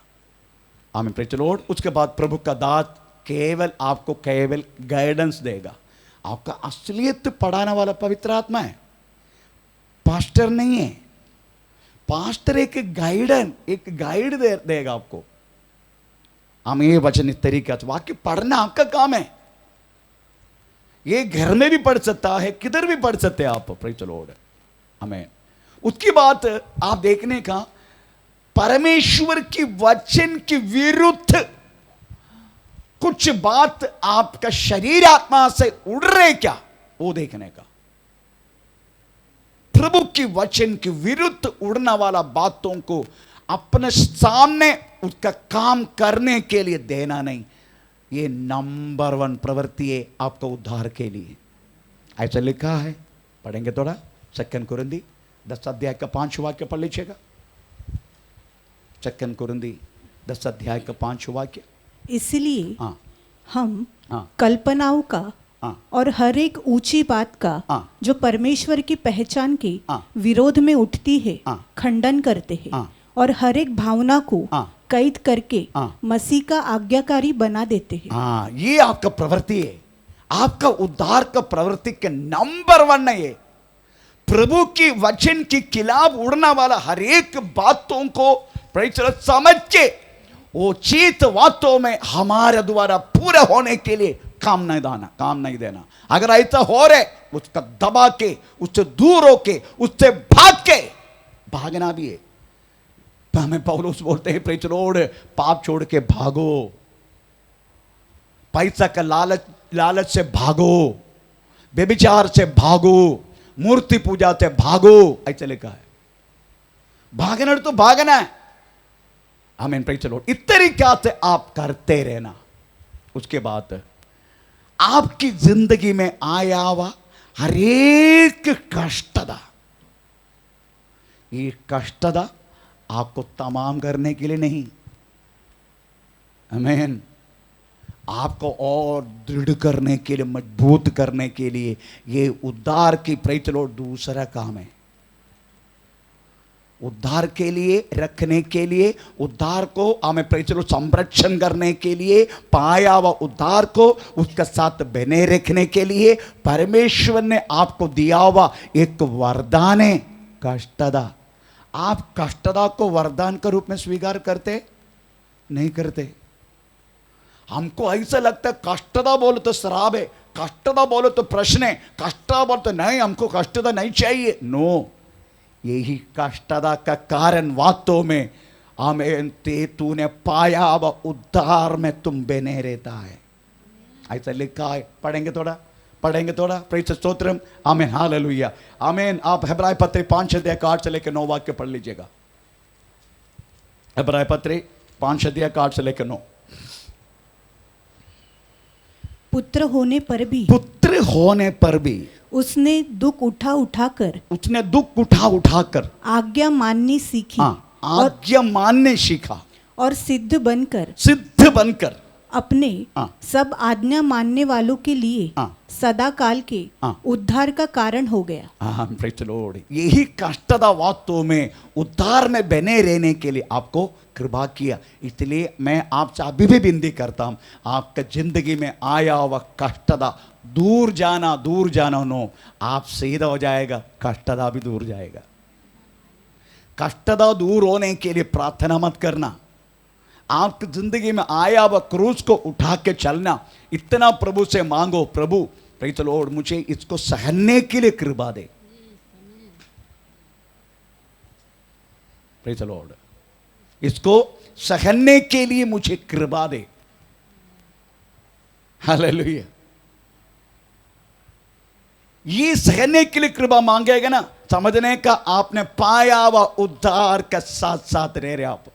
आमीन, प्रेज़ द लॉर्ड। उसके बाद प्रभु का दास केवल आपको केवल गाइडेंस देगा। आपका असलियत पढ़ाने वाला पवित्र आत्मा है, पास्टर नहीं है। पास्टर एक गाइड देगा आपको। हम ये वचन इस तरीके से, वाक्य पढ़ना आपका काम है। ये घर में भी पढ़ सकता है, किधर भी पढ़ सकते हैं आप, प्रेज़ द लॉर्ड। हमें उसकी बात आप देखने का, परमेश्वर की वचन के विरुद्ध कुछ बात आपका शरीर आत्मा से उड़ रहे क्या, वो देखने का। प्रभु की वचन के विरुद्ध उड़ने वाला बातों को अपने सामने उसका काम करने के लिए देना नहीं। ये नंबर 1 प्रवृत्ति है आपका उद्धार के लिए। ऐसा लिखा है, पढ़ेंगे थोड़ा, 2 कुरिन्थी 10 अध्याय का 5 वाक्य पढ़ लीजिएगा। 2 कुरिन्थी 10 अध्याय का 5 वाक्य। इसलिए हाँ, हम हाँ, कल्पनाओं का हाँ, और हर एक ऊंची बात का हाँ, जो परमेश्वर की पहचान के हाँ, विरोध में उठती है, हाँ, खंडन करते हैं, हाँ, और हर एक भावना को हाँ, कैद करके हाँ, मसीह का आज्ञाकारी बना देते हैं। हाँ, ये आपका प्रवृत्ति है। आपका उद्धार का प्रवृत्ति के नंबर 1 है ये। प्रभु की वचन की खिलाफ उड़ने वाला हर एक बातों को प्रेज़ द लॉर्ड समझ के वो चीत बातों में हमारे द्वारा पूरा होने के लिए काम नहीं देना। अगर ऐसा हो रहे, उसका दबा के, उससे दूर होके, उससे भाग के, भागना भी है। तो हमें पौलुस बोलते हैं, प्रेज़ द लॉर्ड, पाप छोड़ के भागो, पैसा का लालच से भागो, व्यभिचार से भागो, मूर्ति पूजा से भागो, ऐसा लिखा है। भागना तो भागना है। आमीन, प्रेज़ द लॉर्ड। इस तरीके से आप करते रहना। उसके बाद आपकी जिंदगी में आया हुआ हर एक कष्टदा, ये कष्टदा आपको तमाम करने के लिए नहीं, आमीन, आपको और दृढ़ करने के लिए, मजबूत करने के लिए, ये उद्धार की, प्रेज़ द लॉर्ड, दूसरा काम है। उद्धार के लिए, रखने के लिए, उद्धार को हमें प्रेज़ द लॉर्ड संरक्षण करने के लिए, पाया हुआ उद्धार को उसके साथ बने रखने के लिए परमेश्वर ने आपको दिया हुआ एक वरदान है, कष्टदा। आप कष्टदा को वरदान के रूप में स्वीकार करते नहीं करते? हमको ऐसा लगता है कष्टदा बोले तो शराब है, कष्टदा बोले तो प्रश्न है, कष्टदा बोले तो नहीं, हमको कष्टदा नहीं चाहिए। नो, यही कष्टदा का कारण वास्तव में आमीन तूने पाया अब उद्धार में तुम बने रहता है, ऐसा लिखा है। पढ़ेंगे थोड़ा, प्रेज़ स्तोत्रम, आमीन, हालेलुया, आमीन। आप इब्रानी पत्री 5 अध्याय 8 से लेकर 9 वाक्य पढ़ लीजिएगा। इब्रानी पत्री 5 अध्याय 8 से लेकर 9। पुत्र होने पर भी उसने दुख उठा उठाकर आज्ञा माननी सीखी, आज्ञा मानने सीखा, और सिद्ध बनकर अपने हाँ। सब आज्ञा मानने वालों के लिए हाँ। सदा काल के हाँ। उद्धार का कारण हो गया। हाँ, प्रेज द लॉर्ड। यही कष्टदा वास्तव में उद्धार में बने रहने के लिए आपको कृपा किया। इसलिए मैं आपसे अभी भी विनती करता हूँ, आपका जिंदगी में आया हुआ कष्टदा दूर जाना नो, आप सीधा हो जाएगा, कष्टदा भी दूर जाएगा। कष्टदा दूर होने के लिए प्रार्थना मत करना, आपकी जिंदगी में आया हुआ क्रूस को उठा के चलना, इतना प्रभु से मांगो, प्रभु प्रेज द लॉर्ड मुझे इसको सहने के लिए कृपा दे। प्रेज द लॉर्ड, इसको सहने के लिए मुझे कृपा दे। हालेलुया। ये सहने के लिए कृपा मांगेगा ना, समझने का आपने पाया हुआ उद्धार के साथ साथ रह रहे आप।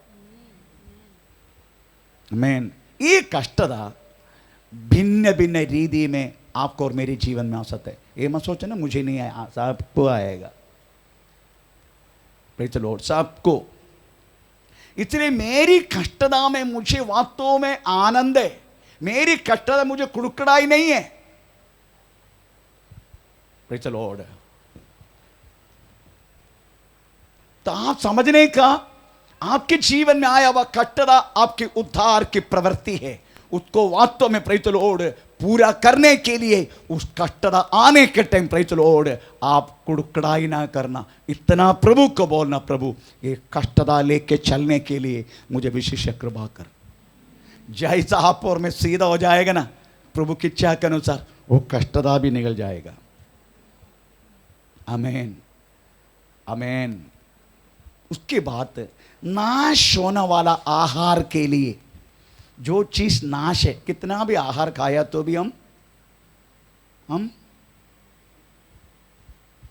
आमीन। ये कष्टदा भिन्न भिन्न रीति में आपको और मेरे जीवन में आ सकता है। ये मत सोचो ना मुझे नहीं आया, सबको आएगा। प्रेज द लॉर्ड, सबको। इसलिए मेरी कष्टदा में मुझे वास्तव में आनंद है, मेरी कष्टदा मुझे कुड़कुड़ाई नहीं है। Praise the Lord. तो आप समझने का, आपके जीवन में आया हुआ कष्टदा आपके उद्धार की प्रवृत्ति है, उसको वास्तव में प्रेज द लॉर्ड पूरा करने के लिए उस कष्टदा आने के टाइम प्रेज द लॉर्ड आप कुड़कुड़ाई ना करना, इतना प्रभु को बोलना, प्रभु ये कष्टदा लेके चलने के लिए मुझे विशेष कृपा कर। जैसा आप और मैं सीधा हो जाएगा ना प्रभु की इच्छा के अनुसार, वो कष्टदा भी निकल जाएगा। आमीन, आमीन। उसके बाद नाश होने वाला आहार के लिए, जो चीज नाश है, कितना भी आहार खाया तो भी हम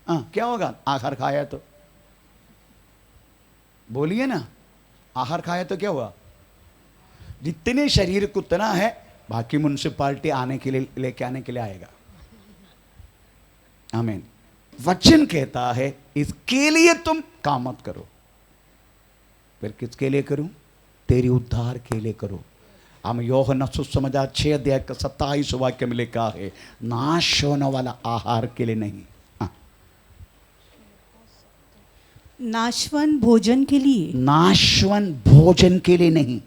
क्या होगा? आहार खाया तो बोलिए ना, आहार खाया तो क्या हुआ? जितने शरीर को उतना है, बाकी म्युनिसिपालिटी आने के लिए, लेके आने के लिए आएगा। आमीन। वचन कहता है इसके लिए तुम काम मत करो। फिर किसके लिए करूं? तेरी उद्धार के लिए करो। हम योहन्ना सुसमाचार 6 अध्याय का 27 वाक्य में लिखा है, नाश होने वाला आहार के लिए नहीं, नाशवन भोजन के लिए, नाशवन भोजन के लिए नहीं,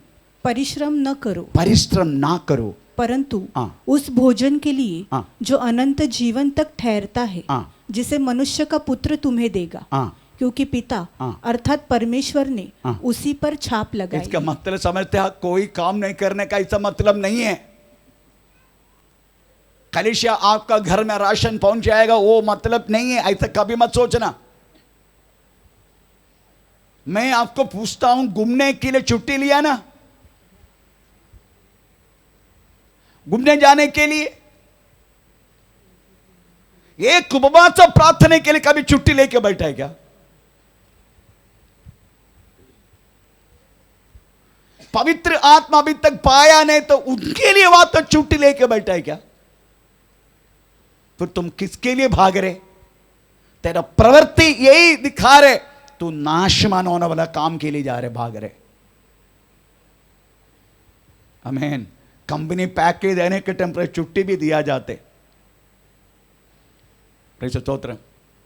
परिश्रम न करो, परिश्रम ना करो, परंतु उस भोजन के लिए जो अनंत जीवन तक ठहरता है, जिसे मनुष्य का पुत्र तुम्हें देगा, क्योंकि पिता अर्थात परमेश्वर ने उसी पर छाप लगाई। इसका मतलब समझते हैं, कोई काम नहीं करने का ऐसा मतलब नहीं है। कलीसिया आपका घर में राशन पहुंच जाएगा वो मतलब नहीं है, ऐसा कभी मत सोचना। मैं आपको पूछता हूं, घूमने के लिए छुट्टी लिया ना? घूमने जाने के लिए एक उपवास प्रार्थना के लिए कभी छुट्टी लेके बैठा है क्या? पवित्र आत्मा अभी तक पाया नहीं तो उनके लिए वहां तक छुट्टी लेके बैठा है क्या? फिर तुम किसके लिए भाग रहे? तेरा प्रवृत्ति यही दिखा रहे, तू नाशमान होने वाला काम के लिए जा रहे, भाग रहे। आमीन। कंपनी पैकेज देने के टाइम पर छुट्टी भी दिया जाते। स्तोत्र।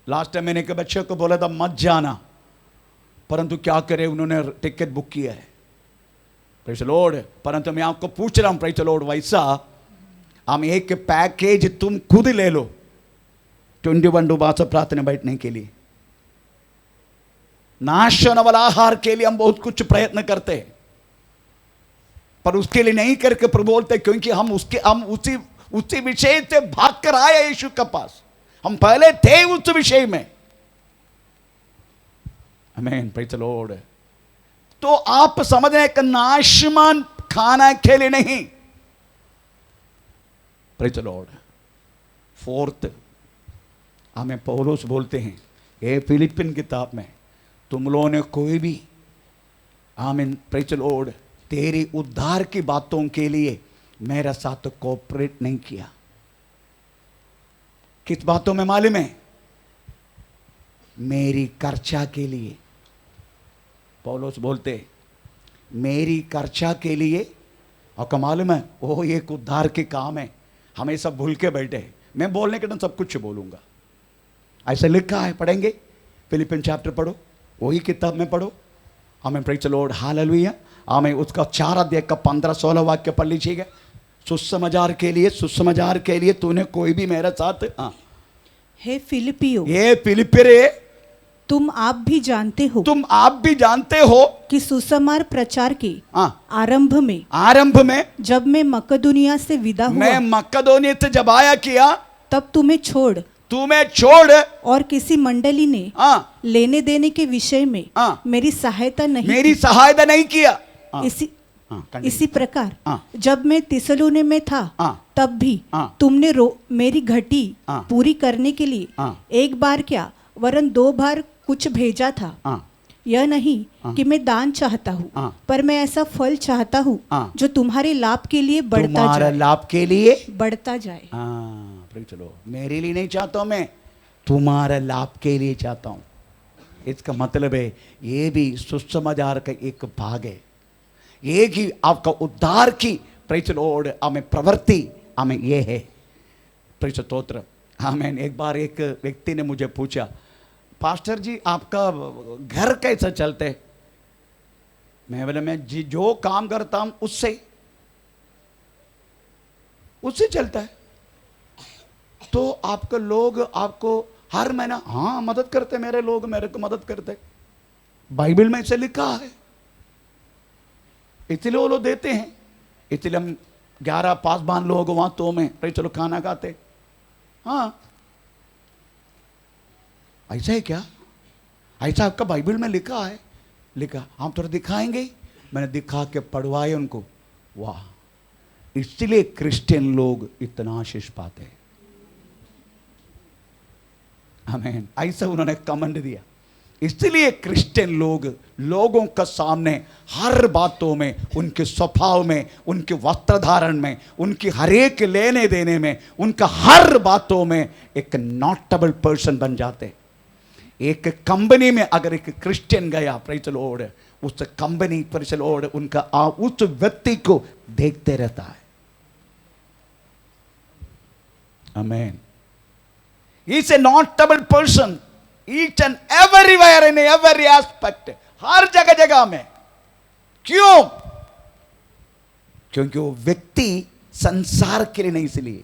लास्ट टाइम मैंने के बच्चे को बोला था मत जाना, परंतु क्या करे, उन्होंने टिकट बुक किया है। Praise the Lord. परंतु मैं आपको पूछ रहा हूं, प्रेज़ द लॉर्ड, वैसा हम एक पैकेज तुम खुद ले लो 21 उपवास प्रार्थना बैठने के लिए। नाश होने वाला आहार के लिए हम बहुत कुछ प्रयत्न करते हैं, पर उसके लिए नहीं करके प्रभु बोलते, क्योंकि हम उसी विषय से भाग कर आए यीशु के पास। हम पहले थे उस विषय में। आमीन। Praise the Lord. तो आप समझ रहे कि नाशमान खाना के लिए नहीं। Praise the Lord. फोर्थ, हमें पौलुस बोलते हैं ये फिलिपिन किताब में, तुम लोगों ने कोई भी, आमीन, प्रेज़ द लॉर्ड, तेरी उद्धार की बातों के लिए मेरे साथ कोऑपरेट नहीं किया। किस बातों में मालूम है? मेरी खर्चा के लिए। पौलुस बोलते मेरी खर्चा के लिए आपको मालूम है वो एक उद्धार के काम है, हमें सब भूल के बैठे हैं। मैं बोलने के टाइम सब कुछ बोलूंगा, ऐसा लिखा है, पढ़ेंगे। फिलिपियन चैप्टर पढ़ो, वही किताब में पढ़ो। हमें प्रेज़ द लॉर्ड, हालेलुया। हमें उसका 4 अध्याय का 15-16 वाक्य पढ़ लीजिएगा। सुसमाचार के लिए तूने कोई भी मेरे साथ, हाँ, हे फिलिपियो, ये फिलिपियरे, तुम आप भी जानते हो कि सुसमाचार प्रचार के हाँ, आरंभ में जब मैं मकदूनिया से विदा हुआ, मैं मकदोनिया से जब आया किया, तब तुम्हें छोड़ और किसी मंडली ने हाँ, लेने देने के विषय में हाँ, मेरी सहायता नहीं किया। हाँ, इसी प्रकार हाँ, जब मैं तिसलुने में था, हाँ, तब भी हाँ, तुमने मेरी घटी हाँ, पूरी करने के लिए हाँ, एक बार क्या वरन 2 बार कुछ भेजा था। हाँ, यह नहीं हाँ, कि मैं दान चाहता हूँ, हाँ, पर मैं ऐसा फल चाहता हूँ हाँ, जो तुम्हारे लाभ के लिए लाभ के लिए बढ़ता जाए। हाँ, चलो, मेरे लिए नहीं चाहता हूं, मैं तुम्हारे लाभ के लिए चाहता हूं। इसका मतलब है ये भी सुसमाचार का एक भाग है, एक ही आपका उद्धार की प्रेज़ द लॉर्ड हमें प्रवृत्ति हमें ये है। प्रेज़ द स्तोत्र। आमीन। एक बार एक व्यक्ति ने मुझे पूछा, पास्टर जी आपका घर कैसा चलते? मैं बोला, मैं जो काम करता हूं उससे चलता है। तो आपके लोग आपको हर महीना, हाँ, मदद करते, मेरे लोग मेरे को मदद करते, बाइबल में इसे लिखा है, इसलिए वो लोग देते हैं। इसलिए हम 11 लोग वहां तो में चलो खाना खाते। हाँ, ऐसा है क्या? ऐसा आपका बाइबल में लिखा है? लिखा, हम थोड़ा दिखाएंगे। मैंने दिखा के पढ़वाए उनको। वाह, इसलिए क्रिश्चियन लोग इतना आशीष पाते हैं। आमीन। ऐसा उन्होंने कमेंट दिया। इसलिए क्रिश्चियन लोगों का सामने हर बातों में, उनके स्वभाव में, उनके वस्त्र धारण में, उनकी हर एक लेने देने में, उनका हर बातों में एक नोटेबल पर्सन बन जाते। एक कंपनी में अगर एक क्रिश्चियन गया, प्रेज़ द लॉर्ड, उस कंपनी प्रेज़ द लॉर्ड उनका उस व्यक्ति को देखते रहता है। आमीन। He's a notable person, each and everywhere in every aspect, हर जगह में। क्यों? क्योंकि वो व्यक्ति संसार के लिए नहीं, इसलिए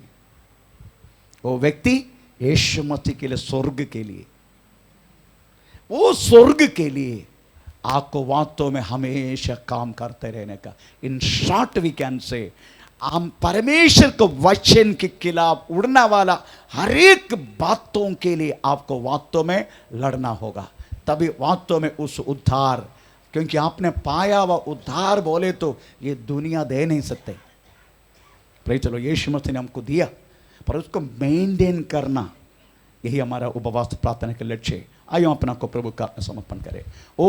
वो व्यक्ति यीशु मसीह के लिए, स्वर्ग के लिए, वो स्वर्ग के लिए आपको वास्तव में हमेशा काम करते रहने का। In short we can say, हम परमेश्वर को वचन के खिलाफ उड़ने वाला हर एक बातों के लिए आपको वास्तव में लड़ना होगा, तभी वास्तव में उस उद्धार, क्योंकि आपने पाया हुआ उद्धार बोले तो ये दुनिया दे नहीं सकते। प्रेज़ चलो, यीशु मसीह ने हमको दिया, पर उसको मेंटेन करना, यही हमारा उपवास प्रार्थना का लक्ष्य है। आइए अपना को प्रभु का समर्पण करें। ओ